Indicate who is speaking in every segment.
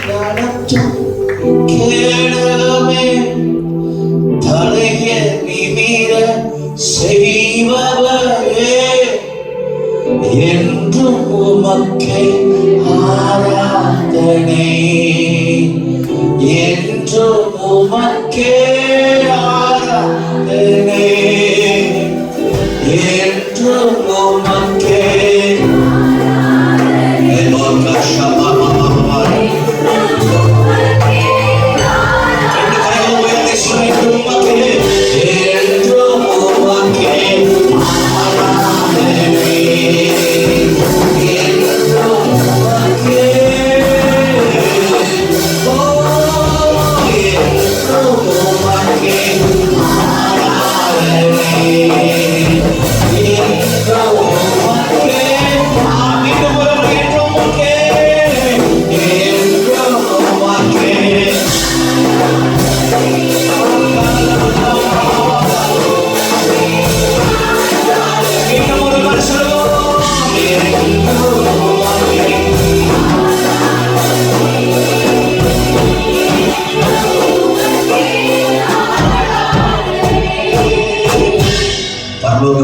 Speaker 1: நடத்தும் கேடகமே, தலைய நிமிர செய்பவரே, என்றும் உமக்கே ஆராதனை, என்றும் உமக்கே ஆராதனை, என்றும் உமக்கே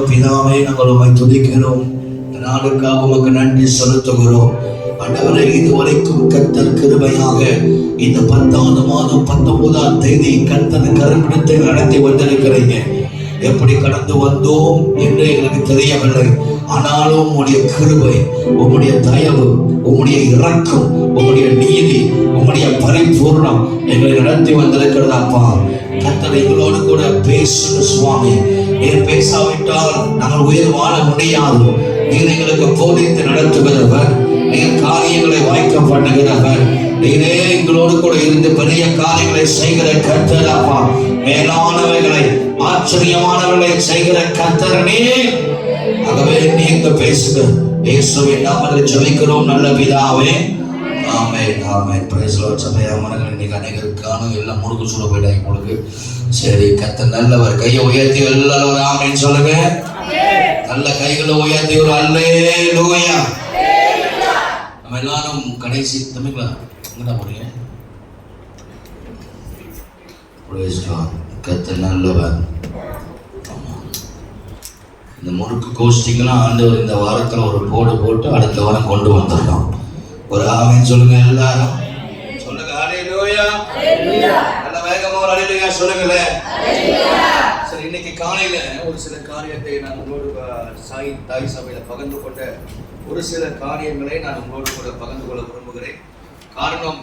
Speaker 1: பிதாவே, நாங்கள் உம்மை துதிக்கிறோம். நாளுக்காக உமக்கு நன்றி செலுத்துகிறோம். ஆண்டவரே, இதுவரைக்கும் கர்த்தர் கிருபையாக இந்த 10ஆவது மாதம் 19ஆம் தேதி கர்த்தர் கருப்பிடத்தை நடத்தி வந்திருக்கிறீங்க. எப்படி கடந்து வந்தோம் என்று எங்களுக்கு தெரியவில்லை. ஆனாலும் உம்முடைய கிருபை, உம்முடைய தயவு, உம்முடைய இரக்கம், உம்முடைய நீதி, உம்முடைய பரிபூர்ணம் எங்களை நடத்தி வந்திருக்கிறதாப்பா. கர்த்தர் எங்களோடு கூட பேசும் சுவாமி. நீர் பேசாவிட்டால் நாங்கள் உயிர் வாழ முடியாது. நீர் எங்களுக்கு போதித்து நடத்துகிறவர், நீர் காரியங்களை வாய்க்க பண்ணுகிறவர், நீரே எங்களோடு கூட இருந்து பெரிய காரியங்களை செய்கிற கர்த்தர் அப்பா. மேலானவைகளை, ஆச்சரியமானவர்களை செய்கிற கர்த்தர் நீர். ஆகவே நீங்க பேசுங்க. இயேசுவின் நாமத்தில் ஜெபிக்கிறோம் நல்ல பிதாவே, ஆமென், ஆமென். Praise the Lord. சபையானவர்கள், இன்னைக்கு அநேகருக்கான எல்லாம் முழுக்க சொல்ல போயிட்டாங்க உங்களுக்கு. சரி, கர்த்தர் நல்லவர். கையை உயர்த்தி எல்லாரும் ஒரு ஆமென் சொல்லுங்க. நல்ல கைகளை உயர்த்தி ஒரு அல்லேலூயா. நம்ம எல்லாரும் கடைசி தமிழ்ல எங்கடா போறீங்க? Praise the Lord. கர்த்தர் நல்லவர். இந்த முறுக்கு கோஷ்டிக்கெல்லாம் ஆண்டவர் இந்த வாரத்தில் ஒரு போடு போட்டு அடுத்த வாரம் கொண்டு வந்துடலாம். ஒரு ஆமென் சொல்லுங்க எல்லாரும். சொல்லுங்க ஹல்லேலூயா. நல்ல வேகமா ஒரு ஹல்லேலூயா சொல்லுங்களே. சரி, இன்னைக்கு காலையில ஒரு சில காரியத்தை நான் உங்களோடு தாய் சபையில பகிர்ந்து கொண்ட ஒரு சில காரியங்களை நான் உங்களோடு கூட பகிர்ந்து கொள்ள விரும்புகிறேன். காரணம்,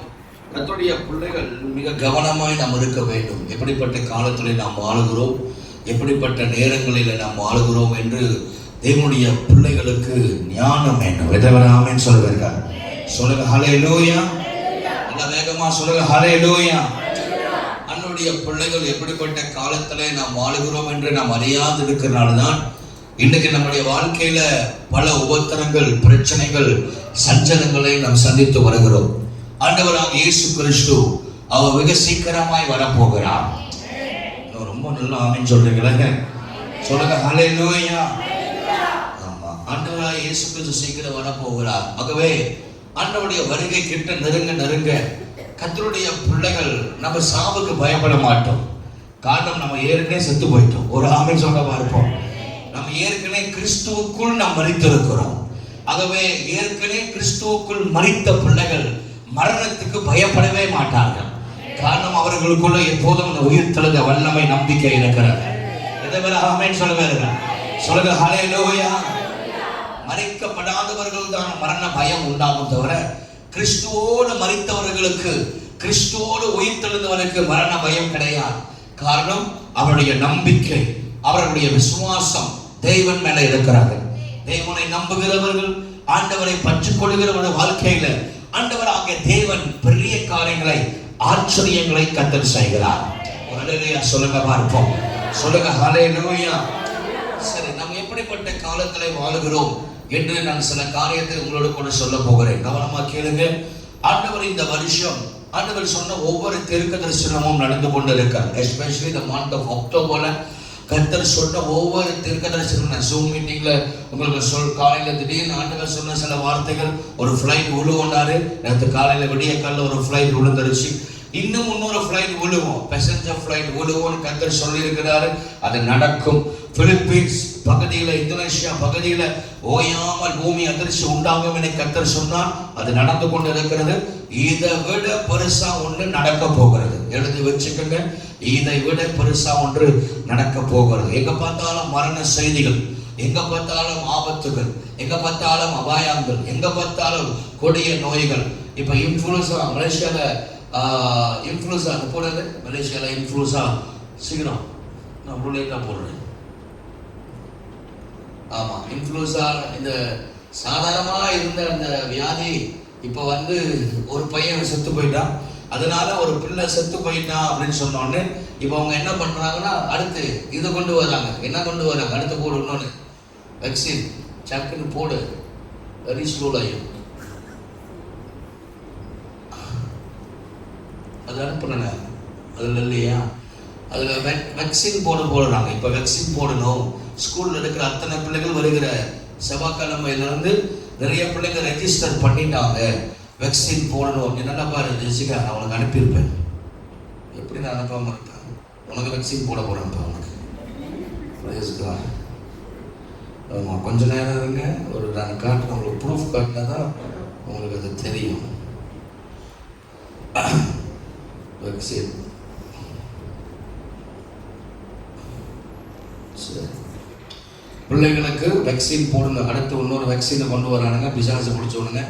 Speaker 1: கர்த்தருடைய பிள்ளைகள் மிக கவனமாய் நாம் இருக்க வேண்டும். எப்படிப்பட்ட காலத்தில் நாம் வாழுகிறோம், எப்படிப்பட்ட நேரங்களில் நாம் வாழுகிறோம் என்று தேவனுடைய பிள்ளைகளுக்கு ஞானம் வேண்டும். எதவர் ஆமென் சொல்லுவார்கள். சொல்லுங்க ஹல்லேலூயா. நல்ல வேகமா சொல்லுங்க ஹல்லேலூயா. அன்னுடைய பிள்ளைகள் எப்படிப்பட்ட காலத்திலே நாம் வாழுகிறோம் என்று நாம் அறியாது இருக்கிறனால்தான் இன்றைக்கு நம்முடைய வாழ்க்கையில பல உபத்திரங்கள், பிரச்சனைகள், சஞ்சலங்களை நாம் சந்தித்து வருகிறோம். ஆண்டவராக இயேசு கிறிஸ்து அவர் மிக சீக்கிரமாய் வரப்போகிறார். ரொம்ப நல்லா ஆமென் சொல்றீங்களே. சொல்லுங்க ஹல்லேலூயா. ஆமா, ஆண்டவராக இயேசு கிறிஸ்து சீக்கிரம் வரப்போகிறார். ஆகவே ஆண்டவருடைய வருகை கிட்ட நெருங்க நெருங்க கர்த்தருடைய பிள்ளைகள் நம்ம சாவுக்கு பயப்பட மாட்டோம். காரணம், நம்ம ஏற்கனவே செத்து போயிட்டோம். ஒரு ஆமென் சொல்றவா இருப்போம். நம்ம ஏற்கனவே கிறிஸ்துவுக்குள் நாம் மரித்திருக்கிறோம். ஆகவே ஏற்கனவே கிறிஸ்துவுக்குள் மரித்த பிள்ளைகள் மரணத்துக்கு பயப்படவே மாட்டார்கள். காரணம், அவர்களுக்குள்ள எப்போதும் அந்த உயிர் தெழுந்த வல்லமை, நம்பிக்கை இருக்கிறது. எதை ஆமென் சொல்லுவார்கள். சொல்லுங்க ஹல்லேலூயா. மரிக்கப்படாதவர்கள் தான் மரண பயம் உண்டாகும் தவிர கிறிஸ்துவோடு மரித்தவர்களுக்கு, கிறிஸ்துவோடு உயிர் தெழுந்தவர்களுக்கு மரண பயம் கிடையாது. காரணம், அவருடைய நம்பிக்கை, அவர்களுடைய விசுவாசம் தேவன் மேல இருக்கிறார்கள். தேவனை நம்புகிறவர்கள், ஆண்டவரை பற்றிக் கொள்கிறவர்கள் வாழ்க்கையில ஆண்டவராகிய தேவன் பெரிய காரியங்களை, ஆச்சரியங்களை கர்த்தர் செய்கிறார். ஹல்லேலூயா சொல்லுங்க பார்ப்போம். சொல்லுங்க ஹல்லேலூயா. சரி, நம்ம எப்படிப்பட்ட காலத்திலே வாழுகிறோம் என்று நான் சில காரியத்தை உங்களோடு கூட சொல்ல போகிறேன். கவனமா கேளுங்க. ஆண்டவர் இந்த வருஷம் ஆண்டவர் சொன்ன ஒவ்வொரு தீர்க்க தரிசனமும் நடந்து கொண்டிருக்கார். எஸ்பெஷலி இந்த மந்த் ஆஃப் அக்டோபர்ல கர்த்தர் சொன்ன ஒவ்வொரு தீர்க்கதரிசனம் நான் ஜூம் மீட்டிங்ல உங்களுக்கு காலையில திடீர்னு ஆண்டவர் சொன்ன சில வார்த்தைகள். ஒரு ஃபிளைட் விழுவோன்னாரு, நேற்று காலையில விடிய காலையில் ஒரு ஃபிளைட் விழுந்துருச்சு. இன்னும் இன்னொரு ஃபிளைட் விழுவோம், பேசஞ்சர் ஃபிளைட் விழுவோம்னு கர்த்தர் சொல்லி இருக்கிறாரு. அது நடக்கும். பிலிப்பீன்ஸ் பகுதியில், இந்தோனேஷியா பகுதியில் ஓயாமல் பூமி அதிர்ச்சி உண்டாகும் என கர்த்தர் சொன்னார். அது நடந்து கொண்டு இருக்கிறது. இதை விட பெருசா ஒன்று நடக்க போகிறது. எழுதி வச்சுக்கோங்க, இதை விட பெருசா ஒன்று நடக்க போகிறது. எங்க பார்த்தாலும் மரண செய்திகள், எங்க பார்த்தாலும் ஆபத்துகள், எங்க பார்த்தாலும் அபாயங்கள், எங்க பார்த்தாலும் கொடிய நோய்கள். இப்ப இன்ஃப்ளூன்சா மலேசியால இன்ஃப்ளூன்சா போடுறது, மலேசியால இன்ஃப்ளூன்சா சீக்கிரம் நான் அவ்வளோ லேட்டாக போடுறேன். ஆமா, இன்ஃப்ளூன்சா இந்த சாதாரணமா இருந்த அந்த வியாதி இப்போ வந்து ஒரு பையன் செத்து போயிட்டான். அதனால ஒரு பிள்ளை செத்து போயிட்டான் அப்படின்னு சொன்னோடனே இப்போ அவங்க என்ன பண்றாங்கன்னா அடுத்து இதை கொண்டு வராங்க. என்ன கொண்டு வராங்க? அடுத்து போடு, இன்னொன்று வேக்சின் சக்குன்னு போடு, வெரி ஸ்லோலாயும் அது அனுப்புனேன். அதில் இல்லையா, அதில் வேக்சின் போடுறாங்க. இப்போ வேக்சின் போடணும். ஸ்கூலில் இருக்கிற அத்தனை பிள்ளைகள் வருகிற செவ்வாய்க்கிழமையிலேருந்து நிறைய பிள்ளைங்க ரெஜிஸ்டர் பண்ணிட்டாங்க, வேக்சின் போடணும். என்னென்ன பாரு ஜெசிகா, நான் உனக்கு அனுப்பியிருப்பேன். எப்படி நான் அனுப்பாமல் இருப்பேன்? உனக்கு வேக்சின் போட போகிறேன்ப்பா உனக்கு. ஆமாம், கொஞ்ச நேரம் இருங்க. ஒரு நான் காட்டுறேன் உங்களுக்கு, ப்ரூஃப் காட்டினா தான் உங்களுக்கு அது தெரியும். வேக்சின் சரி, பிள்ளைகளுக்கு வேக்சின் போடணும். அடுத்து இன்னொரு வேக்சினை கொண்டு வரானுங்க, பிசாசை பிடிச்சோனுங்க.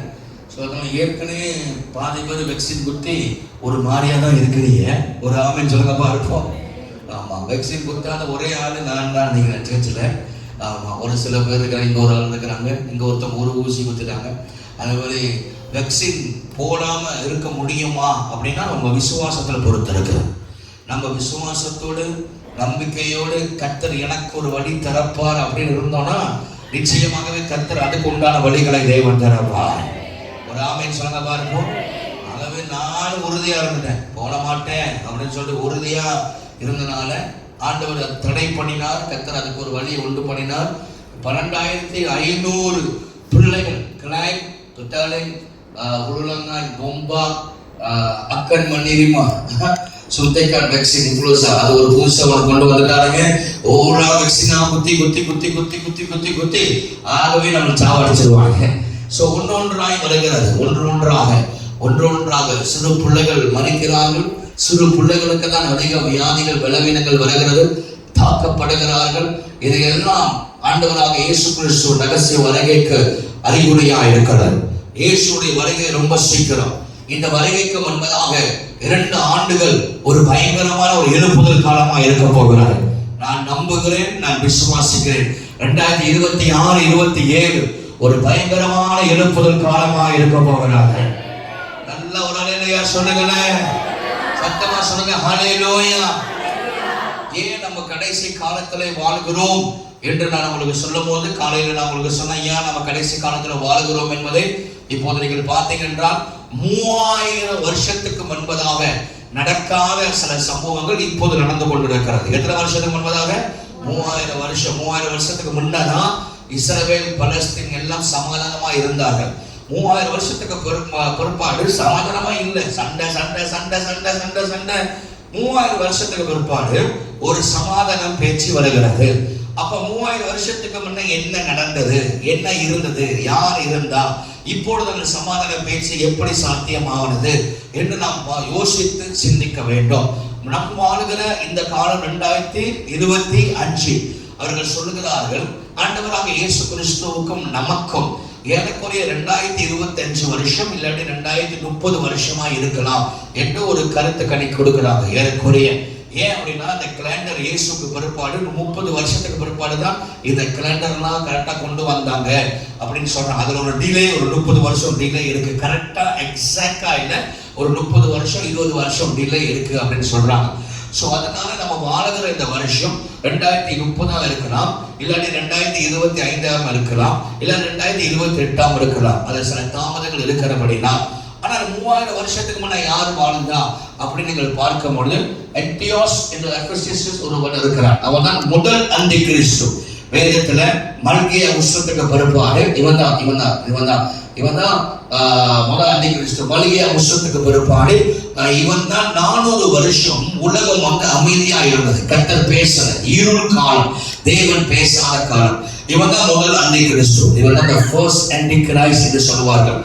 Speaker 1: ஸோ அதனால் ஏற்கனவே பாதி பேர் வேக்சின் குத்தி ஒரு மாதிரியாக தான் இருக்கிறீங்க. ஒரு ஆமைன்னு சொல்லுங்கப்பா இருப்போம். ஆமாம், வேக்சின் குத்தாத ஒரே ஆள் நான் தான் நினைக்கிறேன் சர்ச்சில். ஆமாம், ஒரு சில பேர் இருக்கிறாங்க, இங்கே ஒரு ஆள் இருக்கிறாங்க, இங்கே ஒருத்தவங்க ஒரு ஊசி குத்துட்டாங்க. அதே மாதிரி வேக்சின் போடாமல் இருக்க முடியுமா அப்படின்னா நம்ம விசுவாசத்தில் பொறுத்து இருக்கிறோம். நம்ம விசுவாசத்தோடு நம்பிக்கையோடு கர்த்தர் எனக்கு ஒரு வழி தரப்பார் அப்படின்னு இருந்தோம்னா நிச்சயமாகவே கர்த்தர் அதுக்கு உண்டான வழிகளை தேவன் தரப்பார். ஒரு ஆமைன்னு சொல்லுங்க பாருப்போம். ஆகவே நான் உறுதியா இருந்துட்டேன், போட மாட்டேன் அப்படின்னு சொல்லிட்டு உறுதியா இருந்தனால ஆண்டவர் தடை பண்ணினார். கர்த்தர் அதுக்கு ஒரு வழியை உண்டு பண்ணினார். 12,500 பிள்ளைகள் கிளாய், தொட்டாலை, உருளங்காய், பொம்பா, அக்கன் மண்ணிரிமா, சுத்தைக்கான் வேக்சின் இன்ஃப்ளூன்சா, அது ஒரு புதுசா கொண்டு வந்துட்டாருங்க. ஒவ்வொரு வேக்சினா குத்தி குத்தி குத்தி குத்தி குத்தி குத்தி குத்தி ஆகவே நம்ம சாவடிச்சிருவாங்க. ஸோ ஒன்றொன்றாய் வருகிறது, ஒன்றொன்றாக சிறு பிள்ளைகள் மறிக்கிறார்கள். சிறு பிள்ளைகளுக்கு தான் அதிக வியாதிகள் பலவீனங்கள் வருகிறது, தாக்கப்படுகிறார்கள். இதையெல்லாம் ஆண்டவராக இயேசு கிறிஸ்து ரகசிய வருகைக்கு அறிகுறியா இருக்கிறது. இயேசுடைய வருகை ரொம்ப சீக்கிரம். இந்த வருகைக்கு முன்பதாக 2 ஆண்டுகள் ஒரு பயங்கரமான ஒரு எழுப்புதல் காலமா இருக்க போகிறார். நான் நம்புகிறேன், நான் விசுவாசிக்கிறேன். 2026, 27 ஒரு பயங்கரமான எழுப்புதல் காலமா இருக்க போகிறார். நல்ல ஒரு ஹல்லேலூயா சொல்லுங்களேன், சத்தமா சொல்லுங்க ஹல்லேலூயா. ஏன் நம்ம கடைசி காலத்துல வாழ்கிறோம் என்று நான் உங்களுக்கு சொல்லும் போது, காலையில் நான் உங்களுக்கு சொன்னேன் ஏன் நம்ம கடைசி காலத்துல வாழ்கிறோம் என்பதை. இப்போது நீங்கள் பார்த்தீங்க என்றால் 3000 வருஷத்துக்கு முன்பதாக நடக்காத சில சம்பவங்கள் இப்போது நடந்து கொண்டிருக்கிறது. எத்தனை வருஷத்துக்கு முன்பதாக? 3000 வருஷம். 3000 வருஷத்துக்கு முன்னதான் இஸ்ரவேல் பலஸ்தீன் எல்லாம் சமாதானமா இருந்தார்கள். 3000 வருஷத்துக்கு பிற்பாடு சமாதானமா இல்லை, சண்டை சண்டை சண்டை சண்டை சண்டை சண்டை. 3000 வருஷத்துக்கு பிற்பாடு ஒரு சமாதானம் பேச்சு வருகிறது. அப்ப 3000 வருஷத்துக்கு முன்ன என்ன நடந்தது, என்ன இருந்தது, யார் இருந்தா, இப்பொழுது அந்த சமாதான பேச்சு எப்படி சாத்தியமானது என்று நாம் யோசித்து சிந்திக்க வேண்டும். நம் வாழ்கிற இந்த காலம் 2025. அவர்கள் சொல்லுகிறார்கள் ஆண்டவராக இயேசு கிறிஸ்துவுக்கும் நமக்கும் ஏறக்குறைய 2025 வருஷம் இல்லாட்டி 2030 வருஷமா இருக்கலாம் என்று ஒரு கருத்து கணிப்பு கொடுக்கிறாங்க. ஏறக்குறைய ஏன் அப்படின்னா இந்த கேலண்டர் இயேசுக்கு பிற்பாடு 30 வருஷத்துக்கு பிற்பாடு தான் இந்த கேலண்டர்லாம் கரெக்டாக கொண்டு வந்தாங்க அப்படின்னு சொல்றாங்க. அதில் ஒரு டிலே, ஒரு 30 வருஷம் டிலே இருக்கு. கரெக்டா எக்ஸாக்டா இல்லை, ஒரு 30 வருஷம் 20 வருஷம் டிலே இருக்கு அப்படின்னு சொல்றாங்க. ஸோ அதனால நம்ம வாழ்கிற இந்த வருஷம் 2030 இருக்கலாம், இல்லாட்டி 2025 இருக்கலாம், இல்லை 2028 இருக்கலாம். அது சில தாமதங்கள் இருக்கிறபடினா. ஆனா ஆனால் 3000 வருஷத்துக்கு முன்ன யார் வாழ்ந்தா அப்படின்னு நீங்கள் பார்க்கும் பொழுது என்டியோஸ் என்ற எபெசியஸ் ஒருவன் இருக்கிறார். அவன் தான் முதல் அந்தி கிறிஸ்து. வேதத்துல மல்கியா உஷ்ணத்துக்கு பிறப்பாடு இவன் தான் முதல் அந்தி கிறிஸ்து. மல்கியா உஷ்ணத்துக்கு பிறப்பாடு இவன் தான் 400 வருஷம் உலகம் வந்து அமைதியா இருந்தது. கர்த்தர் பேசல, இருள் காலம், தேவன் பேசாத காலம். இவன் தான் முதல் அந்தி கிறிஸ்து. இவன் தான் ஃபர்ஸ்ட் ஆன்டி கிரைஸ்ட் என்று சொல்வார்கள்.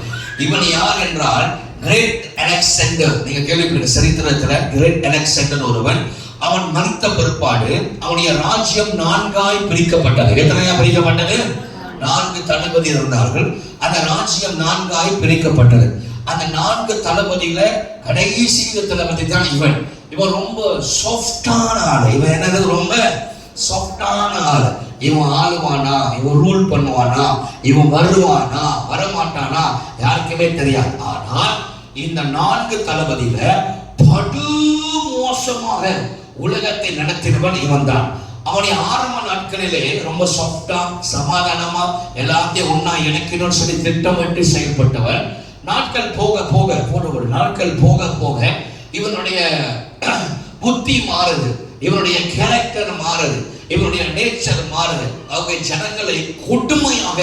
Speaker 1: இவன் யார் என்றால் கிரேட் அலெக்சாண்டர். நீங்க கேள்விப்பட்ட சரித்திரத்துல கிரேட் அலெக்சாண்டர் ஒருவன். அவன் மரித்த பிற்பாடு அவனுடைய ராஜ்யம் 4ஆய் பிரிக்கப்பட்டது. எத்தனையா பிரிக்கப்பட்டது? 4 தளபதி இருந்தார்கள். அந்த ராஜ்யம் 4ஆய் பிரிக்கப்பட்டது. அந்த 4 தளபதியில கடைசி தளபதி தான் இவன். இவன் ரொம்ப சாஃப்டான ஆளு. இவன் என்னது? ரொம்ப சாஃப்டான ஆளு. இவன் ஆளுவானா, இவன் ரூல் பண்ணுவானா, இவன் வருவானா வரமாட்டானா யாருக்குமே தெரியாது. ஆனால் இந்த 4 தளபதியில படு மோசமாக உலகத்தை நடத்தினவன் இவன் தான். அவனுடைய ஆரம்ப நாட்களிலே ரொம்ப சாஃப்டா சமாதானமா எல்லாத்தையும் ஒன்னா இணைக்கணும்னு சொல்லி திட்டமிட்டு செயல்பட்டவன். நாட்கள் போக போக இவனுடைய புத்தி மாறுது, இவனுடைய கேரக்டர் மாறுது, இவனுடைய நேச்சர் மாறுது. அவங்க ஜனங்களை கொடுமையாக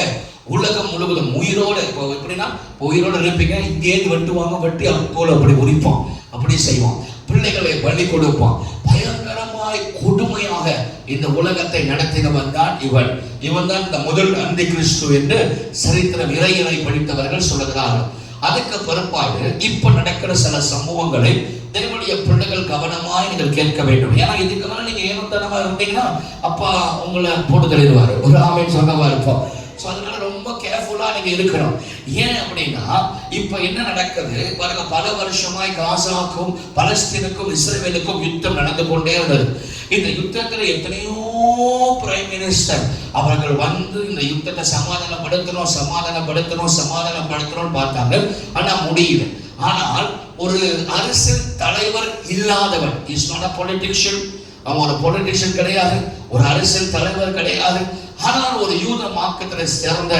Speaker 1: உலகம் முழுவதும் உயிரோடு எப்படின்னா உயிரோடு இருப்பீங்க, இங்கேருந்து வெட்டுவாங்க, வெட்டி அவன் தோல் அப்படி உரிப்பான், அப்படி செய்வான், பிள்ளைகளை பலி கொடுப்பான். பயங்கரமாய் கொடுமையாக இந்த உலகத்தை நடத்தினவன் தான் இவன். இவன் தான் இந்த முதல் அந்தி கிறிஸ்து என்று சரித்திரம் இறையிறை படித்தவர்கள் சொல்லுகிறார்கள். அதுக்கு பிற்பாடு இப்ப நடக்கிற சில சம்பவங்களை தேவனுடைய பிள்ளைகள் கவனமாய் நீங்கள் கேட்க வேண்டும். ஏன்னா இதுக்கு மேல நீங்க ஏனோத்தனமா இருந்தீங்கன்னா அப்பா உங்களை போட்டு தள்ளிடுவாரு, ஒரு ஆமைன்னு சொன்னவா இருப்போம். ஸோ அதனால ரொம்ப கேர்ஃபுல்லா நீங்க இருக்கணும். ஏன் அப்படின்னா இப்ப என்ன நடக்குது பாருங்க, பல வருஷமாய் காசாக்கும் பலஸ்தீனுக்கும் இஸ்ரேலுக்கும் யுத்தம் நடந்து கொண்டே இருந்தது. இந்த யுத்தத்துல எத்தனையோ பிரைம் மினிஸ்டர் அவர்கள் வந்து இந்த யுத்தத்தை சமாதானப்படுத்தணும் பார்த்தாங்க. ஆனா முடியல. ஆனால் ஒரு அரசியல் தலைவர் இல்லாதவன், இஸ் நாட் a politician, அவன் ஒரு பொலிட்டிஷியன் கிடையாது, ஒரு அரசியல் தலைவர் கிடையாது. ஆனால் ஒரு யூத மார்க்கத்தை சேர்ந்த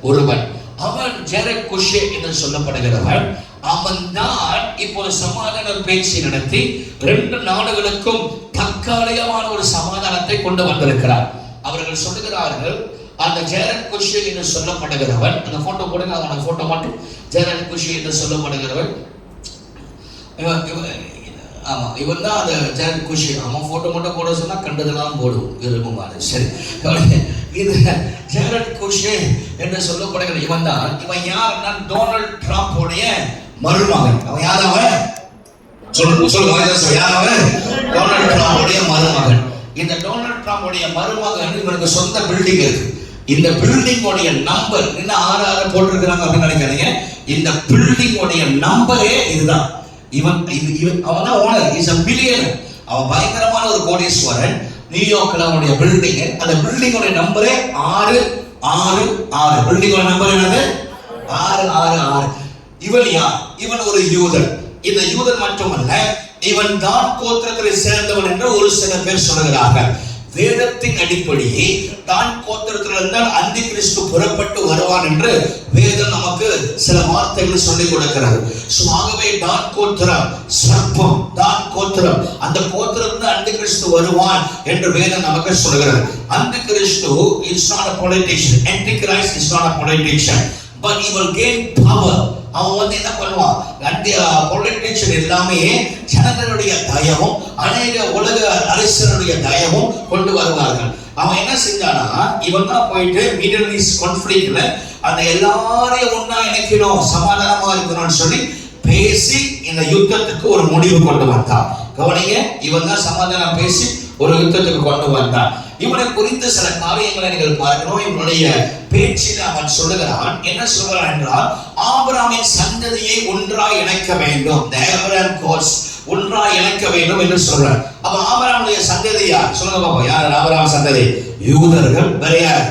Speaker 1: ஒருவன், அவன் ஜெரக் குஷே என்று சொல்லப்படுகிறவன். அவன் தான் இப்போது சமாதான பேச்சு நடத்தி 2 நாடுகளுக்கும் தற்காலிகமான ஒரு சமாதானத்தை கொண்டு வந்திருக்கிறார். அவர்கள் சொல்லுகிறார்கள் அந்த ஜெரக் குஷே என்று சொல்லப்படுகிறவன், அந்த போட்டோ போடுங்க, அவன போட்டோ மட்டும். ஜெரக் குஷே என்று சொல்லப்படுகிறவன் ஆமா, இவன் தான் அந்த ஜெரக் குஷி. அவன் போட்டோ மட்டும் போட சொன்னா கண்டதெல்லாம் போடும் விரும்புவாரு. சரி, இது ஜெரக் குஷி என்று சொல்லப்படுகிற இவன் தான். இவன் யாருன்னா டொனால்ட் ட்ரம்ப் உடைய மருமகன். அவன் யார்? அவன் சொல்லுங்க யார்? அவன் டொனால்ட் ட்ரம்ப் உடைய மருமகன். இந்த டொனால்ட் ட்ரம்ப் உடைய மருமகன் இவனுக்கு சொந்த பில்டிங் இருக்கு. இந்த பில்டிங் உடைய நம்பர் என்ன 6 போட்டிருக்கிறாங்க அப்படின்னு நினைக்காதீங்க. இந்த பில்டிங் உடைய நம்பரே இதுதான். இவன் அவன் தான் ஓனர், இஸ் a billionaire. அவன் பயங்கரமான ஒரு கோடீஸ்வரன். நியூயார்க்ல அவனுடைய பில்டிங், அந்த பில்டிங்கோட நம்பரே 666. பில்டிங்கோட நம்பர் என்னது? 666. இவன் யார்? இவன் ஒரு யூதன். இந்த யூதன் மட்டுமல்ல, இவன் தான் கோத்திரத்தை சேர்ந்தவன் என்று ஒரு சில பேர் சொல்கிறார்கள். வேதத்தின் அடிப்படையே தான் கோத்திரத்திலிருந்து அந்தி கிறிஸ்து புறப்பட்டு வருவான் என்று வேதம் நமக்கு சில வார்த்தைகள் சொல்லிக் கொடுக்கிறது. ஆகவே தான் கோத்திரம் சர்ப்பம், தான் கோத்திரம், அந்த கோத்திரத்திலிருந்து அந்தி கிறிஸ்து வருவான் என்று வேதம் நமக்கு சொல்கிறது. Antichrist is not a politician. Antichrist is not a politician, but he will gain power. அவன் வந்து என்ன பண்ணுவான்? பொலிட்டிஷியன் எல்லாமே ஜனங்களுடைய தயவும் அநேக உலக அரசனுடைய தயவும் கொண்டு வருவார்கள். அவன் என்ன செஞ்சானா, இவன் தான் போயிட்டு மிடில் ஈஸ்ட் கான்ஃப்ளிக்ட்ல அந்த எல்லாரையும் ஒன்னா இணைக்கணும், சமாதானமா இருக்கணும்னு சொல்லி பேசி இந்த யுத்தத்துக்கு ஒரு முடிவு கொண்டு வந்தான். கவனிங்க, இவன் தான் சமாதானம் பேசி ஒரு யுத்தத்துக்கு கொண்டு வந்தான். இவனை குறித்து சில காரியங்களை நீங்கள் பார்க்கணும். இவனுடைய பேச்சில் அவன் சொல்லுகிறான், என்ன சொல்கிறான் என்றால், ஆபிரகாமின் சந்ததியை ஒன்றாய் இணைக்க வேண்டும், ஒன்றாய் இணைக்க வேண்டும் என்று சொல்றான். அப்ப ஆபிரகாமுடைய சந்ததி யார்? சொல்லுங்க பாப்போம். யார் ஆபிரகாம் சந்ததி? யூதர்கள் வேற யார்?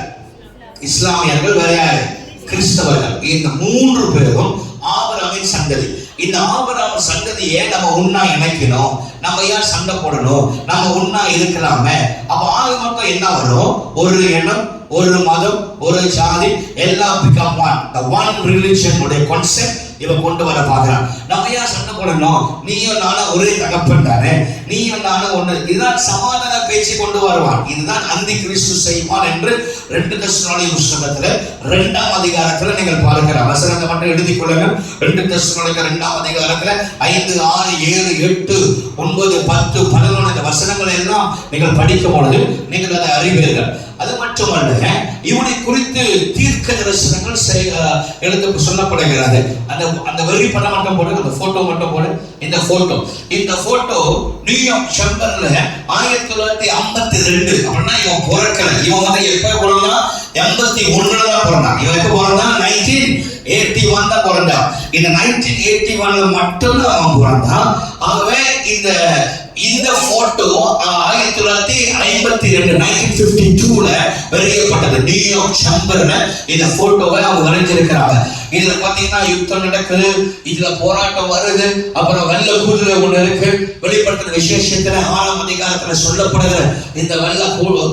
Speaker 1: இஸ்லாமியர்கள் வேற யார்? கிறிஸ்தவர்கள். இந்த 3 பேரும் ஆபிரகாமின் சந்ததி. இந்த ஆபிரகாம் சந்ததியை நம்ம ஒன்னா இணைக்கணும். நம்ம ஏன் சண்டை போடணும்? நம்ம ஒன்னா இருக்கலாமே. அப்ப ஆக மொத்தம் என்ன வரும்? ஒரு எண்ணம், ஒரு மதம், ஒரு ஜாதி, எல்லாம் become one. The one religion உடைய கான்செப்ட் இவன் கொண்டு வர பார்க்கிறான். நம்ம ஏன் சண்டை போடணும்? நீயும் நானும் ஒரே தகப்பன் தானே, நீயும் நானும் ஒண்ணு. இதுதான் சமாதான பேச்சு கொண்டு வருவான். இதுதான் அந்தி கிறிஸ்து செய்வான் என்று 2 தெசலோனிக்கேயர் புத்தகத்துல 2ஆம் அதிகாரத்துல நீங்கள் பார்க்கலாம். வசனத்தை மட்டும் எழுதிக் கொள்ளுங்கள். 2 தெசலோனிக்கேயர் 2ஆம் அதிகாரத்துல 5, 6, 7, 8, 9, 10, 11 இந்த வசனங்களை எல்லாம் நீங்கள் படிக்கும் பொழுது நீங்கள் அதை அறிவீர்கள். அது மட்டுமல்ல, இவனை குறித்து தீர்க்க தரிசனங்கள் எழுத சொல்லப்படுகிறது. அந்த வெறி படம் மட்டும் போடு, அந்த போட்டோ மட்டும் போடு. இந்த போட்டோ நியூயார்க் சேம்பர்ல 1952 அப்படின்னா இவன் பிறக்கல. இவன் வந்து எப்ப பிறந்தான்? 81 தான் பிறந்தான். இவன் எப்ப பிறந்தான்? 1981 தான் பிறந்தான். இந்த 1981 மட்டும்தான் அவன் பிறந்தான். ஆகவே இந்த போட்டோ 1952 வெளியிடப்பட்டது. நியூயார்க் சேம்பர்ல இந்த போட்டோவை அவங்க வரைஞ்சிருக்கிறாங்க. இதுல பாத்தீங்கன்னா யுத்தம் நடக்குது, இதுல போராட்டம் வருது, அப்புறம் வெள்ள குதிரை ஒண்ணு இருக்கு. வெளிப்படுத்துற விசேஷத்துல 6ஆம் அதிகாரத்துல சொல்லப்படுகிற இந்த வெள்ள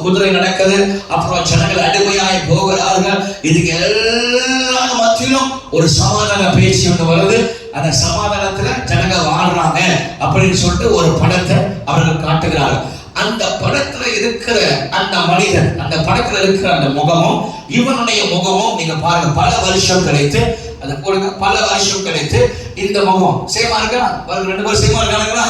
Speaker 1: குதிரை நடக்குது. அப்புறம் ஜனங்கள் அடிமையாய் போகிறார்கள். இதுக்கு எல்லாம் மத்தியிலும் ஒரு சமாதான பேச்சு ஒன்று வருது. அந்த சமாதானத்துல ஜனங்க வாழ்றாங்க அப்படின்னு சொல்லிட்டு ஒரு படத்தை அவர்கள் காட்டுகிறார்கள். அந்த படத்துல இருக்கிற அந்த மனிதன், அந்த படத்துல இருக்கிற அந்த முகமும் இவனுடைய முகமும் நீங்க பாருங்க, பல வருஷம் கழித்து அதை போடுங்க. பல வருஷம் கழித்து இந்த முகம் சேமா இருக்கா? 2 பேரும் சேமா இருக்காங்களா?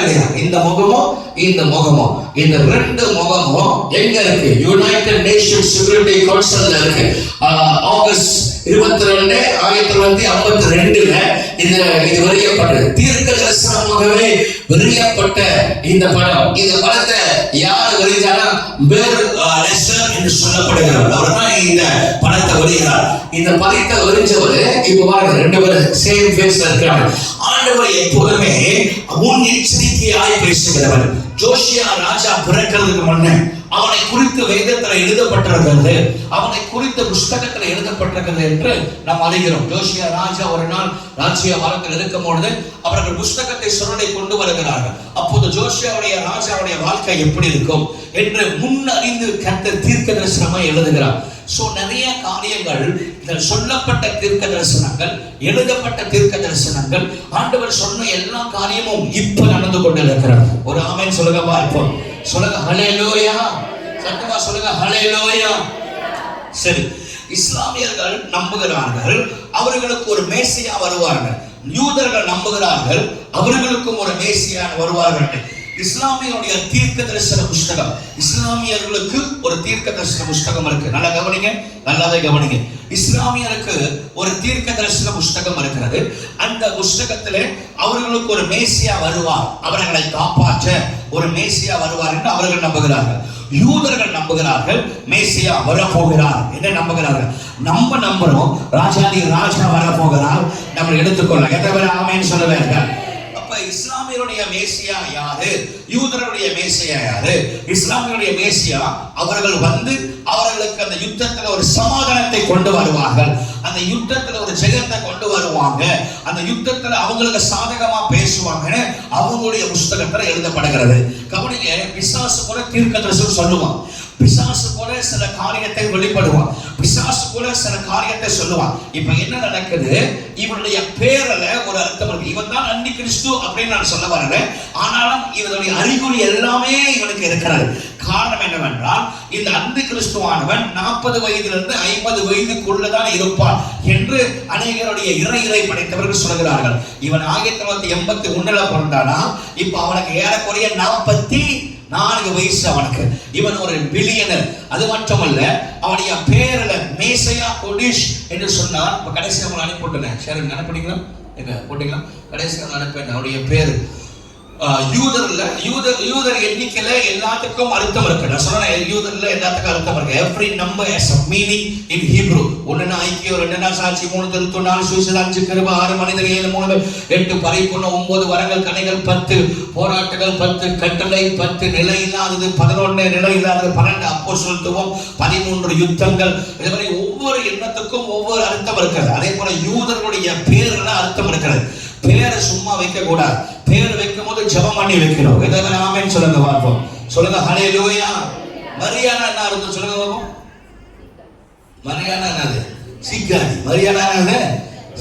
Speaker 1: இல்லையா? இந்த முகமும் இந்த 2 முகமும் எங்க இருக்கு? யுனைடெட் நேஷன்ஸ் செக்யூரிட்டி கவுன்சில்ல இருக்கு. ஆகஸ்ட் 22, 1952 இது வெளியிடப்பட்டது. தீர்க்க தரிசனமாகவே வெளியிடப்பட்ட இந்த படம். இந்த படத்தை யார் வெளியிட்டாரா? என்று சொல்லப்படுகிறார். அவர் தான் இந்த படத்தை வெளியிட்டார். இந்த படத்தை வெளிச்சவர் இப்ப பாருங்க, 2 பேரும் சேம் ஃபேஸ்ல இருக்காங்க. ஆண்டவர் எப்போதுமே முன்னெச்சரிக்கையாய் பேசுகிறவர். ஜோசியா ராஜா பிறக்கிறதுக்கு முன்னே அவனை குறித்து வேதத்தில் எழுதப்பட்டிருக்கிறது, அவனை குறித்த புஸ்தகத்தில் எழுதப்பட்டிருக்கிறது என்று நாம் அறிகிறோம். ஜோசியா ராஜா ஒரு நாள் ராஜ்ய வாரத்தில் இருக்கும் பொழுது அவர்கள் புஸ்தகத்தை சுருளை கொண்டு வருகிறார்கள். அப்போது ஜோசியாவுடைய ராஜாவுடைய வாழ்க்கை எப்படி இருக்கும் என்று முன்னறிந்து கர்த்தர் தீர்க்க தரிசனமாய் எழுதுகிறார். நிறைய காரியங்கள், சொல்லப்பட்ட தீர்க்க தரிசனங்கள், எழுதப்பட்ட தீர்க்க தரிசனங்கள், ஆண்டவர் சொன்ன எல்லா காரியமும் இப்ப நடந்து கொண்டிருக்கிறது. ஒரு ஆமென் சொல்லுங்க பார்ப்போம். சொல்லுங்க ஹல்லேலூயா. சத்தமா சொல்லுங்க ஹல்லேலூயா. சரி, இஸ்லாமியர்கள் நம்புகிறார்கள் அவர்களுக்கு ஒரு மேசியா வருவார்கள். யூதர்கள் நம்புகிறார்கள் அவர்களுக்கும் ஒரு மேசியா வருவார்கள். இஸ்லாமியருடைய தீர்க்க தரிசன புஸ்தகம், இஸ்லாமியர்களுக்கு ஒரு தீர்க்க தரிசன புஸ்தகம் இருக்கு. நல்லா கவனிங்க, நல்லாவே கவனிங்க. இஸ்லாமியருக்கு ஒரு தீர்க்க தரிசன புஸ்தகம் இருக்கிறது. அந்த புஸ்தகத்திலே அவர்களுக்கு ஒரு மேசியா வருவார், அவர்களை காப்பாற்ற ஒரு மேசியா வருவார் என்று அவர்கள் நம்புகிறார்கள். யூதர்கள் நம்புகிறார்கள் மேசியா வரப்போகிறார் என்று நம்புகிறார்கள். நம்புறோம் ராஜாதி ராஜா வரப்போகிறார், நம்ம எடுத்துக்கொள்ள. எத்தனை பேர் ஆமென் சொல்லுவார்கள்? இஸ்லாமியருடைய மேசியா யாரு? யூதருடைய மேசியா யாரு? இஸ்லாமியருடைய மேசியா அவர்கள் வந்து அவர்களுக்கு அந்த யுத்தத்துல ஒரு சமாதானத்தை கொண்டு வருவார்கள், அந்த யுத்தத்துல ஒரு ஜெயத்தை கொண்டு வருவாங்க, அந்த யுத்தத்துல அவங்களுக்கு சாதகமா பேசுவாங்க. அவங்களுடைய புஸ்தகத்துல எழுதப்படுகிறது. கவனிங்க, பிசாசு கூட தீர்க்கதரிசனம் சொல்லுவான், பிசாசு கூட சில காரியத்தை வெளிப்படுவான், பிசாசு கூட சில காரியத்தை சொல்லுவான். இப்ப என்ன நடக்குது? இவனுடைய பேர்ல ஒரு அர்த்தம் இருக்கு. இவன் தான் அந்தி கிறிஸ்து அப்படின்னு நான் சொல்ல வரல, ஆனாலும் இவனுடைய அறிகுறி எல்லாமே இவனுக்கு இருக்கிறது. காரணம் என்னவென்றால், இந்த அந்தி கிறிஸ்துவானவன் 40 வயதிலிருந்து 50 வயதுக்குள்ளதான் இருப்பான் என்று அநேகருடைய இறை படைத்தவர்கள் சொல்கிறார்கள். இவன் 1981 பிறந்தானா, இப்ப அவனுக்கு ஏறக்குறைய 44 வயசு அவனுக்கு. இவன் ஒரு பில்லியனர். அது மட்டுமல்ல, அவனுடைய பேர்ல மேசியா கொடிஷ் என்று சொன்னார். இப்ப கடைசி அவங்களை அனுப்பிவிட்டேன். சரி, அனுப்பிட்டீங்களா? எங்க போட்டீங்களா? கடைசி அனுப்பிட்டேன். அவருடைய பேரு யூதர் எண்ணிக்கையில எல்லாத்துக்கும் அர்த்தம் இருக்கு. நான் சொன்னேன், யூதர்ல எல்லாத்துக்கும் அர்த்தம் இருக்கு. Every number has a meaning in Hebrew. 1 ஐக்கியம், 2 சாட்சி, 3 திருத்தம், 4 சுவிசேஷம், 5 கிருபை, 6 மனிதர், 7 3 8 பரிபூர்ண, 9 வரங்கள், கனிகள், 10 போராட்டங்கள், 10 கட்டளை, 10 நிலை இல்லாதது, 11 நிலை இல்லாதது, 12 அப்போஸ்தலத்துவம், 13 யுத்தங்கள். இதுவரை ஒவ்வொரு எண்ணத்துக்கும் ஒவ்வொரு அர்த்தம் இருக்கிறது. அதே போல யூதர்களுடைய பேர்ல அர்த்தம் இருக்கிறது. பேரை சும்மா வைக்க கூடாது. பேர் வைக்கும் போது ஜெபம் பண்ணி வைக்கிறோம். எதாவது ஆமென் சொல்லுங்க பார்ப்போம். சொல்லுங்க ஹல்லேலூயா. மரியானா என்ன அர்த்தம் சொல்லுங்க பார்ப்போம். மரியானா என்னது? சிக்காளி. மரியாதை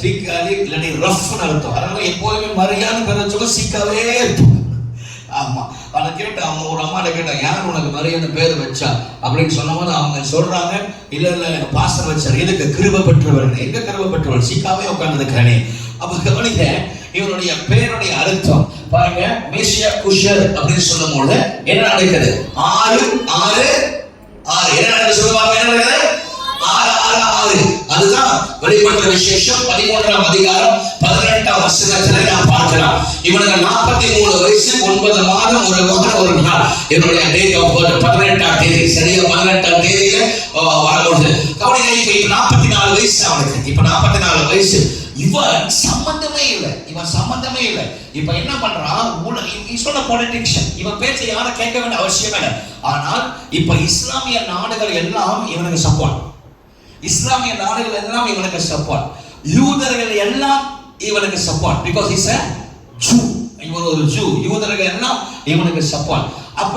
Speaker 1: சிக்காளி இல்லாட்டி ரஃப்னு அர்த்தம். அதனால எப்போதுமே மரியாதை பேர் வச்சவங்க சிக்காவே இருப்பாங்க. ஆமா, அதை கேட்டேன். அவங்க ஒரு அம்மாட்ட கேட்டேன், யார் உனக்கு மரியாதை பேர் வச்சா அப்படின்னு சொன்னபோது அவங்க சொல்றாங்க, இல்ல இல்ல பாஸ்டர் வச்சார். எதுக்கு? கிருபை பெற்றவர்கள். எங்க கிருபை பெற்றவர்கள்? சிக்காவே உட்கார்ந்து இருக்கிறானே. அப்ப கவனிக்க, இவனுடைய பேருடைய அர்த்தம் பாருங்க. மேஷியா குஷர் அப்படின்னு சொல்லும் போது என்ன நடக்குது? 6 6 6 என்ன நடக்குது சொல்லுவாங்க? என்ன நடக்குது? 6 6 6. அதுதான் வெளிப்படுத்துற விசேஷம் 13ஆம் அதிகாரம் 18ஆம் வசனத்துல நாம் பார்க்கலாம். இவனுக்கு 43 வயசு 9 மாதம் 1 வாரம் 1 நாள். என்னுடைய டேட் ஆஃப் பர்த் 18ஆம் தேதி. சரியா 18ஆம் தேதியில வரும்போது கவனிங்க, இப்ப 44 வயசு அவனுக்கு. இப்ப 44 வயசு. இவன் சம்பந்தமே இல்லை. இப்ப என்ன பண்றான்? பொலிட்டிக்ஷன். இவன் பேச்சை யாரும் கேட்க வேண்டிய அவசியமே இல்லை. ஆனால் இப்ப இஸ்லாமிய நாடுகள் எல்லாம் இவனுக்கு சப்போர்ட். யூதர்கள் எல்லாம் இவனுக்கு support. Because is a Jew. இவன் ஒரு ஜூ. யூதர்கள் எல்லாம் இவனுக்கு சப்போர்ட். அப்ப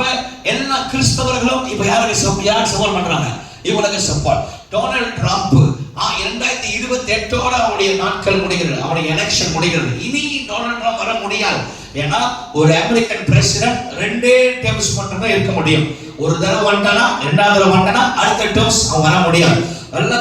Speaker 1: எல்லா கிறிஸ்தவர்களும் இப்ப யாருக்கு சப்போர்ட் பண்றாங்க? இவனுக்கு சப்போர்ட். டொனால்ட் ட்ரம்ப் 2028ஓட அவருடைய நாட்கள் முடிகிறது. அவருடைய எலெக்ஷன் முடிகிறது. இனி டொனால்ட் ட்ரம்ப் வர முடியாது. ஏன்னா ஒரு அமெரிக்கன் பிரசிடென்ட் 2 டேர்ம்ஸ் மட்டும் தான் இருக்க முடியும். ஒரு தடவை வந்துட்டானா, 2வது தடவை வந்துட்டானா அடுத்த டேர்ம்ஸ் அவன் வர முடியாது. நல்ல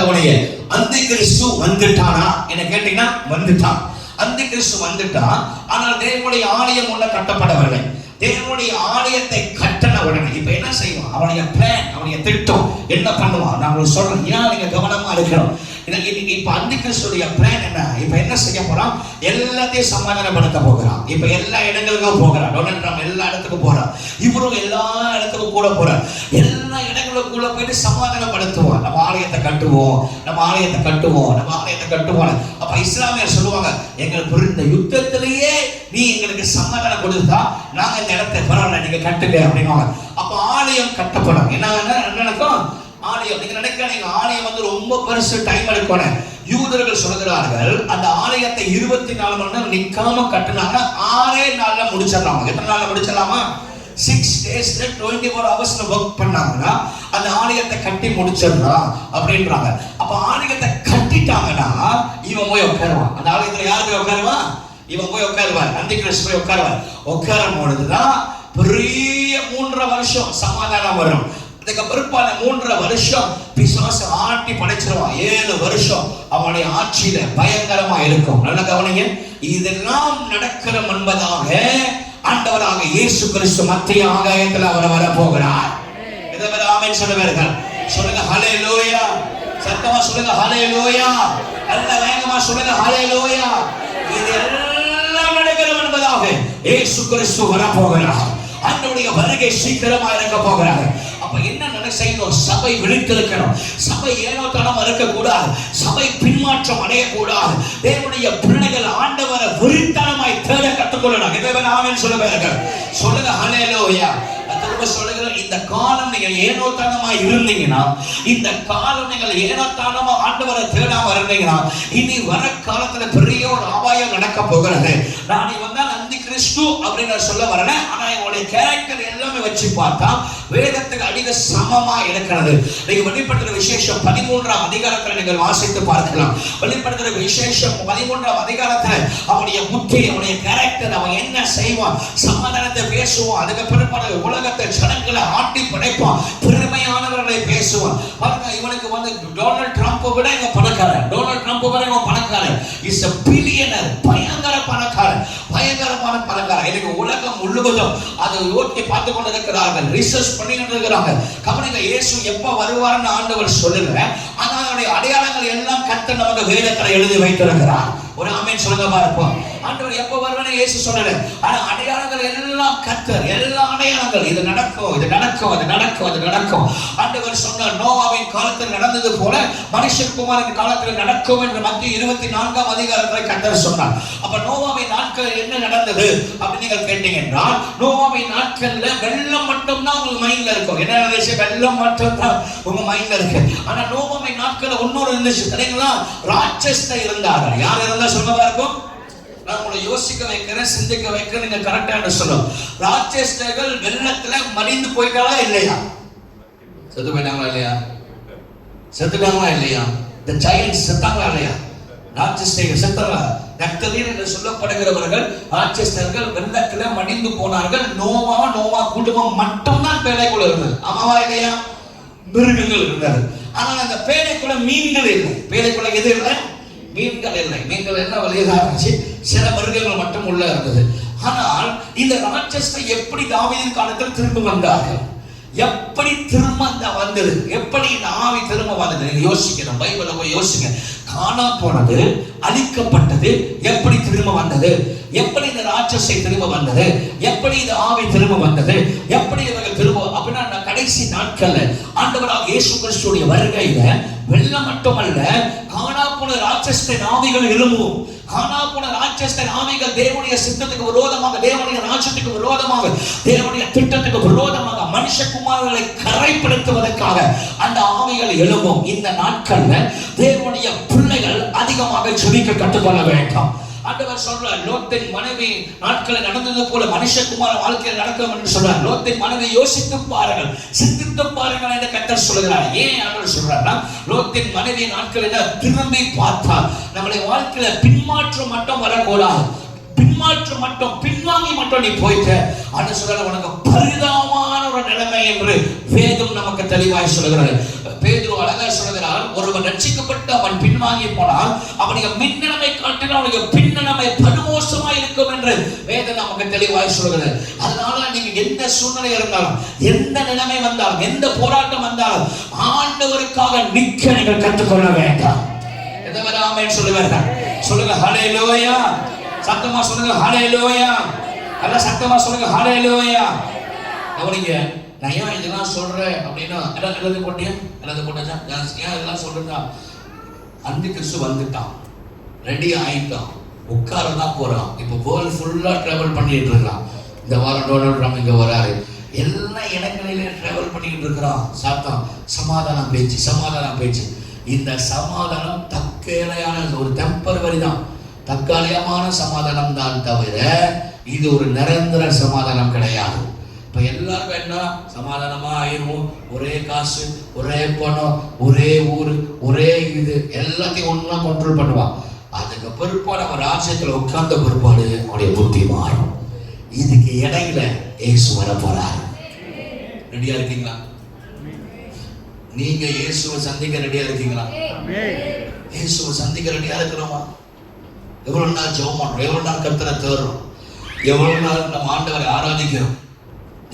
Speaker 1: கவனிங்க. அந்தி கிறிஸ்து வந்துட்டானா என்ன கேட்டீங்கன்னா, வந்துட்டான். அந்தி கிறிஸ்து வந்துட்டான். ஆனால் தேவனுடைய ஆலயம் ஒண்ணு கட்டப்படவில்லை. தேவனுடைய ஆலயத்தை கட்டண உடனே இப்ப என்ன செய்வான்? அவனுடைய பிளான், அவனுடைய திட்டம் என்ன பண்ணுவான்? நான் சொல்றேன், ஏன் நீங்க கவனமா இருக்கணும். இப்ப அந்தி கிறிஸ்துடைய பிளான் என்ன? இப்ப என்ன செய்ய போறான்? எல்லாத்தையும் சமாதானப்படுத்த போகிறான். இப்ப எல்லா இடங்களுக்கும் போகிறான். டொனால்ட் ட்ரம்ப் எல்லா இடத்துக்கும் போறான். இவரும் எல்லா இடத்துக்கும் கூட போறார். எல்லா இடங்களுக்குள்ள போயிட்டு சமாதானப்படுத்துவான். நம்ம ஆலயத்தை கட்டுவோம். அப்ப இஸ்லாமியர் சொல்லுவாங்க, எங்களுக்கு இந்த யுத்தத்திலேயே நீ எங்களுக்கு சமாதானம் கொடுத்தா நாங்க இந்த இடத்தை பரவாயில்ல நீங்க கட்டுங்க அப்படின்னுவாங்க. அப்ப ஆலயம் கட்டப்படும். என்ன நடக்கும்? ஆலயம். நீங்க நினைக்கிறீங்க ஆலயம் வந்து ரொம்ப பெருசு, டைம் எடுக்கணும். யூதர்கள் சொல்கிறார்கள் அந்த ஆலயத்தை 24 மணி நேரம் நிக்காம கட்டினாங்க. 6 நாள்ல முடிச்சிடலாமா? எத்தனை நாள்ல முடிச்சிடலாமா? 6 டேஸ்ல 24 ஹவர்ஸ்ல ஒர்க் பண்ணாங்கன்னா அந்த ஆலயத்தை கட்டி முடிச்சிடலாம் அப்படின்றாங்க. அப்ப ஆலயத்தை கட்டிட்டாங்கன்னா இவன் போய் உட்காருவான். அந்த ஆலயத்துல யாரு போய் உட்காருவான்? இவன் போய் உட்காருவார். அந்தி கிறிஸ்து போய் உட்காருவார். உட்காரும் பொழுதுதான் பெரிய 3.5 வருஷம் சமாதானம் வரும். அதுக்கு பிற்பாடு 3.5 வருஷம் பிசாசு ஆட்டி படைச்சிருவான். 7 வருஷம் அவனுடைய ஆட்சியில பயங்கரமா இருக்கும். நல்ல கவனிங்க. இதெல்லாம் நடக்கிற முன்பதாக ஆண்டவராக இயேசு கிறிஸ்து மத்திய ஆகாயத்தில் அவர் வர போகிறார். இதை ஆமென் சொல்லுவார்கள். சொல்லுங்க ஹல்லேலூயா. சத்தமா சொல்லுங்க ஹல்லேலூயா. நல்ல வேகமா சொல்லுங்க ஹல்லேலூயா. இதெல்லாம் நடக்கிற முன்பதாக இயேசு கிறிஸ்து வர போகிறார். அவருடைய வருகை சீக்கிரமா இருக்க போகிறார். அப்ப என்ன செய்யணும்? சபை விழித்திருக்கணும். சபை ஏனோதானமா இருக்கக்கூடாது. சபை பின்மாற்றம் அடையக்கூடாது. தேவனுடைய பிள்ளைகள் ஆண்டவரை வெறித்தனமாய் தேட கற்றுக்கொள்ளணும். இதை ஆமென் சொல்லுவார்கள். சொல்லுங்க ஹல்லேலூயா. திரும்ப சொல்லுகிறேன், இந்த காலம் நீங்க ஏனோதானமா இருந்தீங்கன்னா, இந்த காலம் நீங்கள் ஏனோதானமா ஆண்டவரை தேடாம இருந்தீங்கன்னா, இனி வர காலத்துல பெரிய ஒரு அபாயம் நடக்க போகிறது. நான் வந்தால் அந்தி கிறிஸ்து அப்படின்னு சொல்ல வரல. ஆனா இவங்களுடைய கேரக்டர் எல்லாமே வச்சு பார்த்தா வேதத்துக்கு அதிக சமமா இருக்கிறது. நீங்க வெளிப்படுத்துற விசேஷம் 13ஆம் அதிகாரத்துல நீங்கள் வாசித்து பார்க்கலாம். வெளிப்படுத்துற விசேஷம் 13ஆம் அதிகாரத்துல அவனுடைய புத்தி, அவனுடைய கேரக்டர், அவன் என்ன செய்வான், சமாதானத்தை பேசுவான். அதுக்கு பிற்பாடு உலகத்தை ஜனங்களை ஆட்டி படைப்பான், பெருமையானவர்களை பேசுவான். பாருங்க, இவனுக்கு வந்து டொனால்ட் ட்ரம்ப் விட இவன் பணக்காரன். டொனால்ட் ட்ரம்ப் விட இவன் பணக்காரன். Is a billionaire. பயங்கர பணக்காரன். எனக்கு உலகம் முழுவதும் அதை ஓட்டி பார்த்து கொண்டு இருக்கிறார்கள். ரிசர்ச் பண்ணிட்டு இருக்கிறாங்க. கவனிங்க, இயேசு எப்ப வருவார்னு ஆண்டவர் சொல்லல. ஆனா அவருடைய அடையாளங்கள் எல்லாம் கர்த்தர் நமக்கு வேதத்துல எழுதி வைத்திருக்கிறார். ஒரு ஆமென் சொல்லுங்க பார்ப்போம். ஆண்டவர் எப்ப வருவார்னு இயேசு சொல்லல. ஆனா அடையாளங்கள் எல்லாம் கர்த்தர், எல்லா அடையாளங்கள் இது நடக்கும், இது நடக்கும், அது நடக்கும், அது நடக்கும். ஆண்டவர் சொன்னார், நோவாவின் காலத்தில் நடந்தது போல மனுஷகுமாரன் காலத்தில் நடக்கும் என்று மத்திய 24ஆம் அதிகாரத்தில் கர்த்தர் சொன்னார். அப்ப நோவாவின் நாட்கள் என்ன நடந்தது அப்படின்னு நீங்கள் கேட்டீங்க என்றால், நோவாவின் நாட்கள்ல வெள்ளம் மட்டும் தான் உங்க மைண்ட்ல இருக்கும். என்ன நடந்துச்சு? வெள்ளம் மட்டும் தான் உங்க மைண்ட்ல இருக்கு. ஆனா நோவாவின் நாட்கள்ல இன்னொரு இருந்துச்சு தெரியுங்களா? ராட்சஸ்தர் இருந்தார்கள். யார் இருந்தா சொல்லுவா இருக்கும்? நான் உங்களை யோசிக்க வைக்கிறேன், சிந்திக்க வைக்கிறேன், நீங்க கரெக்டா சொல்லும். ராட்சஸ்தர்கள் வெள்ளத்துல மடிந்து போயிட்டாங்களா இல்லையா? செத்து போயிட்டாங்களா இல்லையா? செத்துட்டாங்களா இல்லையா? இந்த ஜெயண்ட்ஸ் செத்தாங்களா இல்லையா? ராட்சஸ்டர்கள் செத்தாங்களா? நப்தலீன் என்று சொல்லப்படுகிறவர்கள் ராட்சஸ்டர்கள் வெள்ளத்துல மடிந்து போனார்கள். நோவா குடும்பம் மட்டும்தான் பேழைக்குள்ள இருந்தது. ஆமாவா இல்லையா? மிருகங்கள் இருந்தது. ஆனால் அந்த பேழைக்குள்ள மீன்கள் இல்லை. பேழைக்குள்ள எது இல்லை? மீன்கள் இல்லை. மீன்கள் என்ன வழியாக இருந்துச்சு? சில மிருகங்கள் மட்டும் உள்ள இருந்தது. ஆனால் இந்த ராட்சஸ்டர் எப்படி தாவீதின் காலத்தில் திரும்ப வந்தார்கள்? எப்படி திரும்ப வந்தது? எப்படி இந்த ஆவி திரும்ப வந்தது? நீங்க யோசிக்கணும். பைபிளை போய் யோசிங்க. காணா போனது, அழிக்கப்பட்டது, எப்படி திரும்ப வந்தது? எப்படி இந்த ராட்சசை திரும்ப வந்தது? எப்படி இந்த ஆவி திரும்ப வந்தது? எப்படி இவர்கள் திரும்ப அப்படின்னா கடைசி நாட்கள்ல ஆண்டவராக இயேசு கிறிஸ்துவுடைய வருகையில வெள்ளம் மட்டுமல்ல, காணா போன ராட்சசத்தின் ஆவிகள் எழும்பும். காணா போன ராட்சசத்தின் ஆவிகள் தேவனுடைய சித்தத்துக்கு விரோதமாக, தேவனுடைய ராஜ்யத்துக்கு விரோதமாக, தேவனுடைய திட்டத்துக்கு விரோதமாக மனுஷகுமாரர்களை கரைப்படுத்துவதற்காக அந்த ஆவிகள் எழும்பும். இந்த நாட்கள்ல தேவனுடைய பிள்ளைகள் அதிகமாக ஜெபிக்க கற்றுக்கொள்ள வேண்டும். ஆண்டவர் சொல்றார், லோத்தின் மனைவி நாட்களில் நடந்தது போல மனுஷகுமார வாழ்க்கையில் நடக்கும் என்று சொல்றார். லோத்தின் மனைவி யோசித்து பாருங்கள், சிந்தித்து பாருங்கள் என்று கர்த்தர் சொல்கிறார். ஏன் ஆண்டவர் சொல்றாருன்னா, லோத்தின் மனைவி நாட்களில் திரும்பி பார்த்தால் நம்முடைய வாழ்க்கையில பின்மாற்றம் மட்டும் வரக்கூடாது. பின்மாற்றம் மட்டும், பின்வாங்கி மட்டும் நீ போயிட்ட ஆண்டு சொல்ற உனக்கு பரிதாபமான ஒரு நிலைமை என்று வேதம் நமக்கு தெளிவாய் சொல்கிறது. பேதுரு அழகா சொல்கிறார், ஒருவன் ரட்சிக்கப்பட்டு அவன் பின்வாங்கி போனால் அவனுடைய மின்னிலைமை காட்டினால் அவனுடைய பின்னிலைமை படுமோசமாய் இருக்கும் என்று வேதம் நமக்கு தெளிவாய் சொல்கிறது. அதனால நீங்க எந்த சூழ்நிலை இருந்தாலும், எந்த நிலைமை வந்தாலும், எந்த போராட்டம் வந்தாலும் ஆண்டவருக்காக நிற்க நீங்கள் கற்றுக்கொள்ள வேண்டாம். எதை ஆமென் சொல்லுவார்கள்? சொல்லுங்க ஹல்லேலூயா. சத்தமா சொல்லுங்க ஹல்லேலூயா. அல்ல சத்தமா சொல்லுங்க ஹல்லேலூயா. கவனிங்க, நான் ஏன் இதெல்லாம் சொல்றேன் அப்படின்னா, எழுதி போட்டியா? எழுதி போட்டா? ஏன் இதெல்லாம் சொல்றேன்னா, அந்த கிறிஸ்து வந்துட்டான், ரெடி ஆயிட்டான், உட்காரதான் போறான். இப்போ வேர்ல்ட் ஃபுல்லா டிராவல் பண்ணிட்டு இருக்கான். இந்த வாரம் டொனால்ட் ட்ரம்ப் இங்க வராரு. எல்லா இடங்களிலே டிராவல் பண்ணிட்டு இருக்கிறான். சாத்தான் சமாதானம் பேச்சு, சமாதானம் பேச்சு. இந்த சமாதானம் தற்காலிகமான ஒரு டெம்பரவரி தான், தற்காலிகமான சமாதானம் தான் தவிர இது ஒரு நிரந்தர சமாதானம் கிடையாது. இப்ப எல்லாருக்கும் என்ன சமாதானமா ஆயிரும், ஒரே காசு, ஒரே பணம், ஒரே ஊரு, ஒரே இது எல்லாத்தையும் ஒன்னா கண்ட்ரோல் பண்ணுவான். அதுக்கு பிற்பாடு அவன் ராஜ்யத்துல உட்கார்ந்த பிற்பாடு அவனுடைய புத்தி மாறும். இதுக்கு இடையில இயேசு வர போறாரு. ரெடியா இருக்கீங்களா? நீங்க இயேசுவை சந்திக்க ரெடியா இருக்கீங்களா? இயேசுவை சந்திக்க ரெடியா இருக்கிறோமா? எவ்வளவு நாள் ஜெபம் பண்றோம், எவ்வளவு நாள் கர்த்தரை தேடுறோம், எவ்வளவு நாள் நம்ம ஆண்டவரை ஆராதிக்கிறோம்,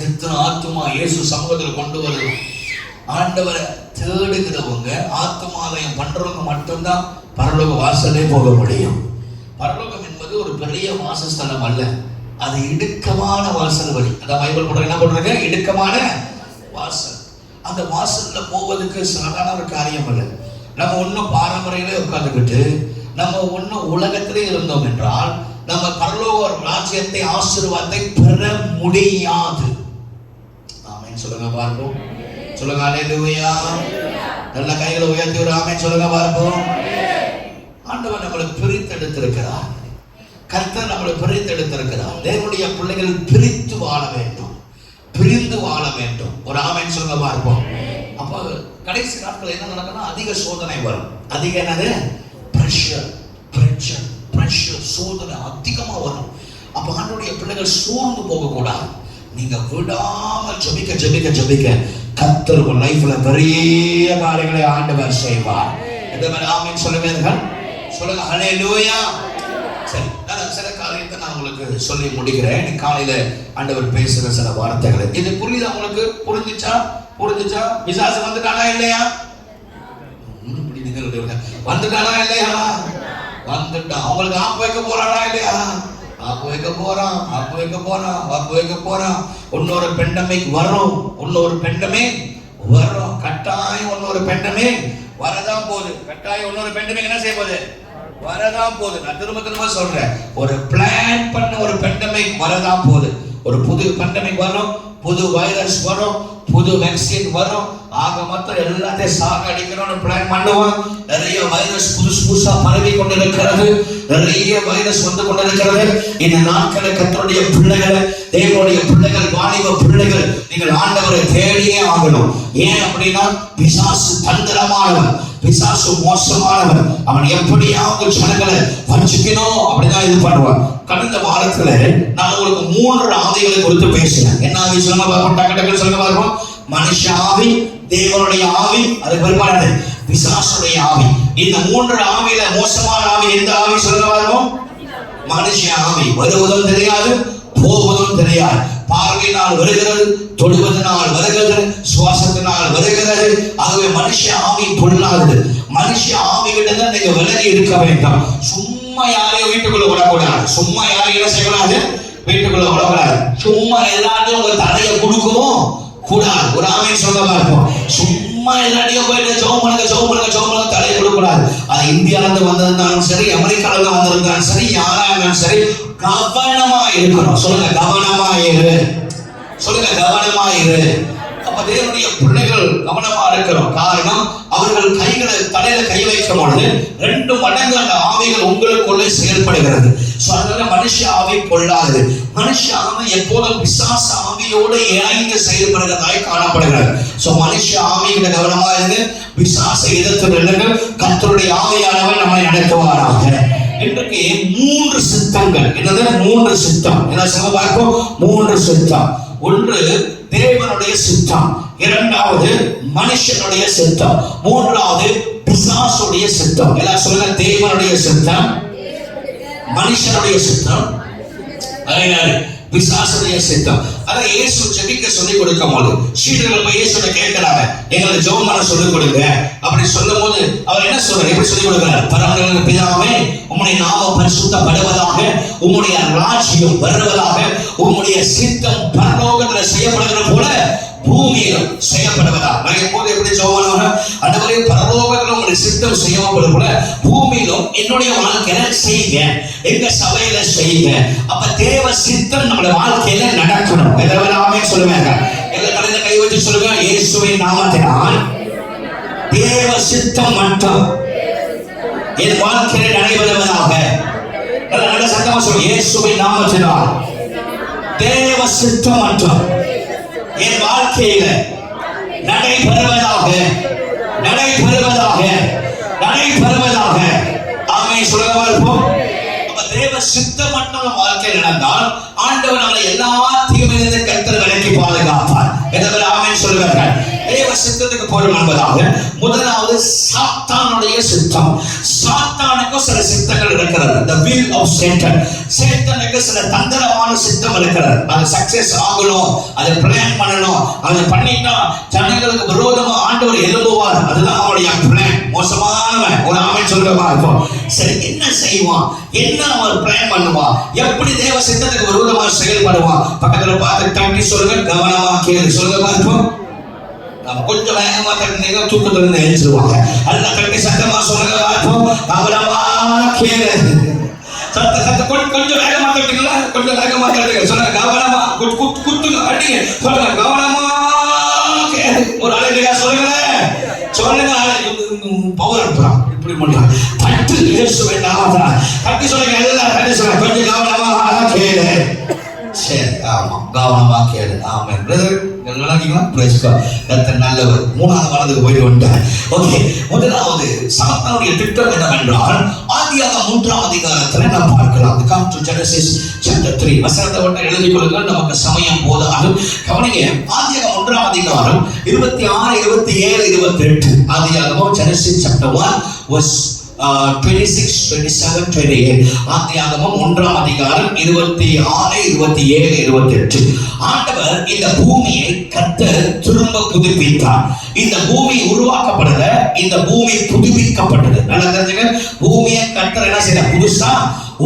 Speaker 1: எத்தனை ஆத்துமா இயேசு சமூகத்தில் கொண்டு வருகிறோம். ஆண்டவரை தேடுகிறவங்க, ஆத்துமாலயம் பண்றவங்க மட்டும்தான் பரலோக வாசலே போக முடியும். பரலோகம் என்பது ஒரு பெரிய வாசஸ்தலம் அல்ல, அது இடுக்கமான வாசல் வழி. அதான் பைபிள் போடுற என்ன பண்றாங்க? இடுக்கமான வாசல். அந்த வாசல்ல போவதுக்கு சாதாரண ஒரு காரியம் அல்ல. நம்ம ஒன்னும் பாரம்பரியிலே உட்கார்ந்துக்கிட்டு நம்ம ஒன்னும் உலகத்திலே இருந்தோம் என்றால் நம்ம பரலோக ராஜ்யத்தை, ஆசீர்வாதத்தை பெற முடியாது. ஆமென் சொல்லுங்க பார்ப்போம். சொல்லுங்க ஹல்லேலூயா. நல்ல கைகளை உயர்த்தி ஒரு ஆமென் சொல்லுங்க பார்ப்போம். ஆண்டவர் நம்மளை பிரித்தெடுத்திருக்கிறார். கர்த்தர் நம்மளை பிரித்தெடுத்திருக்கிறார். தேவனுடைய பிள்ளைகள் பிரித்து வாழ வேண்டும், பிரிந்து வாழ வேண்டும். ஒரு ஆமென் சொல்லுங்க பார்ப்போம். அப்போ கடைசி நாட்கள் என்ன நடக்கும்னா, அதிக சோதனை வரும். அதிக என்னது? பிரஷர், சோதனை அதிகமா வரும். அப்ப ஆண்டவருடைய பிள்ளைகள் சோர்ந்து போக கூடாது. நீங்க விடாம ஜெபிக்க கர்த்தர் உங்க லைஃப்ல பெரிய காரியங்களை ஆண்டவர் செய்வார். ஆமென் சொல்லுவீர்கள்? சொல்லுங்க ஹல்லேலூயா. சரி, நான் சில காரியத்தை நான் உங்களுக்கு சொல்லி முடிக்கிறேன். காலையில ஆண்டவர் பேசுற சில வார்த்தைகளை இது புரியுதா உங்களுக்கு? புரிஞ்சுச்சா? பிசாசு வந்துட்டானா இல்லையா? வந்துட்டானா இல்லையா? வந்துட்டான். அவங்களுக்கு ஆப்பு வைக்க போறானா இல்லையா? ஆப்பு வைக்க போறான். இன்னொரு பெண்டமிக் வரும், கட்டாயம் இன்னொரு பெண்டமிக் வரதான் போகுது. கட்டாயம் இன்னொரு பெண்டமிக் என்ன செய்ய போகுது? வரதான் போகுது. நான் திரும்ப சொல்றேன், ஒரு பிளான் பண்ண ஒரு பெண்டமிக் வரதான் போகுது. ஒரு புது பெண்டமிக் வரும், புது வைரஸ் வரும், புது வேக்சின் வரும். ஆக மொத்தம் எல்லாத்தையும் சாகடிக்கணும்னு பிளான் பண்ணுவான். நிறைய வைரஸ் புதுசா பரவி கொண்டிருக்கிறது. நிறைய வைரஸ் வந்து கொண்டிருக்கிறது. இந்த நாட்களில் கர்த்தருடைய பிள்ளைகளை, தேவனுடைய பிள்ளைகள், வாலிப பிள்ளைகள், நீங்கள் ஆண்டவரை தேடியே ஆகணும். ஏன் அப்படின்னா பிசாசு தந்திரமானவன், பிசாசு மோசமானவன். அவன் எப்படியாவது ஜனங்களை வஞ்சிக்கணும் அப்படிதான் இது பண்ணுவான். கடந்த வாரத்துல நான் உங்களுக்கு 3 ஆவிகளை குறித்து பேசினேன். என்ன ஆவி சொல்லுங்க பார்ப்போம், டக்கு டக்கு சொல்லுங்க பார்ப்போம். மனுஷ ஆவி, தேவனுடைய ஆவி, அது பெரும்பாலானது பிசாசுடைய ஆவி. இந்த 3 ஆவியில மோசமான ஆவி எந்த ஆவி சொல்லுங்க பார்ப்போம்? மனுஷ ஆவி. வருவதும் தெரியாது, போவதும் தெரியாது. பார்வையினால் வருகிறது, தொடுவதனால் வருகிறது, சுவாசத்தினால் வருகிறது. ஆகவே மனுஷ ஆவி பொல்லாதது. மனுஷ ஆவிகிட்ட தான் நீங்க விலகி இருக்க வேண்டும். சும்மா யாரையும் வீட்டுக்குள்ள விடக்கூடாது. சும்மா யாரையும் என்ன செய்யக்கூடாது? வீட்டுக்குள்ள விடக்கூடாது. சும்மா எல்லாத்தையும் உங்க தலையை கொடுக்கவும் கூடாது. ஒரு ஆவியை சொல்ல பார்ப்போம். சும்மா எல்லாத்தையும் போயிட்டு ஜெபம் பண்ணுங்க தலையை கொடுக்கூடாது. அது இந்தியால இருந்து வந்திருந்தாலும் சரி, அமெரிக்கால இருந்து வந்திருந்தாலும் சரி, யாரா இருந்தாலும் சரி, கவனமா இருக்கணும். சொல்லுங்க கவனமா இரு. சொல்லுங்க கவனமா இரு. அப்ப தேவனுடைய பிள்ளைகள் கவனமா இருக்கிறோம். காரணம், அவர்கள் கைகளை தலையில கை வைக்கும் பொழுது 2 மடங்கு அந்த ஆவிகள் உங்களுக்குள்ளே செயல்படுகிறது. அதனால மனுஷ ஆவி பொல்லாது. மனுஷ ஆவி எப்போதும் பிசாச ஆவியோடு இணைந்து செயல்படுகிறதாய் காணப்படுகிறது. மனுஷ ஆவிகளை கவனமா இருந்து பிசாசை எதிர்த்து நில்லுங்கள். கர்த்தருடைய ஆவியானவர் நம்மை நடத்துவாராக. இன்றைக்கு 3 சித்தங்கள். என்னது 3 சித்தம்? என்ன சொல்ல பார்ப்போம்? 3 சித்தம். ஒன்று தேவனுடைய சித்தம், இரண்டாவது மனுஷனுடைய சித்தம், மூன்றாவது பிசாசுடைய சித்தம். எல்லாம் சொல்லுங்க, தேவனுடைய சித்தம், மனுஷனுடைய சித்தம், பிசாசுடைய சித்தம். அதை இயேசு ஜெபிக்க சொல்லிக் கொடுக்கும் போது சீடர்கள் போய் இயேசுவை கேட்கிறாங்க, எங்களுக்கு ஜெபம் பண்ண சொல்லிக் கொடுங்க. அப்படி சொல்லும் போது அவர் என்ன சொல்றாரு? எப்படி சொல்லிக் கொடுக்கிறார்? பரமண்டல பிதாவே, உம்முடைய நாமம் பரிசுத்தப்படுவதாக, உம்முடைய ராஜ்யம் வருவதாக, உம்முடைய சித்தம் பரலோகத்தில் செய்யப்படுகிற போல பூமியிலும் செய்யப்படுவதா. நான் எப்போது எப்படி ஜெபம் ஆண்டவரே, பரலோகத்தில் உங்களுடைய சித்தம் செய்யப்படுவது போல பூமியிலும் என்னுடைய வாழ்க்கையில செய்யுங்க, எங்க சபையில செய்யுங்க. அப்ப தேவ சித்தம் நம்முடைய வாழ்க்கையில நடக்கணும். எதனாமே சொல்லுவாங்க, எல்லா தலையில கை வச்சு சொல்லுங்க, இயேசுவின் நாமத்தினால் தேவ சித்தம் மட்டும் என் வாழ்க்கையில நடைபெறுவதாக. நல்ல சத்தமா சொல்லுங்க, இயேசுவின் நாமத்தினால் தேவ சித்தம் மட்டும் என் வாழ்க்கையில நடைபெறுவதாக, நடைபெறுவதாக, நடைபெறுவதாக. ஆமென் சொல்லுங்க பார்ப்போம். அப்ப தேவ சித்தம் மட்டும் வாழ்க்கையில் நடந்தால் ஆண்டவர் நம்மை எல்லா தீமையிலிருந்து கர்த்தர் விலக்கி பாதுகாப்பார். எனவே ஆமென் சொல்லுவார்கள். தேவ சித்தத்துக்கு பொருள் என்பதாக முதலாவது சாத்தானுடைய சித்தம். சாத்தானுக்கு சில சித்தங்கள் இருக்கிறது. The will of Satan. சேத்தனுக்கு சில தந்திரமான சித்தம் இருக்கிறது. அது சக்சஸ் ஆகணும், அதை பிளான் பண்ணணும், அதை பண்ணிட்டா ஜனங்களுக்கு விரோதமா ஆண்டவர் எழும்புவார். அதுதான் அவருடைய பிளான். மோசமானவன். ஒரு ஆமென் சொல்லுவா இருக்கும். சரி, என்ன செய்வான்? என்ன அவன் பிளான் பண்ணுவான்? எப்படி தேவ சித்தத்துக்கு விரோதமா செயல்படுவான்? பக்கத்துல பார்த்து தட்டி சொல்லுங்க, கவனமா கேளு. சொல்லுங்க பார்ப்போம். கொஞ்சம் வேகமா தட்டினீங்க, தூக்கத்துல இருந்து எழுச்சிருவாங்க. அல்ல தட்டி சத்தமா சொல்லுங்க பார்ப்போம். கவனமா கேளு. கொஞ்சம் வேகமா தட்டிங்களா? கொஞ்சம் வேகமா தட்டுங்க. சொல்லுங்க கவனமா குத்துங்க, அடிங்க. சொல்லுங்க கவனமா கேளு. ஒரு அழகா சொல்லுங்க, சொல்லுங்க. பவர் அனுப்புறான், இப்படி பண்றான். தட்டு இயேசுவின் நாமத்தினால் தட்டி சொல்லுங்க, எல்லாம் தட்டி சொல்லுங்க. கொஞ்சம் கவனமா கேளு. சரி, ஆமா, கவனமா கேளு. ஆமென் பிரதர், நல்லா இருக்கீங்களா? Praise God. கர்த்தர் நல்லவர். 3வது வாரத்துக்கு போயிட்டு வந்துட்டேன். ஓகே, முதலாவது சாத்தானுடைய திட்டம் என்னவென்றால் ஆதியாகமம் 3ஆம் அதிகாரத்துல நாம் பார்க்கலாம். Come to Genesis chapter 3. வசனத்தை ஒன்று எழுதிக் கொள்ளுங்கள், நமக்கு சமயம் போதாது. கவனிங்க, ஆதியாகமம் 3ஆம் அதிகாரம் 26, 27, 28. ஆதியாகமம் Genesis chapter 1 verse 26, 27, 28. ஆதியாகமம் 1ஆம் அதிகாரம் 26, 27, 28. ஆண்டவர் இந்த பூமியை கர்த்தர் திரும்ப புதுப்பித்தார். இந்த பூமி உருவாக்கப்படல, இந்த பூமி புதுப்பிக்கப்பட்டது. நல்லா தெரிஞ்சுங்க, பூமியை கர்த்தர் என்ன செய்யற? புதுசா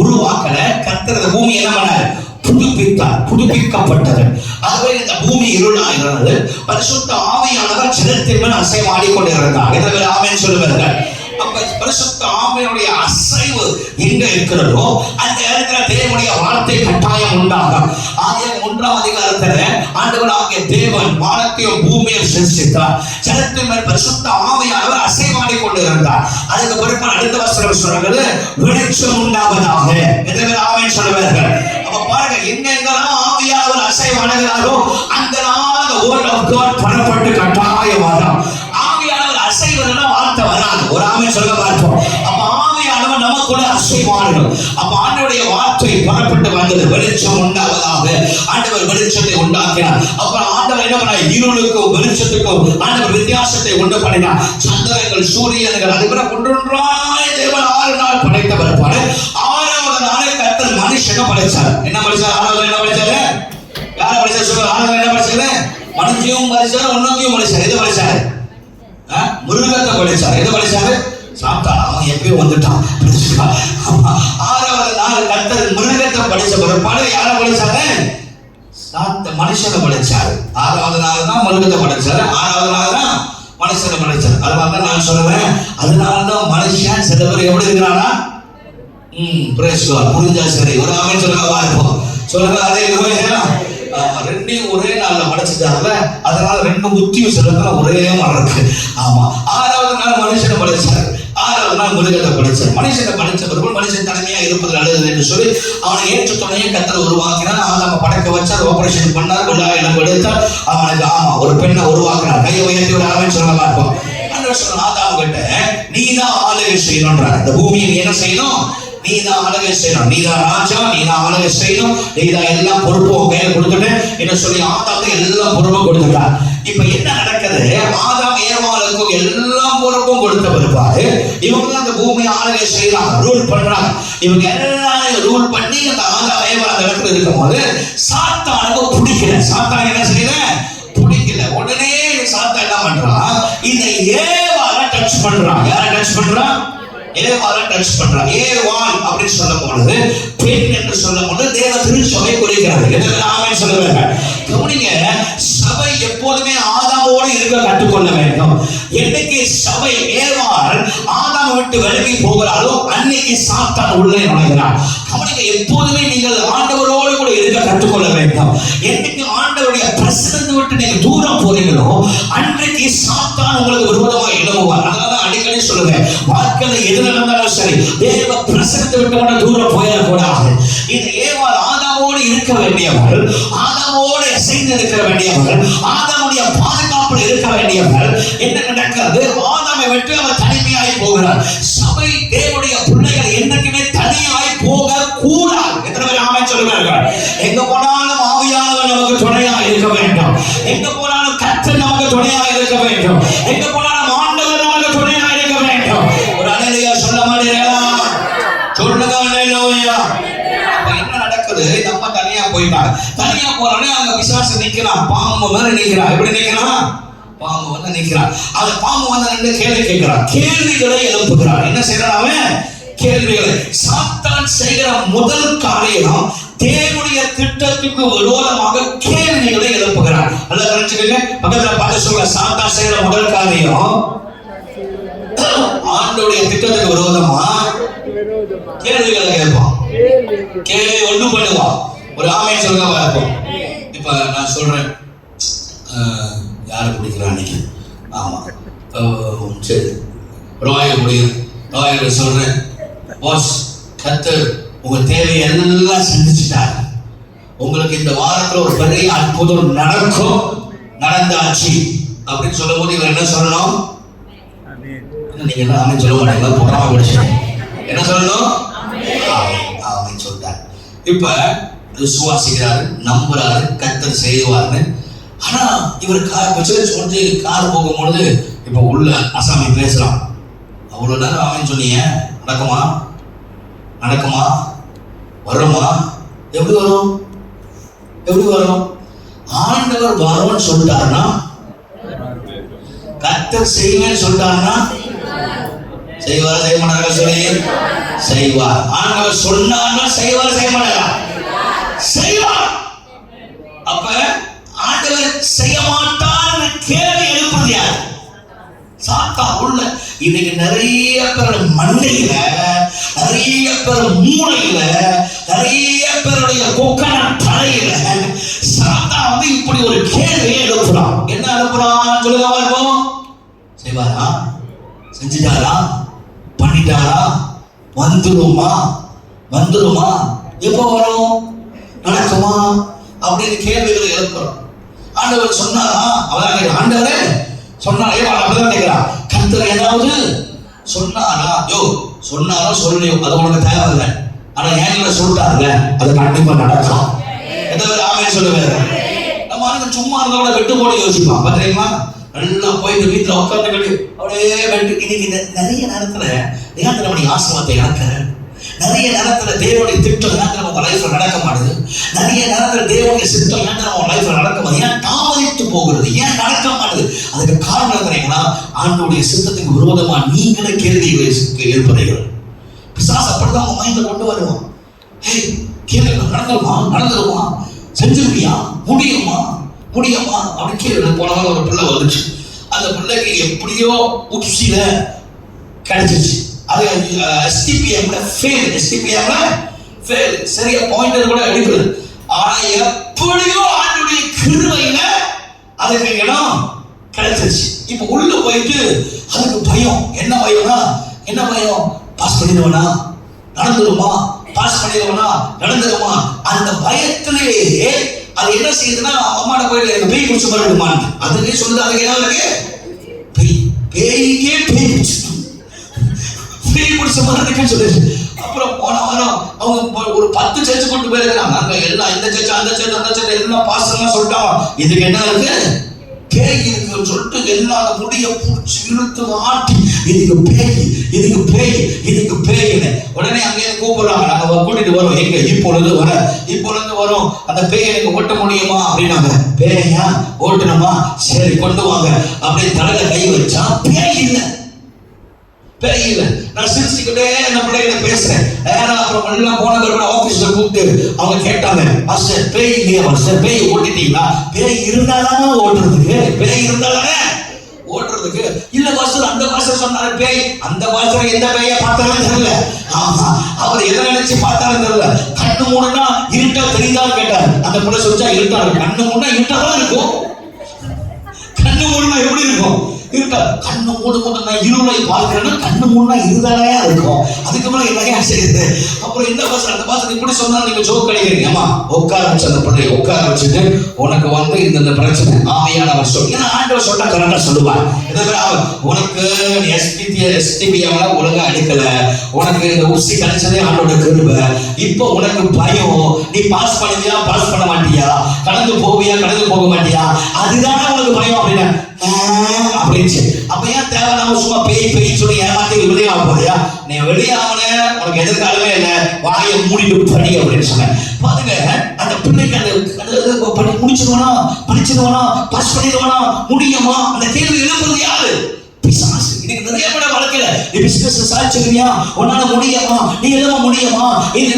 Speaker 1: உருவாக்கல. கர்த்தர் இந்த பூமி என்ன பண்ணாரு? புதுப்பித்தார், புதுப்பிக்கப்பட்டது. ஆகவே இந்த பூமி இருளாகிறது. பரிசுத்த ஆவியானவர் ஜலத்தின் மேல் அசைவாடிக்கொண்டிருந்தார். எனவே ஆமென் சொல்லுவார்கள். அப்ப பரிசுத்த ஆவியினுடைய அசைவு எங்க இருக்கிறதோ அந்த இடத்துல தேவனுடைய வார்த்தை கட்டாயம் கட்டாயம் உண்டாகும். ஆதியாகமம் 1ஆம் அதிகாரத்துல ஆண்டவராகிய தேவன் வானத்தையும் பூமியையும் சிருஷ்டித்தார். ஜலத்தின் மேல் பரிசுத்த ஆவியானவர் அசைவாடி கொண்டிருந்தார். அதுக்கு பிறகு அடுத்த வசனம் சொல்றது வெளிச்சம் உண்டாவதாக. எத்தனை பேர் ஆமென் சொல்லுவார்கள்? அப்ப பாருங்க, எங்கெங்கெல்லாம் ஆவியானவர் அசைவாடுகிறாரோ அங்கெல்லாம் the word of God பரப்பட்டு கட்டாயம் வரும். ஆவியானவர் அசைவதுன்னா வார்த்தை வராது. ஒரு ஆமென் சொல்ல பார்ப்போம். அப்ப ஆவியானவர் நமக்குள்ள அசைவாடணும். அப்ப ஆண்டவருடைய வார்த்தை பரப்பட்டு வந்தது. வெளிச்சம் உண்டாவதாக. ஆண்டவர் வெளிச்சத்தை உண்டாக்கினார். அப்புறம் ஆண்டவர் என்ன பண்ணார்? இருளுக்கும் வெளிச்சத்துக்கும் ஆண்டவர் வித்தியாசத்தை உண்டு பண்ணினார். சந்திரங்கள், சூரியன்கள், அதுபோல ஒன்றொன்றாய் தேவன் 6 நாள் படைத்த பிற்பாடு 6வது நாளே கர்த்தர் மனுஷனை படைச்சார். என்ன படைச்சார்? 6வது என்ன படைச்சாரு? யாரை படைச்சார் சொல்லுங்க? 6வது என்ன படைச்சாரு? மனுஷனையும் படைச்சாரு, ஒன்னத்தையும் படைச்சாரு. எதை படைச்சாரு? மிருகத்தை படைச்சாரு. எதை படைச்சாரு? சாப்பிட்டா அவன் எப்பயும் வந்துட்டான். 6வது நாள் கர்த்தர் மிருகத்தை படைச்ச பிற்பாடு யாரை படைச்சாரு? மனுஷனை படைச்சாரு. 6வது நாள் தான் மிருகத்தை படைச்சாரு, 6வது நாள் தான் மனுஷனை படைச்சாரு. அதனாலதான் நான் சொல்லுவேன், அதனாலதான் மனுஷன் சில பேர் எப்படி இருக்கிறானா? புரிஞ்சா சரி. ஒரு ஆமென் சொல்லுங்க பார்ப்போம். சொல்லுங்க. அதே ரெண்டையும் ஒரே நாள்ல படைச்சிட்டாங்கல்ல, அதனால 2 புத்தியும் சிலத்துல ஒரே மாதிரி இருக்கு. ஆமா, 6வது நாள் மனுஷனை படைச்சாரு, 6வது நாள் மிருகத்தை படைச்சார். மனுஷனை படைச்ச பிறகு மனுஷன் தனிமையா இருப்பது நல்லது என்று சொல்லி அவனை ஏற்ற துணையை கர்த்தர் உருவாக்கினார். அவன் நம்ம படைக்க வச்சார், ஆபரேஷன் பண்ணார், கொள்ளாயிரம் எடுத்தார். அவனுக்கு ஒரு பெண்ணை உருவாக்கினார். கையை உயர்த்தி ஒரு ஆமென் சொல்ல பார்ப்போம். ஆதாம் கிட்ட நீதான் ஆளுகை செய்யணும்ன்றார். இந்த பூமியை என்ன செய்யணும்? நீதான் ஆளுகை செய்யணும், நீதான் ராஜா, நீதான் ஆளுகை செய்யணும், நீதான் எல்லாம் பொறுப்பு கையில கொடுத்துட்டு என்ன சொல்லி ஆதாம் எல்லாம் பொறுப்பும் கொடுத்துட்டார். இப்ப என்ன நடக்குது? ஆதாம் ஏவாளுக்கும் எல்லாம் பொறுப்பும் கொடுத்த பிற்பாடு இவங்க அந்த பூமியை ஆளுகை செய்யறாங்க, ரூல் பண்றாங்க. இவங்க எல்லாரையும் ரூல் பண்ணி அந்த ஆதாம் ஏவாள் அந்த இடத்துல இருக்கும் போது சாத்தானுக்கு பிடிக்கல. சாத்தான் என்ன செய்யல? பிடிக்கல. உடனே சாத்தான் என்ன பண்றான்? இந்த ஏவாள டச் பண்றான். யாரை டச் பண்றான்? ஏவாள டச் பண்றான். ஏவாள் அப்படின்னு சொல்லும் பொழுது, பெண் என்று சொல்லும் பொழுது தேவ திருச்சபை குறிக்கிறது. ஆமென் சொல்லுவாங்க. கவனிங்க, சபை எப்போதுமே ஆதாமோடு இருக்க கற்றுக்கொள்ள வேண்டும். என்னைக்கு சபை ஏவாள் ஆதாம் விட்டு விலகி போகிறாரோ அன்னைக்கு சாத்தான் உள்ளே நுழைகிறார். கவனிங்க, எப்போதுமே நீங்கள் ஆண்டவரோடு கூட இருக்க கற்றுக்கொள்ள வேண்டும். என்னைக்கு ஆண்டவருடைய பிரசன்னத்தை விட்டு நீங்க தூரம் போறீங்களோ அன்றைக்கு சாத்தான் உங்களுக்கு விரோதமாக எழும்புவார். அதனால அடிக்கடி சொல்லுவேன், வாழ்க்கையில எது நடந்தாலும் சரி, தேவ பிரசன்னத்தை விட்டு கூட தூரம் போயிடக்கூடாது. இந்த ஏவாள் ஆதாமோடு இருக்க வேண்டியவர்கள், ஆதாமோடு இசைந்து இருக்க வேண்டியவர்கள், ஆதாமுடைய பாதுகாப்பில் இருக்க வேண்டியவர்கள். என்ன நடக்கிறது? ஆதாமை விட்டு அவர் தனிமையாய் போகிறார். சபை தேவனுடைய பிள்ளைகள் என்னைக்குமே தனியாய் போக கூடாது. எத்தனை பேர் ஆமென் சொல்லுவார்கள்? எங்க போனாலும் ஆவியானவர் நமக்கு துணையா இருக்க வேண்டும். எங்க போனாலும் கர்த்தர் நமக்கு துணையா இருக்க வேண்டும். எங்க போனாலும் ஆண்டவர் நமக்கு துணையா இருக்க வேண்டும். ஒரு அல்லேலூயா சொல்ல மாட்டீங்களா? சொல்லுங்க அல்லேலூயா. என்ன நடக்குது? நம்ம தனியா போயிட்டாங்க. தனியா போறோடனே அங்க பிசாசு நிக்கிறான், பாம்பு மாதிரி நிக்கிறான். எப்படி நிக்கிறான்? பாம்பு வந்து நிக்கிறான். அந்த பாம்பு வந்து 2 கேள்வி கேட்கிறான், கேள்விகளை எழுப்புகிறான். என்ன செய்யறான் அவன்? கேள்விகளை. சாத்தான் செய்கிற முதல் காரியம் தேவனுடைய திட்டத்துக்கு விரோதமாக கேள்விகளை எழுப்புகிறான். அல்ல தெரிஞ்சுக்கங்க, பக்கத்துல பார்த்து சொல்ல, சாத்தான் செய்கிற முதல் காரியம் ஆண்டவருடைய திட்டத்துக்கு விரோதமா கேள்விகளை கேட்பான். கேள்வி ஒண்ணு பண்ணுவான். ஒரு ஆமென் சொல்லுங்க பார்ப்போம். இப்ப நான் சொல்றேன், யாரை பிடிக்கிறான் அன்னைக்கு? ஆமா, சரி, ராயை பிடிக்கிறேன். ராயை சொல்றேன், பாஸ், கர்த்தர் உங்க தேவையை எல்லாம் சந்திச்சுட்டார். உங்களுக்கு இந்த வாரத்துல ஒரு பெரிய அற்புதம் நடக்கும், நடந்தாச்சு அப்படின்னு சொல்லும் போது இவர் என்ன சொல்லணும்? நீங்க என்ன ஆமென் சொல்ல மாட்டீங்களா? பொறாம படிச்சு என்ன சொல்லணும்? ஆமென் சொல்றார். இப்ப விசுவாசிக்கிறாரு, நம்புறாரு, கர்த்தர் செய்வார்னு. ஆனா இவர் கார் போகும்பொழுது இப்ப உள்ள அசாமி பேசுறான். அவ்வளவு நேரம் ஆமென் சொன்னீங்க, நடக்குமா? நடக்குமா? வருமா? எப்படி வரும்? எப்படி வரும்? ஆண்டவர் வரும்னு சொல்லிட்டாருன்னா, கர்த்தர் செய்வேன்னு சொல்லிட்டாருன்னா செய்வாரா செய்ய மாட்டாரா? சொல்லி செய்வார். ஆண்டவர் சொன்னார்னா செய்வார் செய்ய மாட்டாரா? செய்வார். அப்ப ஆண்டவர் செய்ய மாட்டார் கேள்வி எழுப்புறது யார்? சாத்தான் உள்ள. இன்னைக்கு நிறைய பேர் மண்டையில, நிறைய பேர் மூளையில, நிறைய பேருடைய கொக்கன சொல்லுங்க பார்ப்போம். செய்வாரா? செஞ்சுட்டாரா? பண்ணிட்டாரா? வந்துருமா? எப்போ வரும்? நடக்குமா அப்படின்னு கேள்விகளை எழுப்புறோம். ஆண்டவர் சொன்னாரா? அவதான் ஆண்டவரே சொன்னாரே அப்படிதான் கேட்கிறான். கர்த்தர் ஏதாவது சொன்னாரா? சொன்னாரோ சொல்லலையோ அது உனக்கு தேவையில்லை. ஆனா ஏன் சொல்லிட்டாருல அது கண்டிப்பா நடக்கும். எந்த ஆமென் சொல்லுவாரு. நம்ம ஆளுங்க சும்மா இருந்தோட வெட்டு போட யோசிப்பான். பாத்தீங்களா? நல்லா போயிட்டு வீட்டுல உட்காந்து அப்படியே வெட்டு. இன்னைக்கு நிறைய நேரத்துல தேவனுடைய ஆசீர்வாதத்தை இழக்கிற, நிறைய நேரத்துல தேவனுடைய திட்டம் ஏன் நம்ம லைஃப்ல நடக்க மாட்டுது, நிறைய நேரத்துல தேவனுடைய சித்தம் ஏன் நம்ம லைஃப்ல நடக்க மாட்டேது, ஏன் தாமதித்து போகிறது, ஏன் நடக்க மாட்டுது? அதுக்கு காரணம் என்னன்னா ஆண்டவருடைய சித்தத்துக்கு விரோதமா நீங்களே கேள்விகளை ஏற்படுகிறது. பிசாசு அப்படிதான் உங்க மைண்ட்ல கொண்டு வருவான். கேள்வி நடந்துருமா, செஞ்சிருக்கியா, முடியுமா அப்படி கேள்வி. போன ஒரு பிள்ளை வந்துச்சு. அந்த பிள்ளைக்கு எப்படியோ உச்சியில கிடைச்சிருச்சு. அது STPMல ஃபெயில். சரியா பாயிண்டர் கூட எடுக்கல. ஆனா எப்படியோ ஆண்டவருடைய கிருபையில அதுக்கு இடம் கிடைச்சிருச்சு. இப்ப உள்ள போயிட்டு அதுக்கு பயம். என்ன பயம்? பாஸ் பண்ணிடுவனா, நடந்துருமா, நடந்துருமா? அந்த பயத்திலேயே அது என்ன செய்யுதுன்னா அம்மாட்ட போயிட்டு எனக்கு பேய் குடிச்சு மறுபடியுமான்னு அதுலயே சொல்லுது. அதுக்கு என்ன இருக்கு? பேய்க்கே பேய் குடிச்ச மறுபடியும் சொல்லுது. அப்புறம் போன வாரம் அவங்க ஒரு 10 சர்ச்சு கொண்டு போயிருக்காங்க. அங்க எல்லாம் இந்த சர்ச்சு அந்த சர்ச்சு எல்லாம் பாஸ்டர்லாம் சொல்லிட்டாங்க இதுக்கு என்ன இருக்கு? பேய் இருக்குன்னு சொல்லிட்டு எல்லாம் அந்த முடிய பிடிச்சி இழுத்து ஆட்டி இதுக்கு பேய்ன்னு உடனே அங்கே கூப்பிடுறாங்க. நாங்க கூட்டிட்டு வரோம். எங்க இப்பொழுது வரோம். அந்த பேயை எனக்கு ஓட்ட முடியுமா அப்படின்னாங்க. பேயா ஓட்டணுமா? சரி கொண்டு வாங்க அப்படின்னு தலையில கை வச்சா பேய் இல்லை. நான் சிரிச்சுக்கிட்டே அந்த பிள்ளைகிட்ட பேசுறேன். அப்புறம் எல்லாம் போன பிறகு ஆபீஸ்ல கூப்பிட்டு அவங்க கேட்டாங்க, பாஸ்டர் பேய் இல்லையா பாஸ்டர், பேய் ஓட்டிட்டீங்களா? பேய் இருந்தாதானே ஓட்டுறதுக்கு இல்ல பாஸ்டர். அந்த பாஸ்டர் சொன்னாரு பேய். அந்த பாஸ்டர் எந்த பேயை பார்த்தாலும் தெரியல. ஆமா, அவர் எதை நினைச்சு பார்த்தாலும் தெரியல. கண்ணு மூணுனா இருட்டா தெரியுதான்னு கேட்டார். அந்த பிள்ளை சொல்லிச்சா இருட்டா இருக்கும். கண்ணு மூணுனா இருட்டா தான் இருக்கும். கண்ணு மூணுனா எப்படி இருக்கும்? இருட்டா. கண்ணு மூணு நான் இருளை பார்க்கிறேன்னா கண்ணு மூணுனா இருதாலையா இருக்கும். அதுக்கப்புறம் என்னையா செய்யுது? அப்புறம் இந்த பாசம் அந்த பாசம் இப்படி சொன்னாலும் நீங்க ஜோக் கிடைக்கிறீங்க. ஆமா, உட்கார வச்சு அந்த பிள்ளைய உட்கார வச்சுட்டு உனக்கு இந்த பிரச்சனை ஆமையானவர் சொல்லி ஆண்டவர் சொன்னா கரெக்டா சொல்லுவார். உனக்கு STPMல ஒழுங்கா அடிக்கல, உனக்கு இந்த ஊசி கிடைச்சதே ஆண்டோட கிருபை. இப்போ உனக்கு பயம், நீ பாஸ் பண்ணுவியா பாஸ் பண்ண மாட்டியா, கடந்து போவியா கடந்து போக மாட்டியா, அதுதானே உனக்கு பயம் அப்படின்னா அப்படின்னு. அப்ப ஏன் தேவையில்லாம சும்மா பேய் சொல்லி ஏமாத்தி வெளியாக போறியா? நீ வெளியாவன உனக்கு எதிர்காலமே இல்லை, வாயை மூடிட்டு படி அப்படின்னு சொன்னேன். பாருங்க, அந்த பிள்ளைக்கு அந்த படிச்சிருவானா பாஸ் பண்ணிடுவானா முடியுமா அந்த கேள்வி எழுப்புறது யாரு? பிசாசு. இன்னைக்கு நிறைய பேர் வாழ்க்கையில நீ பிசினஸ் சாதிச்சிருக்கியா, உன்னால முடியுமா, நீ எழுத முடியுமா, இதுல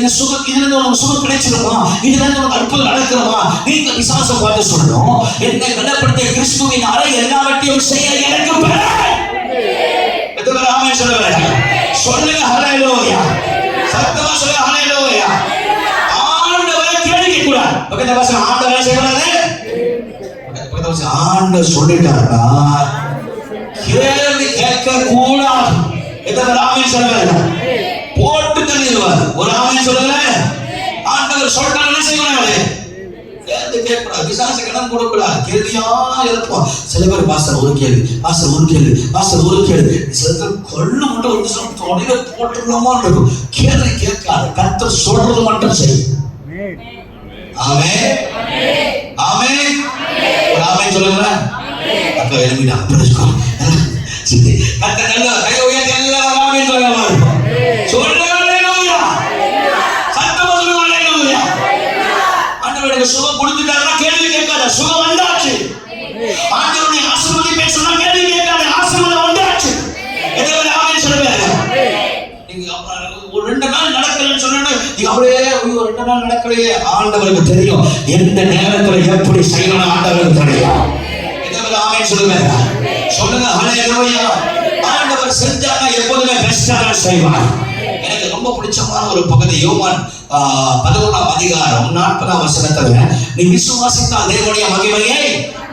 Speaker 1: உனக்கு சுகம் கிடைச்சிருமா, இதுல உனக்கு அற்புதம் நடக்கிறமா, நீங்க பிசாசை பார்த்து சொல்லணும், என்னை பலப்படுத்திய கிறிஸ்துவினால எல்லாவற்றையும் செய்ய எனக்கு எத்தனை ஆமென் சொல்லுங்க ஹல்லேலூயா. சத்தமா சொல்லுங்க ஹல்லேலூயா. ஆண்டவரை கேள்வி கூடாது. பக்கத்துல பாச ஆண்டவரை செய்யக்கூடாது. பக்கத்துல பாச ஆண்டவர் சொல்லிட்டாரா கேள்வி கேட்க கூடாது. எத்தனை ஆமென் சொல்லுங்க. போட்டு தள்ளிடுவார். ஒரு ஆமென் சொல்லுங்க. ஆண்டவர் சொல்றாரு என்ன செய்யணும்? கேள்வி கேட்கக்கூடாது. பிசாசுக்கு இடம் கொடுக்கூடாது. கேள்வியா இருப்போம். சில பேர் பாஸ்டர் ஒரு கேள்வி, பாஸ்டர் ஒரு கேள்வி, சில பேர் கொள்ளு மட்டும் ஒரு தொடையில போட்டுடலாமா இருக்கும். கேள்வி கேட்காது. கர்த்தர் சொல்றது மட்டும் செய்யும். ஆமென் ஆமென். ஒரு ஆமென் சொல்லுங்க. அக்கா எழுதினா பிரச்சனை கர்த்தர் நல்ல கை உயர்த்தி எல்லாரும் ஆமென் சொல்லுங்க. சொல்லுங்க ஹல்லேலூயா. சத்தமா சொல்லுங்க ஹல்லேலூயா. ஆண்டவருக்கு சுகம் கொடுத்துட்டாருன்னா கேள்வி கேட்காத. சுகம் வந்தாச்சு. ஆண்டவருடைய ஆசீர்வாதம் பேசினா கேள்வி கேட்காத. ஆசீர்வாதம் வந்தாச்சு. எத்தனை ஆமென் சொல்லுங்க. நீங்க ஒரு 2 நாள் நடக்கலன்னு சொன்னா நீங்க அப்படியே 2 நாள் நடக்கலையே. ஆண்டவருக்கு தெரியும் எந்த நேரத்துல எப்படி செய்யணும். ஆண்டவருக்கு தெரியும். எத்தனை ஆமென் சொல்லுங்க. சொல்லுங்க ஹல்லேலூயா. ஆண்டவர் செஞ்சானா எப்போதுமே பெஸ்டா செய்வார். எனக்கு ரொம்ப பிடிச்சமான ஒரு பகுதி யோவான் 11ஆம் அதிகாரம் 40ஆம் வசனத்துல, நீ விசுவாசித்தால் தேவனுடைய மகிமையை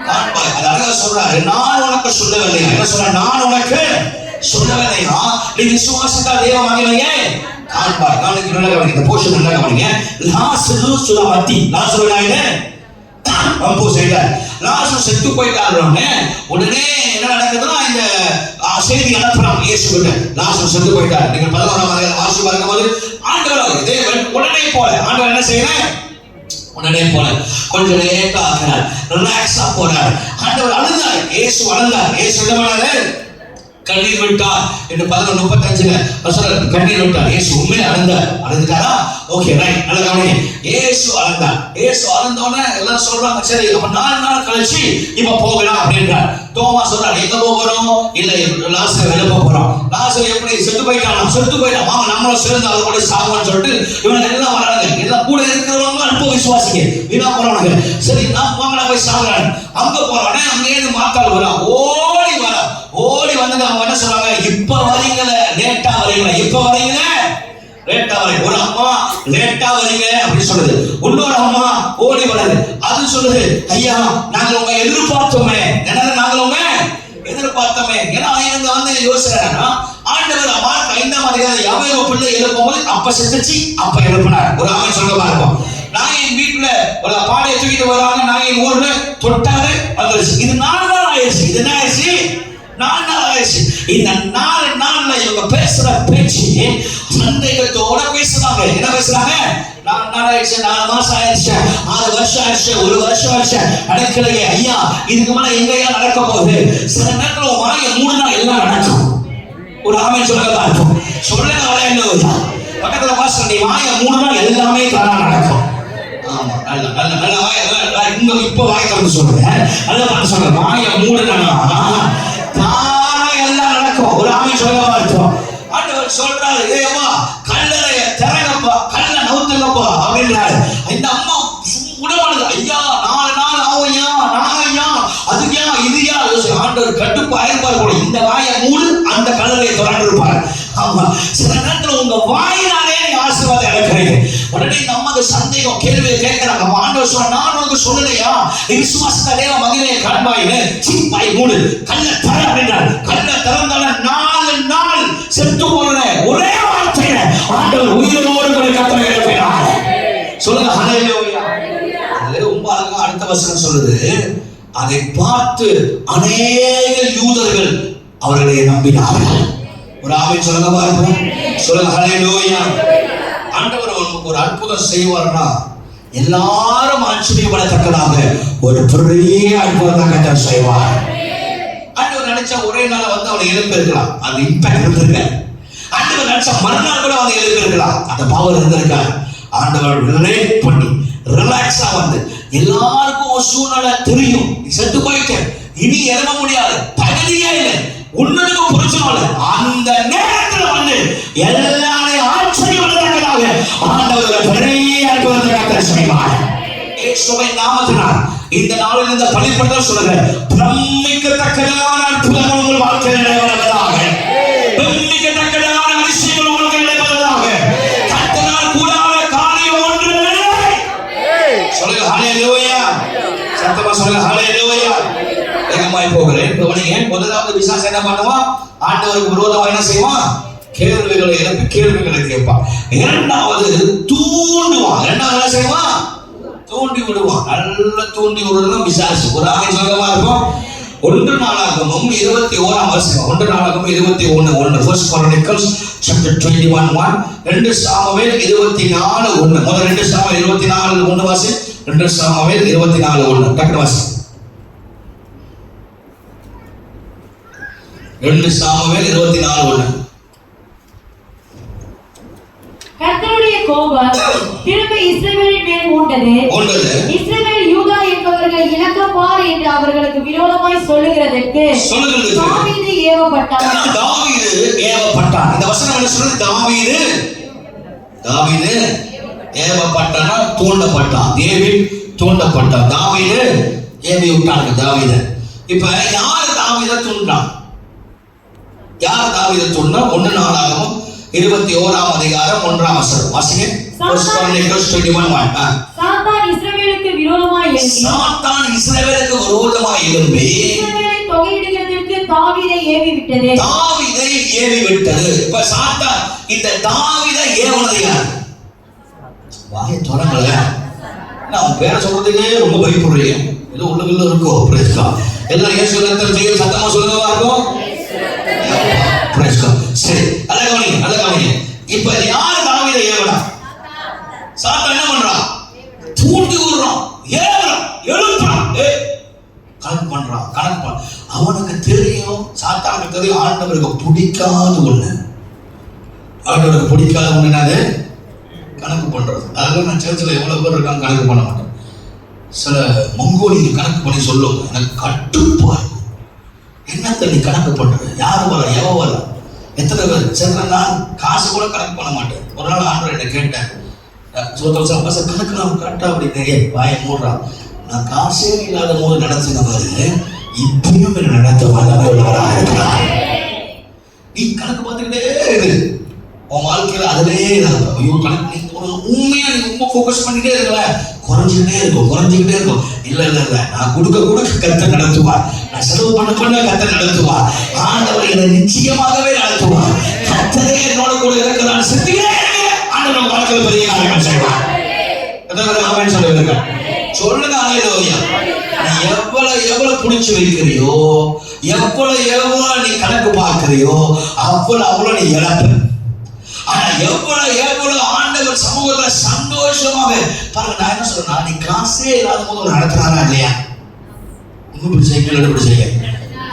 Speaker 1: காண்பாய். அது அழகா சொல்றாரு, நான் உனக்கு சொல்லவில்லையா? என்ன சொல்ற? நான் உனக்கு சொல்லவில்லையா? நீ விசுவாசித்தால் தேவ மகிமையை காண்பாய். நாளைக்கு நல்லா கவனிங்க, இந்த போர்ஷன் நல்லா கவனிங்க. லாசரு சுலமத்தி, லாசரு பம்பு செய்த லாசரு செத்து போயிட்டாருன்னு உடனே என்ன நடக்குதுன்னா இந்த செய்தி அனுப்புறாங்க இயேசுவிட்ட, லாசரு செத்து போயிட்டார். நீங்க 11ஆம் அதிகாரம் வாசி பார்க்கும்போது ஆண்டவர் தேவன் உடனே போல ஆண்டவர் என்ன செய்யறார்? உடனே போல கொஞ்சம் லேட்டா ஆகிறார், ரிலாக்ஸா போறார். ஆண்டவர் அழுதார், இயேசு அழுதார். இயேசு என்ன பண்ணாரு? கண்ணீர் விட்டார் என்று 11:35 கண்ணீர் விட்டார். இயேசு உண்மையிலே அழுந்தார். அழுதுட்டாரா? ஓகே, ரைட், நல்ல கவனிங்க. இயேசு அழுந்தார். இயேசு அழுந்தோடனே எல்லாம் சொல்றாங்க, சரி அப்ப 4 நாள் கழிச்சு இப்ப போகலாம் அப்படின்றார். தோமா சொல்றாரு, எங்க போறோம்? இல்ல லாசரு எழுப்ப போறோம். லாசரு எப்படி செத்து போயிட்டானா? செத்து போயிட்டான். வாங்க நம்மளும் சேர்ந்து அவர் கூட சாகுவான்னு சொல்லிட்டு இவங்க எல்லாம் வராங்க. எல்லாம் கூட இருக்கிறவங்க அனுப்ப விசுவாசிங்க, வீணா போறவங்க. சரி நான் வாங்கலாம் போய் சாகுறாங்க. அங்க போறோடனே அங்கேயிருந்து மாத்தாள் வரா, ஓடி வரா. ஓடி வந்து அவங்க என்ன சொல்றாங்க? இப்ப வரீங்களே, லேட்டா வரீங்களா? இப்ப வரீங்களே, லேட்டா வரீங்க. ஒரு அம்மா லேட்டா வரீங்க அப்படி சொல்லுது. இன்னொரு அம்மா ஓடி வருது, அது சொல்லுது, ஐயா நாங்க உங்க எதிர்பார்த்தோமே. என்னது? நாங்க உங்க எதிர்பார்த்தோமே. ஏன்னா இவங்க வந்து யோசிக்கிறாங்கன்னா ஆண்டவர் மார்க் 5ஆம் அதிகாரம் யாவேரோ பிள்ளை எழுப்பும்போது அப்ப செத்துச்சு, அப்ப எழுப்பினார். ஒரு ஆமை சொல்ல பார்ப்போம். நான் என் வீட்டுல ஒரு பாடையை தூக்கிட்டு வராங்க, நான் என் ஊர்ல தொட்டாரு வந்துருச்சு. இது 4 நாள் ஆயிடுச்சு. இது என்ன ஆயிடுச்சு? 4 நாள் ஆயிடுச்சு. இந்த 4 நாள்ல இவங்க பேசுற பேச்சு சந்தேகத்தோட பேசுறாங்க. என்ன பேசுறாங்க? 4 நாள் ஆயிடுச்சு, 4 மாசம் ஆயிடுச்சு, 6 வருஷம் ஆயிடுச்சு, 1 வருஷம் ஆயிடுச்சு, நடக்கலையே ஐயா, இதுக்கு மேல எங்கயா நடக்க போகுது? சில நேரத்துல வாய மூடுனா எல்லாம் நடக்கும். ஒரு ஆமை சொல்லுங்க பார்ப்போம். சொல்லுங்க ஹல்லேலூயா. பக்கத்துல பாஸ்டர், நீ வாய மூடுனா எல்லாமே தானா நடக்கும். ஆமா, நல்ல நல்ல நல்ல வாய இங்க இப்ப வாய் திறந்து சொல்லுங்க. நல்ல பார்த்து சொல்லுங்க, வாய மூடுனா தானா எல்லாம் நடக்கும். ஒரு ஆமை சொல்லுங்க பார்ப்போம். ஆண்டவர் சொல்றாரு, ஏமா கல்லறைய திறங்கப்பா, கல்ல நவுத்துங்கப்பா அப்படின்றாரு. இந்த அம்மா உடவானது, ஐயா 4 நாள் ஆகும்யா, நாளையா, அதுயா இதுயா. ஆண்டவர் கட்டுப்பு ஆயிருப்பார் போல. இந்த வாயை மூடு, அந்த கல்லறையை திறந்து இருப்பார். ஆமா, சில நேரத்துல உங்க வாயினாலே ஆசீர்வாதம் இழக்கிறீங்க. உடனே நம்ம சந்தேகம் கேள்வியை கேட்கிறாங்க. ஆண்டவர் சொல்ற, நான் உனக்கு சொல்லலையா? நீ விசுவாசத்தை தேவ மகிமையை காண்பாயின்னு. வாய் மூடு, கல்ல திற அப்படின்றார். கல்ல திறந்தால 4 நாள் செத்து போன ஒரே வார்த்தையில ஆண்டவர் உயிரோடு கூட கத்தரை எழுப்பினார். சொல்லுங்க ஹல்லேலூயா. ரொம்ப அழகா அடுத்த வசனம் சொல்லுது, அதை பார்த்து அநேக யூதர்கள் அவர்களை நம்பினார்கள். ஒரு ஆமென் சொல்லுங்க பார்ப்போம். சொல்லுங்க ஹல்லேலூயா. ஆண்டவர் ஒரு அற்புதம் செய்வார்னா எல்லாரும் ஆச்சரியப்படத்தக்கதாக ஒரு பெரிய அற்புதத்தை கர்த்தர் செய்வார். ஆண்டவர் நினைச்சா ஒரே நாள வந்து அவனை எழுப்பி இருக்கலாம், அது இம்பாக்ட் இருந்திருக்க. ஆண்டவர் நினைச்சா மறுநாள் கூட அவனை எழுப்பி இருக்கலாம், அந்த பவர் இருந்திருக்க. ஆண்டவர் ரிலேட் பண்ணி ரிலாக்ஸா வந்து எல்லாருக்கும் ஒரு சூழ்நிலை தெரியும், நீ செத்து போயிட்ட, இனி எழுத முடியாது, தகுதியே இல்லை, உன்னுக்கு புரிச்சனால அந்த நேரத்துல வந்து எல்லாரையும் ஆச்சரியப்படுத்ததாக ஆண்டவர் பெரிய அற்புதத்தை கர்த்தர் செய்வார். இயேசுவை நாமத்தினால் இந்த நாளில் இந்த பள்ளிப்பட்டல் சொல்லுங்க, பிரமிக்கத்தக்கதான அற்புதங்கள் உங்கள் வாழ்க்கையில் நடைபெறுவதாக, பிரமிக்கத்தக்கதான அதிசயங்கள் உங்களுக்கு நடைபெறுவதாக. கர்த்தரால் கூடாத காரியம் ஒன்றும் இல்லை. சொல்லுங்க ஹல்லேலூயா. சத்தமா சொல்லுங்க ஹல்லேலூயா. வேகமாய் போகிறேன். கவனிங்க. முதலாவது பிசாசு என்ன பண்ணுவான்? ஆண்டவருக்கு விரோதமா என்ன செய்வான்? கேள்விகளை எழுப்பி கேள்விகளை கேட்பான். இரண்டாவது தூண்டுவான். இரண்டாவது என்ன செய்வான்? தூண்டி விடுவான். நல்ல தூண்டி விடுறதும் பிசாசு. ஒரு ஆமை சொல்லமா இருக்கும். 1 நாளாகமம் 21ஆம் வசனம். 1 நாளாகமம் 21:1. First Chronicles chapter 21:1. 2 சாமுவேல் 24:1. முதல் 2 சாமுவேல் 24:1 வாசி. 2 சாமுவேல் 24:1. டக்குனு வாசி. 2 சாமுவேல் 24:1.
Speaker 2: கர்த்தருடைய கோபம் திரும்ப இஸ்ரவேலின் மேல் மூண்டது. இஸ்ரவேல் யூதா என்பவர்கள் இலக்கப்பார் என்று அவர்களுக்கு விரோதமாய் சொல்லுகிறதற்கு தாவீது ஏவப்பட்டான். இந்த வசனம் என்ன சொல்றது? தாவீது ஏவப்பட்டானா, தூண்டப்பட்டான். டேவிட் தூண்டப்பட்டான். தாவீது ஏவி விட்டாங்க தாவீது. இப்ப யார் தாவீதை தூண்டான்? யார் தாவீதை தூண்டா? 1 நாளாகமம் 21ஆம் அதிகாரம் 1ஆம் வசனம் வாசிங்க. 1 Chronicles 21:1. சாத்தான் இஸ்ரவேல்
Speaker 3: இஸ்ரவேலுக்கு விரோதமாய் எழும்பி
Speaker 2: சாத்தான் இஸ்ரவேலுக்கு விரோதமாய் எழும்பி
Speaker 3: இஸ்ரவேலை தொகையிடுகிறதற்கு தாவீதை ஏவி விட்டது.
Speaker 2: தாவீதை ஏவி விட்டது. இப்ப சாத்தான் இந்த தாவீதை ஏவனது யார்? வாயை தொடங்கல. நான் பேரை சொல்றதுக்கே ரொம்ப பயப்படுறீங்க. ஏதோ உள்ளுக்குள்ள இருக்கோ. Praise God. எல்லாரும் இயேசு ரத்தம் செய்ய சத்தமா சொல்லுவா இருக்கும். Praise God. சரி, அழகாவணி. இப்ப யார் தாவீதை ஏவனா? சாத்தான் என்ன பண்றான்? தூண்டி விடுறான், ஏவறான், எழுப்புறான், கணக்கு பண்றான். அவனுக்கு தெரியும், சாத்தானுக்கு தெரியும் ஆண்டவருக்கு பிடிக்காத ஒண்ணு. ஆண்டவருக்கு பிடிக்காத ஒண்ணு என்னது? கணக்கு பண்றது. அதனால நான் சர்ச்சில் எவ்வளவு பேர் இருக்காங்க கணக்கு பண்ண மாட்டேன். சில மங்கோலியர் கணக்கு பண்ணி சொல்லுவாங்க, எனக்கு கட்டுப்பாடு. என்னத்தை நீ கணக்கு பண்ற? யாரு வர, எவ வர, எத்தனை பேர்? சரி, நான் காசு கூட கணக்கு பண்ண மாட்டேன். ஒரு நாள் ஆண்டவர் என்ன கேட்டேன், கணக்கு நான் கரெக்டா அப்படின்னு வாயை மூடுறான். நான் காசே இல்லாத போது நடத்தினவாரு இப்பயும் நடத்த வல்லவராக இருக்கிறார். நீ கணக்கு பார்த்துக்கிட்டே இரு, உன் வாழ்க்கையில அதிலே ஐயோ கணக்கு உண்மையா நீ ரொம்ப ஃபோக்கஸ் பண்ணிட்டே இருக்கல, குறைஞ்சிக்கிட்டே இருக்கும். இல்ல நான் கொடுக்க கத்த நடத்துவார், நான் செலவு பண்ண கத்த நடத்துவார். ஆண்டவர் என்னை நிச்சயமாகவே நடத்துவார். கத்தரே என்னோட கூட இருக்கிறான். சித்தியே ஆண்டவர் வாழ்க்கையில பெரிய காரியங்கள் செய்வார். அவன் சொல்லுங்க, சொல்லுங்க ஹல்லேலூயா. நீ எவ்வளவு புடிச்சு வைக்கிறியோ, எவ்வளவு நீ கணக்கு பார்க்கிறியோ, அவ்வளவு நீ இழப்ப. ஆனா எவ்வளவு ஆண்டவர் சமூகத்துல சந்தோஷமாக பாருங்க. நான் என்ன சொல்றேன், நீ காசே இல்லாத போது நடத்துறாரா இல்லையா? இன்னும் பிடிச்ச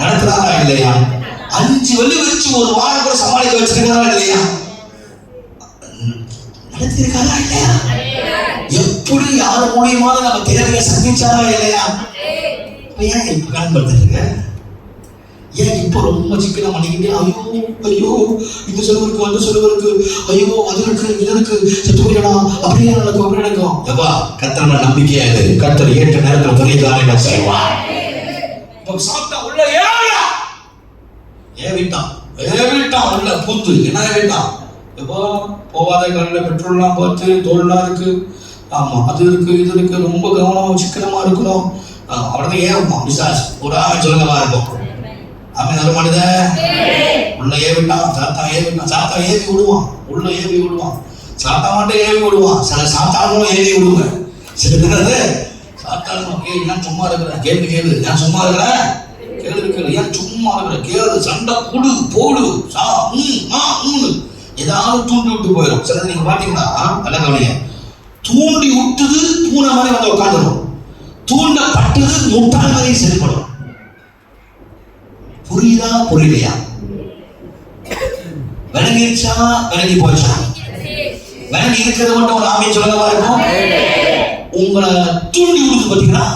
Speaker 2: நடத்துறாரா இல்லையா? 5 வெள்ளி வச்சு ஒரு வாரம் கூட சமாளிக்க வச்சிருக்காரா இல்லையா? நடத்திருக்காரா இல்லையா? எப்படி யாரு மூலியமா நம்ம தேவையை சந்திச்சாரா இல்லையா? ஏன் இப்ப கணப்படுத்துறீங்க? ஏன் இப்ப ரொம்ப சிக்கனம் பண்ணிக்கிட்டே ஐயோ இந்த செலவுக்கு அந்த செலவுக்கு ஐயோ அது இருக்கு இது இருக்கு செத்து போயிடலாம் அப்படியே நடக்கும். எப்பா கர்த்தர் நம்பிக்கையா இரு. கர்த்தர் ஏற்ற நேரத்தில் பெரிய காரியங்கள் செய்வார். இப்ப சாப்பிட்டா உள்ள ஏவிட்டான் உள்ள பூத்து என்ன ஏவிட்டான்? எப்போ போவாத காலையில் பெட்ரோல்லாம் பார்த்து தோல்லாம் இருக்கு, ஆமா அது இருக்கு இது இருக்கு, ரொம்ப கவனமா சிக்கனமா இருக்கணும். அவனதான் ஏவுமா விசாஸ் ஒரு ஆவன் சொல்லுங்கவா இருக்கும். அவன் வர மாட்டேத உள்ள ஏவிட்டான். சாத்தா ஏவி விடுவான், உள்ள ஏவி விடுவான். சாத்தா மட்டும் ஏவி விடுவான். சில சாத்தானும் ஏவி விடுவேன். சில பேர் சாத்தானும் ஏன் சும்மா இருக்கிற கேளு ஏன் சும்மா இருக்கிற கேளு ஏன் சும்மா இருக்கிற கேளு சண்டை போடு ஏதாவது தூண்டி விட்டு போயிடும். சிலது நீங்க பாத்தீங்கன்னா நல்ல கவனிங்க, தூண்டி விட்டுது பூனை மாதிரி வந்து உட்காந்துடும், தூண்டப்பட்டது முட்டாள் மாதிரி செயல்படும். புரியுதா புரியலையா? விளங்கிடுச்சா விளங்கி போச்சா? விளங்கி இருக்கிறது மட்டும் ஒரு ஆமையை சொல்லவா இருக்கும். உங்களை தூண்டி விடுது பாத்தீங்கன்னா,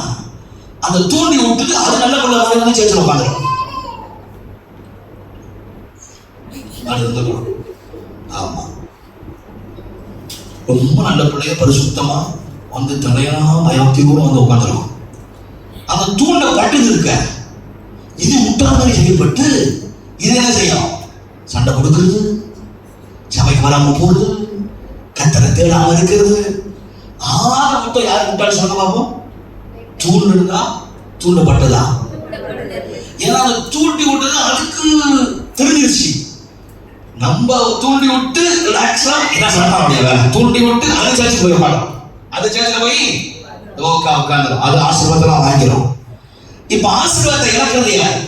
Speaker 2: அந்த தூண்டி விட்டுது அது நல்ல பிள்ளை மாதிரி வந்து சேர்த்து உட்காந்துடும். அது இருந்துக்கணும். ஆமா, ரொம்ப நல்ல பிள்ளைய பரிசுத்தமா வந்து தலையா பயத்தோடு வந்து உட்காந்துரும். அந்த தூண்ட பட்டுது இருக்க, இது முட்டாள் மாதிரி செயல்பட்டு இது என்ன செய்யும்? சண்டை கொடுக்கிறது, சபைக்கு வராம போறது, கத்தரை தேடாம இருக்கிறது. ஆக மொத்தம் யார் முட்டாள் சொல்ல பார்ப்போம்? தூண்டுதா தூண்டப்பட்டதா? ஏன்னா அதை தூண்டி விட்டது அதுக்கு தெரிஞ்சிருச்சு. நம்ம தூண்டி விட்டு ரிலாக்ஸா என்ன சொல்ல தூண்டி விட்டு அதை சேர்த்து போய் மாட்டோம். அதை சேர்த்து போய் உட்காந்துரும். அது ஆசீர்வாதம் வாங்கிடும். இப்ப ஆசீர்வாதத்தை இழக்கிறது யார்?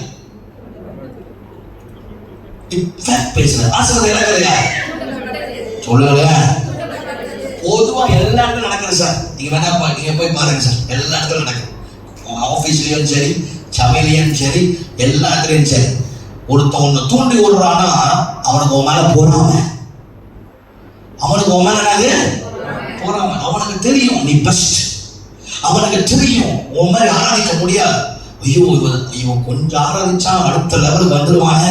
Speaker 2: பேசுற ஆசீர்வாதம் இழக்கிறது யார்? சொல்லுங்க. பொதுவா எல்லா இடத்துலும் நடக்குது சார். நீங்க வேணா நீங்க போய் பாருங்க சார், எல்லா இடத்துலும் நடக்குது. ஆபீஸ்லயும் சரி, சபையிலையும் சரி, எல்லா இடத்துலயும் சரி. ஒருத்தன் ஒண்ணு தூண்டி விடுறான்னா அவனுக்கு உன் மேல போறாம, அவனுக்கு உன் மேல என்னது போறாம. அவனுக்கு தெரியும் நீ பெஸ்ட், அவனுக்கு தெரியும் உன் மேல ஆராதிக்க முடியாது. ஐயோ இவன் கொஞ்சம் ஆராதிச்சா அடுத்த லெவலுக்கு வந்துருவானே.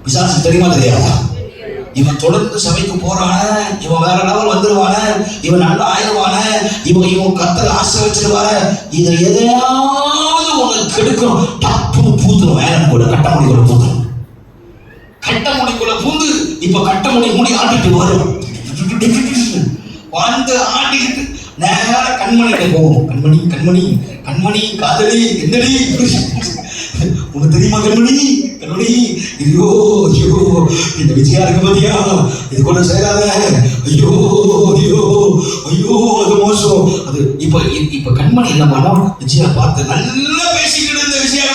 Speaker 2: பிசாசு தெரியுமா தெரியாதா? இவன் தொடர்ந்து சபைக்கு போறான, இவன் வேற லெவல் வந்துருவானே, இவன் நல்லா ஆயிடுவானே, இவன் கர்த்தர் ஆசை வச்சிருவாரு. இதை எதையாவது உனக்கு கெடுக்கணும், டப்புன்னு பூத்துரும். வேற கூட கட்டமுடிக்குள்ள பூத்துரும். கட்டமுடிக்குள்ள பூந்து இப்ப கட்டமுடி மூடி ஆட்டிட்டு வரும். வந்து ஆட்டிக்கிட்டு நேரா கண்மணிக்கு போகும். கண்மணி கண்மணி கண்மணி காதலி என்னடி உனக்கு தெரியுமா கண்மணி கண்மணி, ஐயோ ஐயோ இந்த விஜயா இருக்கு பாத்தியா, இது கூட சேராத, ஐயோ ஐயோ ஐயோ அது மோசம் அது. இப்ப கண்மணி என்ன பண்ணா, விஜயா பார்த்து நல்லா பேசிக்கிட்டு இருந்த விஜயா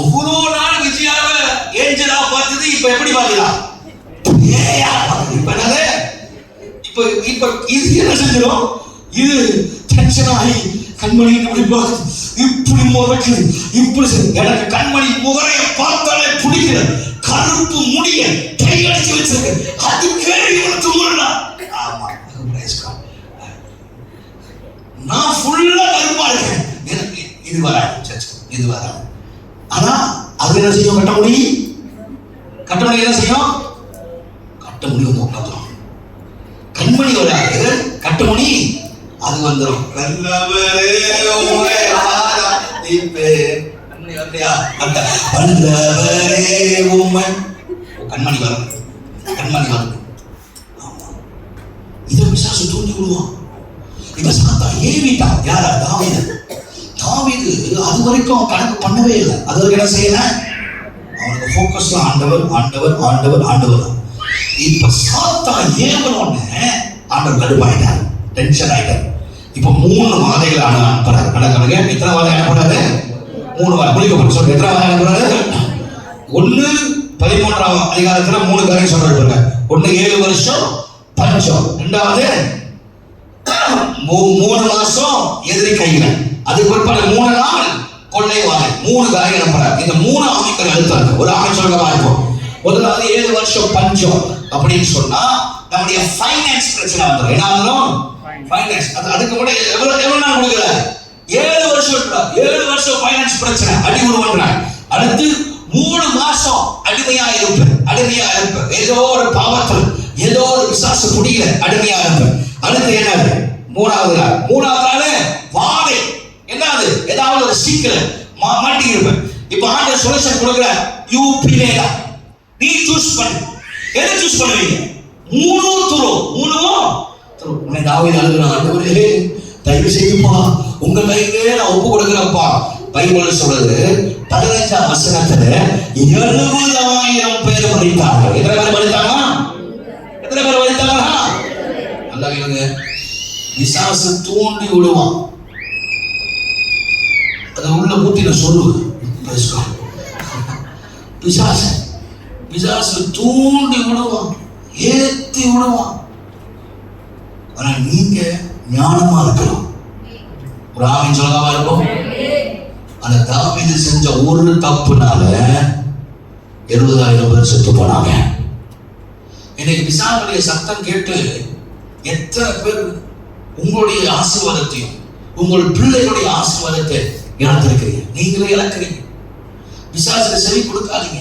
Speaker 2: அவ்வளோ நாள் விஜயாவை ஏஞ்சலா பார்த்தது இப்ப எப்படி பாக்குறா, ஏயா பாக்குது. இப்ப என்னது, இப்ப இது என்ன செஞ்சிடும், இது டென்ஷன் ஆகி கண்மணி இப்படி முறைக்குது, இப்படி எனக்கு கண்மணி முகரைய பார்த்தாலே பிடிக்கல, கருப்பு முடிய கையடிச்சு வச்சிருக்கு, அதுக்கே இவனுக்கு முரணா. ஆமா நான் ஃபுல்லா கருப்பா இருக்கேன், எனக்கு இது வராது, இது வராது. ஆனா அது என்ன செய்யும், கட்டமுடி என்ன செய்யும், கட்டமுடி வந்து உட்காந்துரும். கண்மணி வராது, கட்டமுடி அது வந்துடும். கண்மணி வரும், கண்மணி வரும். இதை பிசாசு தூண்டி விடுவான். இப்ப சாத்தா ஏவிட்டான். யாரா? தாவீது. தாவீது அது வரைக்கும் கணக்கு பண்ணவே இல்லை. அது வரைக்கும் என்ன செய்யல, அவனுக்கு போக்கஸ்ல ஆண்டவர் ஆண்டவர் ஆண்டவர் ஆண்டவர். இப்ப சாத்தா ஏவனோன்னு ஆண்டவர் கடுப்பாயிட்டார், டென்ஷன் ஆயிட்டார். இப்ப 3 வாதைகள் அனுப்புறாரு. கணக்கு எத்தனை வாதை அனுப்புறாரு? 3 வாதை. முடிக்கப்பட்டு சொல்ற எத்தனை வாதை அனுப்புறாரு? 1 13ஆம் அதிகாரத்துல 3 காரியம் சொல்றாரு. 1 7 வருஷம் பஞ்சம், 2வது 3 மாசம் எதிரி கையில, அதுக்கு பிற்பாடு 3 நாள் கொள்ளை வாதை. 3 காரியம் அனுப்புறாரு. இந்த 3 ஆமைக்கள் அழுத்தாரு. ஒரு ஆமை சொல்றவா இருக்கும். முதலாவது 7 வருஷம் பஞ்சம் அப்படின்னு சொன்னா நம்முடைய ஃபைனான்ஸ் பிரச்சனை வந்துடும். என்ன வந்துடும்? ஃபைனான்ஸ். அதுக்கு கூட எவ்வளவு நாள் கொடுக்குறாரு? 7 வருஷம். 7 வருஷம் ஃபைனான்ஸ் பிரச்சனை, அடி உருவன்றாங்க. அடுத்து 3 மாசம் அடிமையா இருப்பு. ஏதோ ஒரு பாவத்தில், ஏதோ ஒரு விசாச முடியல, அடிமையா இருப்பு. அடுத்து என்னது? 3வது நாள் வாதை. என்னது? ஏதாவது ஒரு சீக்கிரம் மாட்டி இருப்பேன். இப்ப ஆண்டவர் சொல்யூஷன் கொடுக்குற, யூ பிளேடா, நீ சூஸ் பண்ணு. எதை சூஸ் பண்ணுவீங்க? 3 துரு. உன்னை தாவீது அழுகிறான், ஆண்டவரே தயவு செய்யுமா, உங்க கையிலே நான் ஒப்பு கொடுக்கிறப்பா. பைபிள் சொல்றது 15ஆம் வசனத்துல 70,000 பேர் மரித்தார்கள். எத்தனை பேர் மரித்தாங்க? நல்லா கேளுங்க. பிசாசு தூண்டி விடுவான். அதை உள்ள பூத்தின சொல்லுவது பிசாசு தூண்டி விடுவான், ஏத்தி விடுவான். ஆனா நீங்க ஞானமா இருக்கணும். ஒரு ஆமீன் சொல்லவா இருக்கும். அந்த தாவீது செஞ்ச ஒரு தப்புனால 70,000 பேர் செத்து போனாங்க. இன்னைக்கு பிசாசுடைய சத்தம் கேட்டு எத்தனை பேர் உங்களுடைய ஆசீர்வாதத்தையும் உங்கள் பிள்ளைகளுடைய ஆசீர்வாதத்தை இழந்திருக்கிறீங்க. நீங்களே இழக்கிறீங்க. பிசாசுக்கு செவி கொடுக்காதீங்க.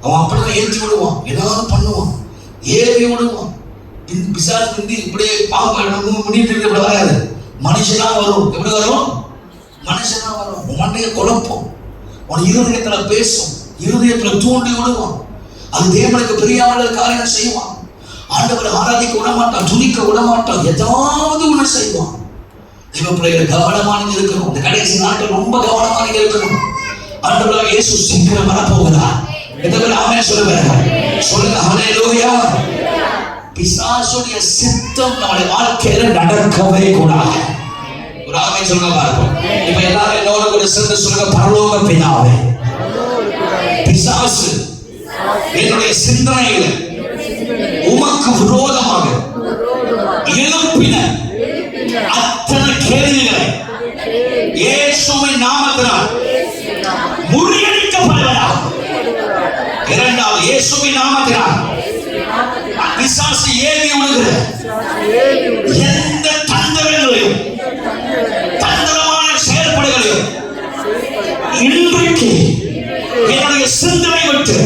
Speaker 2: அவன் அப்படிதான் ஏற்றி விடுவான், ஏதாவது பண்ணுவான், ஏவி விடுவான். பிசாசு இப்படியே பாம்பு முடிட்டு இப்படி வராது, மனுஷனா வரும். எப்படி வரும்? மனுஷனா வரும். உன் மண்டைய குழப்பம், உன் இருதயத்துல பேசும், இருதயத்துல தூண்டி விடுவான். அது தேவனுக்கு பிரியாமல் காரியம் செய்வான். ஆண்டவரை ஆராதிக்க விடமாட்டான், துதிக்க விடமாட்டான், ஏதாவது ஒண்ணு செய்வான். தெய்வ பிள்ளைகள் கவனமாக இருக்கணும். இந்த கடைசி நாட்கள் ரொம்ப கவனமாக இருக்கணும். ஆண்டவராக இயேசு சீக்கிரம் வரப்போகிறார். எத்தனை ஆமென் சொல்லுங்க. ஹல்லேலூயா. பிசாசுடைய சித்தம் நம்முடைய வாழ்க்கையில நடக்கவே கூடாது. ஒரு ஆமென் சொல்லுங்க பார்ப்போம். இப்ப எல்லாரும் என்னோட கூட சேர்ந்து சொல்லுங்க, பரலோக பிதாவே, பிசாசு என்னுடைய சிந்தனையில உமக்கு விரோதமாக எழுப்பின அத்தனை கேள்விகளை இயேசுவின் நாமத்தினால் முறியடிக்கப்படுவதாக. 2வது இயேசுவின் நாமத்தினால் பிசாசு ஏவி விடுகிற எந்த தந்திரங்களையும் தந்திரமான செயல்பாடுகளையும் இன்றைக்கு என்னுடைய சிந்தனை விட்டு,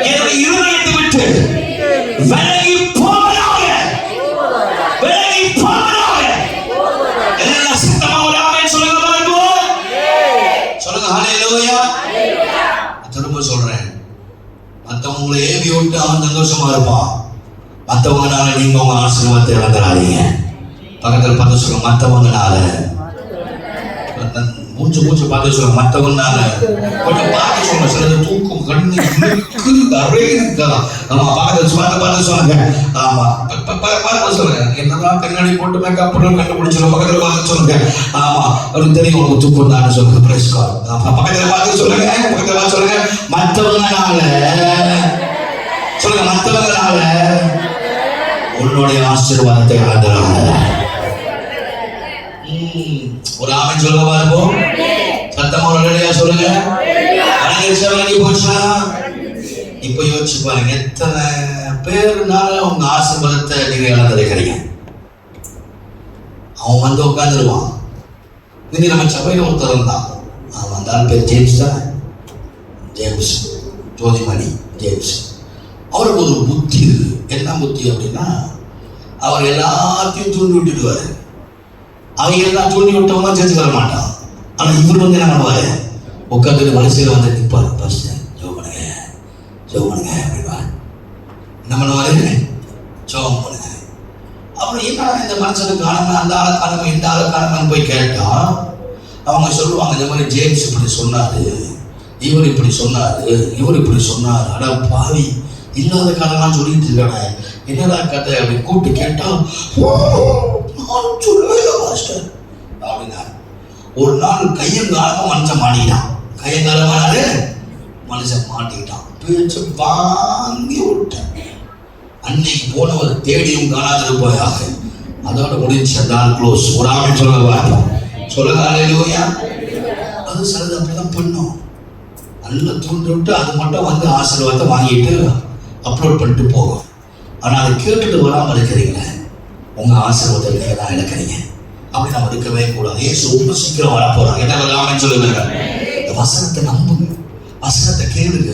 Speaker 2: என்னுடைய இருதயத்தை விட்டு விலகி போவதாக, விலகி போவதாக. எல்லாம் சித்தமாக ஆமென் சொல்லுங்க பார்ப்போம். சொல்லுங்க ஹல்லேலூயா. திரும்ப சொல்றேன், மத்தவங்களை ஏவி விட்டு அவன் சந்தோஷமா இருப்பான். மற்றவங்கனால நீங்க உங்க ஆசீர்வாதத்தை இழந்துடாதீங்க. பக்கத்தில் பார்த்து சொல்லுங்க, மற்றவங்கனால. மூச்சு பார்த்து சொல்லுங்க, மற்றவங்கனால. கொஞ்சம் பார்த்து சொல்லுங்க, சிலது தூக்கம் கண்ணு இருக்கா. ஆமா, பார்த்து சொல்லுங்க. ஆமா, பார்த்து சொல்லுங்க. என்னதான் கண்ணாடி போட்டு மேக்கப் போட்டு கண்டுபிடிச்சிடும். பக்கத்தில் பார்த்து சொல்லுங்க. ஆமா, அவருக்கு தெரியும் உங்களுக்கு தூக்கம் தான் சொல்லுங்க. Praise God. பக்கத்தில் பார்த்து சொல்லுங்க, பக்கத்தில் பார்த்து சொல்லுங்க, மற்றவங்கனால சொல்லுங்க, மற்றவங்கனால உன்னுடைய ஆசீர்வாதத்தை இழந்துடாத. ஒரு ஆமென் சொல்லுங்க பாருப்போம். சத்தமா சொல்லுங்க. அழகி போச்சா? இப்ப யோசிச்சு பாருங்க, எத்தனை பேருனால உங்க ஆசீர்வாதத்தை நீங்க இழந்திருக்கிறீங்க. அவன் வந்து உட்காந்துருவான். இன்னைக்கு நம்ம சபையில ஒருத்தர் இருந்தான். அவன் வந்தாலும் பேர் ஜேம்ஸ் தான். James Jothimani James. அவருக்கு ஒரு புத்தி இருக்கு. என்ன புத்தி அப்படின்னா, அவர் எல்லாத்தையும் தூண்டி விட்டுடுவாரு. அவங்க எல்லாம் தூண்டி விட்டவங்க சேர்த்து வர மாட்டான். ஆனா இவர் வந்து என்ன பண்ணுவாரு, உட்காந்துட்டு வரிசையில் வந்து நிற்பாரு. ஃபர்ஸ்ட் ஜோம் பண்ணுங்க அப்படின்னா என்ன பண்ணுவாரு, ஜோம் பண்ணுங்க. அப்புறம் என்ன இந்த மனுஷனுக்கு காணாம, அந்த ஆளை காணாம, இந்த ஆளை காணாமன்னு போய் கேட்டா அவங்க சொல்லுவாங்க, இந்த மாதிரி ஜேம்ஸ் இப்படி சொன்னாரு, இவர் இப்படி சொன்னாரு, இவர் இப்படி சொன்னாரு. அட பாவி, இல்லாத கதைலாம் சொல்லிட்டு இருக்கானே, என்னடா கதை அப்படின்னு கூப்பிட்டு கேட்டா, மாஸ்டர் அப்படின்னா. ஒரு நாள் கையங்காலமா மனுஷன் மாட்டிக்கிட்டான். கையங்காலமானாரு மனுஷன் மாட்டிக்கிட்டான். பேச்சு வாங்கி விட்டேன். அன்னைக்கு போனவர் தேடியும் காணாதிருப்பாயாக. அதோட முடிஞ்சு அந்த ஆள் க்ளோஸ். ஒரு ஆமென் சொல்ல பார்ப்போம். சொல்லுங்க அல்லேலூயா. அது சிலது அப்படிதான் பண்ணும். நல்லா தூண்டி விட்டு அது மட்டும் வந்து ஆசீர்வாதத்தை வாங்கிட்டு அப்லோட் பண்ணிட்டு போகும். ஆனால் அதை கேட்டுட்டு வராமல் இருக்கிறீங்களே, உங்க ஆசீர்வாதத்தை நீங்க தான் இழக்கிறீங்க. அப்படி நம்ம இருக்கவே கூடாது. ஏசு ரொம்ப சீக்கிரம் வரப்போறாங்க. என்ன ஆமென் சொல்லுங்க. இந்த வசனத்தை நம்புங்க, வசனத்தை கேளுங்க.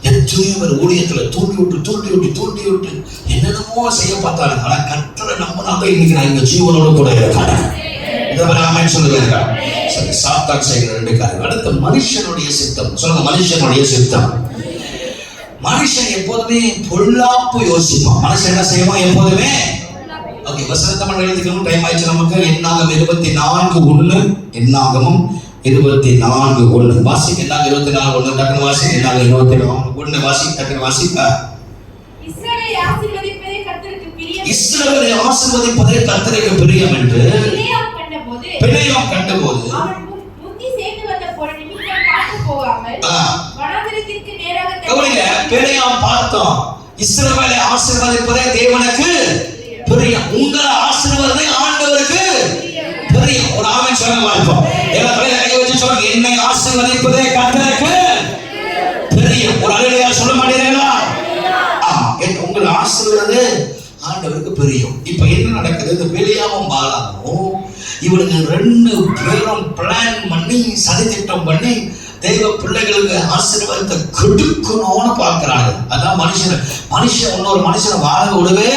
Speaker 2: எத்தனையோ பேர் ஊழியத்துல தூண்டி விட்டு என்னென்னமோ செய்ய பார்த்தாங்க. ஆனா கர்த்தரை நம்பினாதான் இன்னைக்கு நான் இந்த ஜீவனோட கூட இருக்காங்க. இதை ஆமென் சொல்லுங்க. சரி, சாத்தான் செய்கிற ரெண்டு காரியம். அடுத்த மனுஷனுடைய சித்தம். சொல்லுங்க, மனுஷனுடைய சித்தம். மனுஷன் எப்போதுமே பொல்லாப்பு யோசிப்பான். மனுஷன் என்ன செய்வான் எப்போதுமே? ஓகே, வசனத்தை மட்டும் எழுதிக்கணும். டைம் ஆயிடுச்சு நமக்கு. என்னாகும் 24:1. என்னாகமும் 24:1 வாசி. என்னாகும் 24:1 டக்குனு வாசி. என்னாகும் 24:1 வாசி. டக்குனு வாசி.
Speaker 3: இஸ்ரவேலை ஆசீர்வதிப்பதே கர்த்தருக்கு பிரியம்.
Speaker 2: இஸ்ரவேலை ஆசீர்வதிப்பதே கர்த்தருக்கு பிரியம் என்று பிணையம் கண்டபோது
Speaker 3: அவன் முந்தி சேர்ந்து வந்த பொருள் நிமித்தம் பார்க்க போகாமல் வனாந்திரத்திற்கு நேராக
Speaker 2: பிணையம் பார்த்தோம். இஸ்ரவேலை ஆசீர்வதிப்பதே தேவனுக்கு பிரியம். உங்களை ஆசீர்வதிப்பதே ஆண்டவருக்கு பிரியம். ஒரு ஆமென் சொல்ல பார்ப்போம். எல்லாம் தலையில கை வச்சு சொல்லுங்க, என்னை ஆசீர்வதிப்பதே கர்த்தருக்கு பிரியம். ஒரு அல்லேலூயா சொல்ல மாட்டீங்களா? உங்களை ஆசீர்வதிப்பதே ஆண்டவருக்கு பிரியம். இப்ப என்ன நடக்குது? இந்த பெலியாமும் பாலாமும் இவனுக்கு ரெண்டு பேரும் பிளான் பண்ணி சதித்திட்டம் பண்ணி தெய்வ பிள்ளைகளுக்கு ஆசீர்வாதத்தை கெடுக்கணும்னு பார்க்கிறாங்க. அதான் மனுஷன் இன்னொரு மனுஷனை வாழ விடவே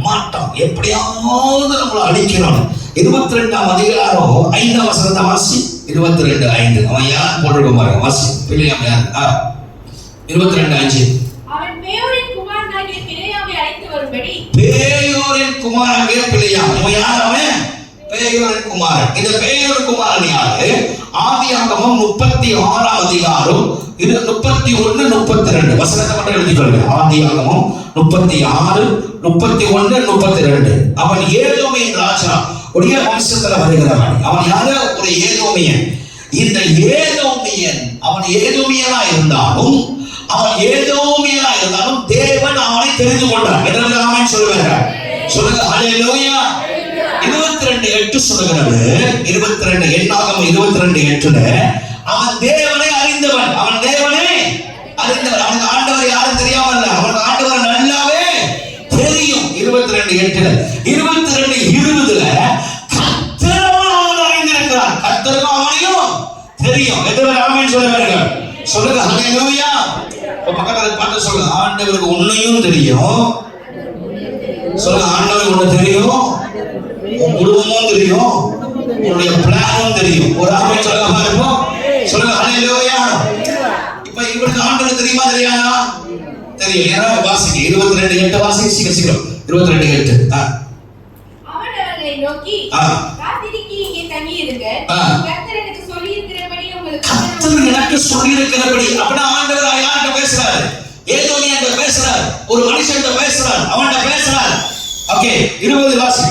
Speaker 2: மாட்டான். எப்படியாவது நம்மளை அழிக்கணும். 22ஆம் அதிகாரம் 5ஆம் வசனத்தை வாசி. 22:5. அவன் யார் போட்டிருக்க பாருங்க. வாசி. பிள்ளையாம் யார்? 22:5.
Speaker 3: அவன் பேயோரின் குமாரனாகிய பிலேயாமை அழைத்து வரும்படி.
Speaker 2: பேயோரின் குமாரனாகிய பிலேயாம். அவன் யார்? அவன் பேயோரின் குமாரன். இந்த பேயோரின் குமாரன் யாரு? ஆதியாகமம் 36ஆம் அதிகாரம் 31, 32 வசனத்தை மட்டும் எழுதிக்கொள்ளுங்க. ஆதியாகமம் 36, 31, 32. அவன் ஏதோமின் ராஜா உடைய வம்சத்துல வருகிறவன். அவன் யாரு? ஒரு ஏதோமியன். இந்த ஏதோமியன் அவன் ஏதோமியனா இருந்தாலும் தேவன் அவனை தெரிந்து கொண்டார். என்று ஆமென் சொல்லுவாங்க. சொல்லுங்க அல்லேலூயா. 22:8 சொல்லுகிறது. 22 என்னாகமம் 22:8 அவன் தேவனை அறிந்தவன். அவனுக்கு ஆண்டவர் யாரும் தெரியாம இல்ல, அவனுக்கு ஆண்டவர் நல்லாவே தெரியும். 22:8 22:20 கர்த்தர் அறிந்திருக்கிறார். கர்த்தருக்கு அவனையும் தெரியும். எத்தனை ஆமென் சொல்லுவாங்க. சொல்லுங்க அல்லேலூயா. பக்கத்துல பார்த்து சொல்லுங்க, ஆண்டவருக்கு உன்னையும் தெரியும். சொல்லுங்க, ஆண்டவருக்கு உன்னை தெரியும், உன் குடும்பமும் தெரியும், உன்னுடைய பிளானும் தெரியும். ஒரு ஆமென் சொல்லுங்க பாருங்க. சொல்லுங்க அல்லேலூயா. இப்ப இவருக்கு ஆண்டவர் தெரியுமா தெரியாதா? தெரியும். ஏன்னா வாசிங்க 22:8 வாசிங்க சீக்கிரம் 22:8.
Speaker 3: அவன் அவர்களை நோக்கி ராத்திரிக்கு இங்கே தங்கி இருங்க, கர்த்தர் எனக்கு சொல்லி இருக்கிறபடி உங்களுக்கு
Speaker 2: கர்த்தர் எனக்கு சொல்லி இருக்கிறபடி. அப்படின்னா ஆண்டவர் யார்கிட்ட பேசுறாரு? ஏதோனியன்ட்ட பேசுறார், ஒரு மனுஷன்ட்ட பேசுறார், அவன்கிட்ட பேசுறார். ஓகே 20 வாசி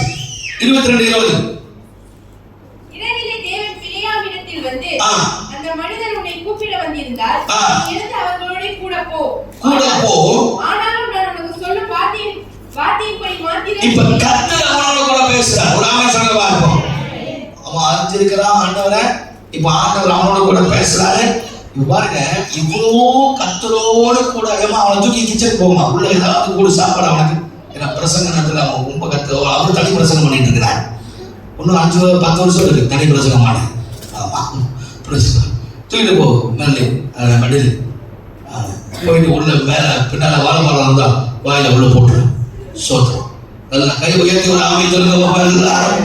Speaker 2: 22:20.
Speaker 3: இரவிலே தேவன் பிலேயாமிடத்தில் வந்து அந்த மனிதர் உன்னை கூப்பிட வந்திருந்தார், எழுந்து அவர்களோட கூட போ. ஆனாலும் நான் உனக்கு சொல்லும் வார்த்தையின்படி மாத்திரம்.
Speaker 2: இப்ப கர்த்தர் அவனோட கூட பேசுறார். ஒரு ஆமென் சொல்லுங்க பாப்போம். அவன் அறிஞ்சிருக்கிறான் ஆண்டவரை. இப்ப ஆண்டவர் அவனோட கூட பேசுறாரு. பாருங்க, இவ்வளோ கர்த்தரோடு கூட அவனை தூக்கி கிச்சனுக்கு போகுமா, உள்ள ஏதாவது கூட சாப்பாடு அவனுக்கு. ஏன்னா பிரசங்க நேரத்தில் அவன் ரொம்ப அவர் தனி பிரசங்கம் பண்ணிட்டு இருக்கிறார். இன்னும் 5-10 வருஷம் இருக்கு தனி பிரசங்கமான. ஆமா பிரசங்கம் தூக்கிட்டு போ மேலே மடியில் போயிட்டு உள்ள மேலே பின்னால வாழைப்பழம் இருந்தா வாயில உள்ள போட்டுரு. சோத்திரம் நல்லா கை உயர்த்தி ஒரு ஆமை சொல்லுங்க எல்லாரும்.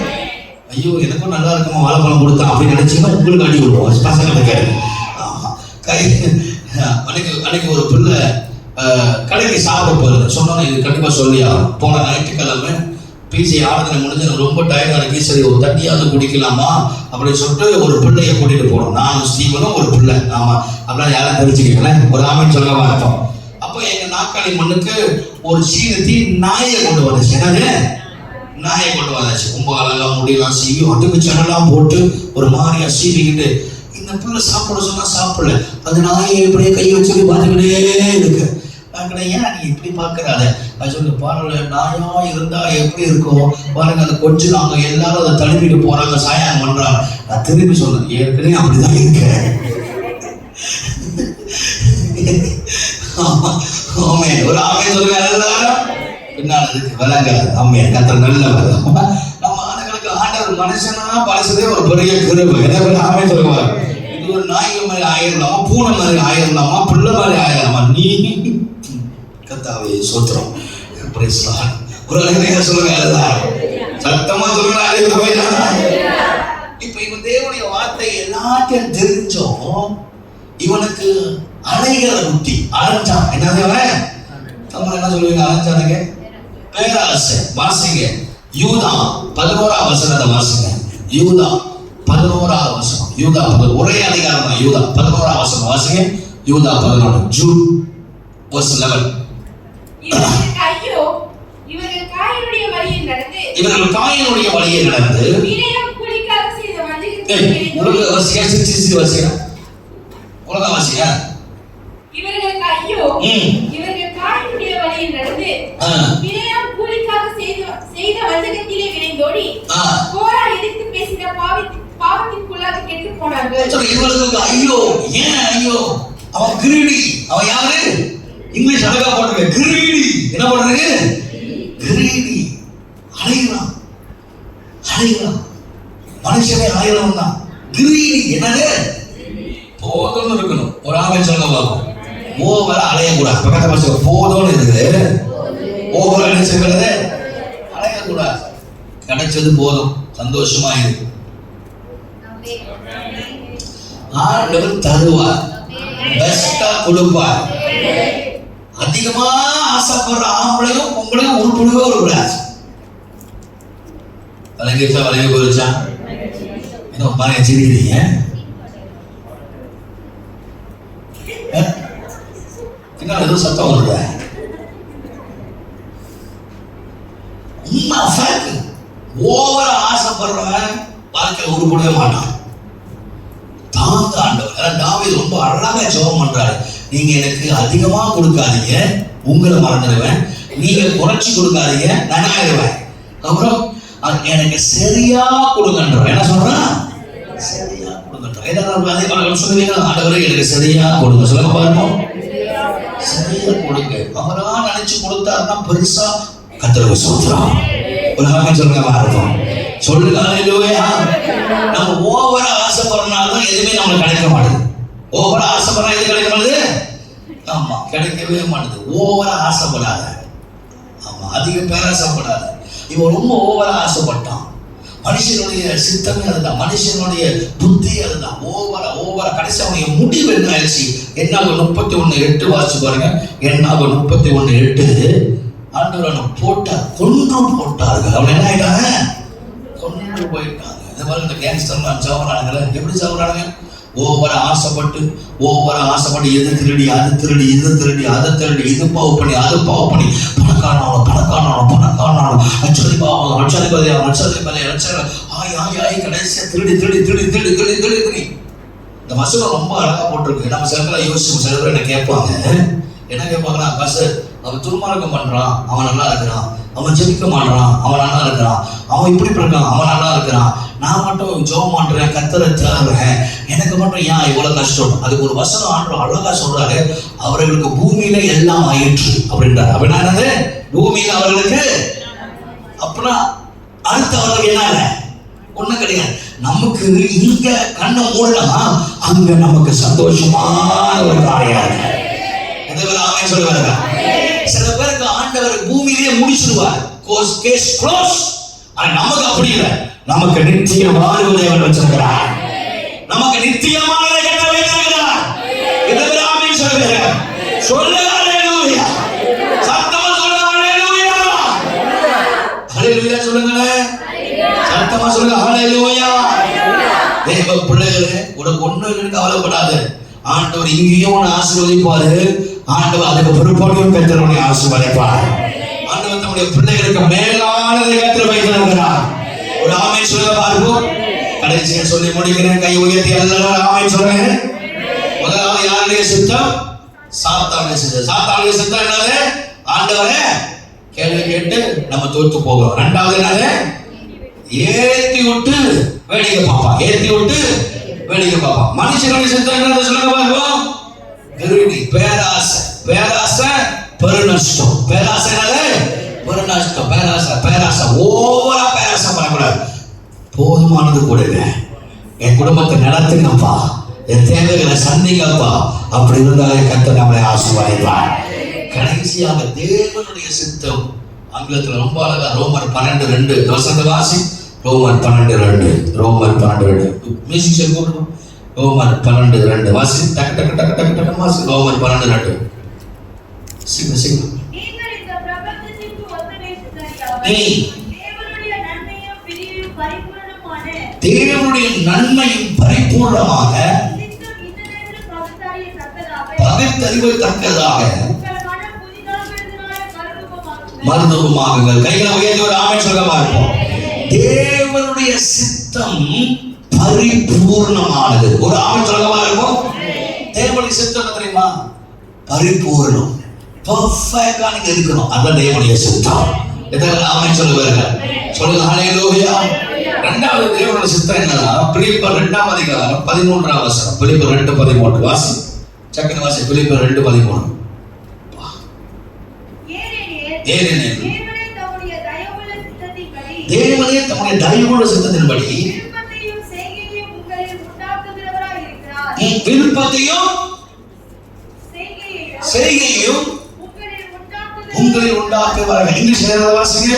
Speaker 2: ஐயோ எனக்கும் நல்லா இருக்குமா வாழைப்பழம் கொடுத்தான் அப்படின்னு நினைச்சீங்கன்னா உங்களுக்கு அடி விடுவோம் பசங்க கேட்கு. கை அன்னைக்கு ஒரு பிள்ளை கடைக்கு சாப்பிட போகுது சொன்னோன்னு இது கண்டிப்பாக சொல்லி ஆகும். போன ஞாயிற்றுக்கிழமை பிசி ஆராதனை முடிஞ்சு ரொம்ப டயர்டாக இருக்கு, சரி ஒரு தண்ணியாவது குடிக்கலாமா அப்படின்னு சொல்லிட்டு ஒரு பிள்ளையை கூட்டிட்டு போனோம். நான் ஸ்டீவனும் ஒரு பிள்ளை. ஆமா அப்படின்னா யாரும் தெரிஞ்சுக்கீங்களேன், ஒரு ஆமைன்னு சொல்ல மாட்டோம். அப்போ எங்க நாக்காளி மண்ணுக்கு ஒரு சீனத்தி நாயை கொண்டு வந்துச்சு. என்னது நாயை கொண்டு வந்தாச்சு. ரொம்ப அழகா முடியலாம் சீவி அதுக்கு சென்னெல்லாம் போட்டு ஒரு மாதிரியா சீவிக்கிட்டு இந்த பிள்ளை சாப்பிட சொன்னா சாப்பிடல. அது நாயை இப்படியே கையை வச்சு பார்த்துக்கிட்டே இருக்கு. ஏன் நீ இப்படி பார்க்கறாத அது சொல்லி பாருங்க, நாயா இருந்தா எப்படி இருக்கும் பாருங்க. அதை கொஞ்சம் நாங்க எல்லாரும் அதை தழுவிட்டு போறாங்க, சாயம் பண்றாங்க. நான் திரும்பி சொன்னேன் ஏற்கனவே அப்படிதான் இருக்க. ஒரு ஆமை சொல்லுங்க எல்லாரும் பின்னால் இருக்கு விளங்காது. ஆமையா கத்தர் நல்லவர். நம்ம ஆளுங்களுக்கு ஆண்டவர் மனுஷனா பழசதே ஒரு பெரிய கிருபை. என்ன ஆமை சொல்லுவார், இது ஒரு நாய்கள் மாதிரி ஆயிரலாமா, பூனை மாதிரி ஆயிரலாமா, பிள்ளை மாதிரி ஆயிரலாமா. நீ கத்தாவே சோத்திரம். ஒரு அழகையா சொல்லுங்க சத்தமா சொல்லுங்க. இப்ப இவன் தேவனுடைய வார்த்தை எல்லாத்தையும் தெரிஞ்சோம். இவனுக்கு அலைகிற புத்தி அலைஞ்சான். என்னது தமிழ் என்ன சொல்லுவீங்க அலைஞ்சானுங்க? பேராசை. வாசிங்க யூதா 11ஆம் வசனத்தை வாசிங்க. யூதா 11ஆம் வசனம். யூதா ஒரே அதிகாரம் தான். யூதா 11ஆம் வசனம் வாசிங்க. யூதா 11 ஜூன் verse 11.
Speaker 3: இவர்கள் காயினுடைய வழியில்
Speaker 2: நடந்து
Speaker 3: பிலேயாம் கூலிக்காக செய்த வஞ்சகத்தை
Speaker 2: உலக வசியா உலக வசியா
Speaker 3: இவர்கள் காயினுடைய வழியில் நடந்து பிலேயாம் கூலிக்காக செய்த வஞ்சகத்திலே விரைந்தோடி கோரா எதிர்த்து பேசின பாவத்திற்குள்ளாக கெட்டு போனார்கள்.
Speaker 2: இவர்களுக்கு ஐயோ. ஏன் ஐயோ? அவன் கிரீடி. அவன் யாரு? இங்கிலீஷ் அழகா போட்டுருக்க கிரீடி. என்ன பண்றது? கிரீடி. அலைகிறான் மனுஷனே ஆயிரம் தான் கிரீடி. என்னது? போதும்னு இருக்கணும். ஒரு ஆமை சொல்ல பார்ப்போம். ஓவரா அலையக்கூடாது. பக்கத்தை பசங்க போதும்னு இருக்குது. ஓவரா நினைச்சுக்கிறது அலையக்கூடாது. கிடைச்சது போதும், சந்தோஷமா இருக்கு. ஆண்டவர் தருவார், பெஸ்டா கொடுப்பார். அதிகமா ஆசைப்படுற ஆம்பளையும் பொம்பளையும் உருப்படவே கூடாது. வளைஞ்சிருச்சா வளைய போயிருச்சா? என்ன மாதிரி சிரிக்கிறீங்க? பின்னாடி ஏதோ சத்தம் வருது. ஓவரா ஆசைப்படுறவன் வாழ்க்கையில உருப்படவே மாட்டான். தாங்க ஆண்டவர். தாவீது ரொம்ப அழகா ஜெபம் பண்றாரு. நீங்க எனக்கு அதிகமா கொடுக்காதீங்க, உங்களை மறந்துடுவேன். நீங்க குறைச்சி கொடுக்காதீங்க, நான் ஆயிடுவேன். அப்புறம் எனக்கு சரியா கொடுங்கன்ற. என்ன சொல்றான்? சரியா கொடுங்கன்ற. சொல்லுவீங்க ஆண்டவரே எனக்கு சரியா கொடுங்க. சொல்லுங்க பாருங்க, சரியா கொடுங்க. அவரா நினைச்சு கொடுத்தாருன்னா பெருசா கர்த்தருக்கு ஸ்தோத்திரம். ஒரு ஆமென் சொல்லுங்க பாருங்க. சொல்லுங்க ஹல்லேலூயா. நம்ம ஓவரா ஆசைப்படுறனால தான் எதுவுமே நமக்கு கிடைக்க மாட்டேங்குது. ஓவரா ஆசைப்படுறா எது கிடைக்க மாட்டேது? ஆமா, கிடைக்கவே மாட்டேது. ஓவரா ஆசைப்படாத. ஆமா, அதிக பேராசைப்படாத. இவன் ரொம்ப ஓவரா ஆசைப்பட்டான். மனுஷனுடைய சித்தமே அதுதான், மனுஷனுடைய புத்தி அதுதான். ஓவரா கடைசி அவனுடைய முடிவு என்ன ஆயிடுச்சு? என்னாகும் 31:8 வாசிச்சு பாருங்க. என்னாகும் 31:8. ஆண்டவர் கொன்று போட்டார்கள். அவன் என்ன ஆயிட்டாங்க? கொன்று போயிட்டாங்க. இந்த மாதிரி இந்த கேங்ஸ்டர்லாம் சாவறானுங்களே, எப்படி சாவறானுங்க? ஓவரா ஆசைப்பட்டு எது திருடி அது திருடி அதை திருடி இது பாவு பண்ணி அது பாவு பண்ணி பணக்காரனாலும் லட்சாதிபதி ஆய் கடைசியா திருடி. இந்த வசனம் ரொம்ப அழகா போட்டிருக்கு. நம்ம சில பேர் யோசிச்சு சில பேர் என்ன கேட்பாங்கன்னா, பஸ் அவன் துர்மார்க்கம் பண்றான், அவன் நல்லா இருக்கிறான். அவன் ஜெபிக்க மாட்டான், அவன் நல்லா இருக்கிறான். அவன் இப்படி இருக்கான், அவன் நல்லா இருக்கிறான். நான் மட்டும் ஜெபம் பண்றேன், கர்த்தரை தேடுறேன், எனக்கு மட்டும் ஏன் இவ்வளவு கஷ்டம்? அதுக்கு ஒரு வசனம் ஆண்டவர் அழகா சொல்றாரு. அவர்களுக்கு பூமியில எல்லாம் ஆயிற்று அப்படின்றாரு. அப்படின்னா என்னது? பூமியில அவர்களுக்கு அப்படின்னா அடுத்து அவர்களுக்கு என்ன? ஒண்ணும் கிடையாது. நமக்கு இங்க கண்ணை மூடனா அங்க நமக்கு சந்தோஷமான ஒரு காரியம் இருக்கு. சொல்லுவாங்க. சில பேருக்கு ஆண்டவர் பூமியிலேயே முடிச்சிருவார், கேஸ் க்ளோஸ். ஆனா நமக்கு அப்படி இல்லை. நமக்கு நித்திய வாழ்வு தேவன் வச்சிருக்கிறார். நமக்கு நித்தியமானதை கட்ட வைத்திருக்கிறார். இதுவே ஆமென் சொல்லுங்க. சொல்லுங்க ஹalleluya. சத்தமா சொல்லுங்க ஹalleluya. ஹalleluya சொல்லுங்க. சத்தமா சொல்லுங்க ஹalleluya. தேவ பிள்ளைகளே, உனக்கு ஒண்ணும் கவலைப்படாத. ஆண்டவர் இங்கேயும் உன்னை ஆசீர்வதிப்பாரு. ஆண்டவர் அதுக்கு பொறுப்போடையும் கர்த்தர் ஆசீர்வதிப்பார். ஆண்டவர் தம்முடைய பிள்ளைகளுக்கு மேலானதை கர்த்தர் வைத்திருக்கிறார். ஒரு ஆமென் சொல்லுங்க பார்ப்போம். கடைசியா சொல்லி முடிக்கிறேன். கை உயர்த்தி எல்லாரும் ஆமென் சொல்லுங்க. முதலாவது யாருடைய சித்தம்? சாத்தானுடைய சித்தம். சாத்தானுடைய சித்தம் என்னது? ஆண்டவரே கேள்வி கேட்டு நம்ம தோத்து போகிறோம். இரண்டாவது என்னது? ஏத்தி விட்டு வேடிக்கை பார்ப்பான். மனுஷனுடைய சித்தம் என்னது சொல்லுங்க பார்ப்போம். திருடி, பேராசை பெருநஷ்டம். பேராசை ஓவரா பேராசை பண்ணக்கூடாது. போதுமானது கொடுங்க, என் குடும்பத்தை நடத்துங்கப்பா, என் தேவைகளை சந்திங்கப்பா. அப்படி இருந்தாலே கர்த்தர் நம்மளை ஆசீர்வதிப்பார். கடைசியாக தேவனுடைய சித்தம். ஆங்கிலத்தில் ரொம்ப அழகா ரோமர் 12:2 வசந்த வாசி. ரோமர் 12:2 மியூசிக் செல் போடுறோம். ரோமர் 12:2 வாசி. டக்கு வாசி. ரோமர் 12:2. சிங்க
Speaker 3: நீங்கள் இந்த பிரபஞ்சத்திற்கு ஒத்தனை சித்தரியாமல்
Speaker 2: தேவனுடைய நன்மையும் பரிபூர்ணமாக பகுத்தறிவு தக்கதாக மருத்துவமாகுங்கள். கைகளை உயர்த்தி ஒரு ஆமென் சொல்லுங்க பார்ப்போம். தேவனுடைய சித்தம் பரிபூர்ணமானது. ஒரு ஆமென் சொல்லுங்க பார்ப்போம். தேவனுடைய சித்தம் தெரியுமா? பரிபூர்ணம், பெர்ஃபெக்ட்டா நீங்க இருக்கணும். அதான் தேவனுடைய சித்தம். இதெல்லாம் ஆமென் சொல்லுவாங்க. சொல்லுங்க ஹalleluya. இரண்டாவது தேவனுடைய சித்தம் என்னன்னா, பிலிப்பியர் 2ஆம் அதிகாரம் 13ஆம் வசனம். பிலிப்பியர் 2:13 வாசி. சக்கன வாசி. பிலிப்பியர் 2:13. தேவனே தம்முடைய தயவுள்ள சித்தத்தின்படி விருப்பத்தையும் செய்கையையும் உங்களில் உண்டாக்குவார்கள். இங்கிலீஷ் வாசிங்க.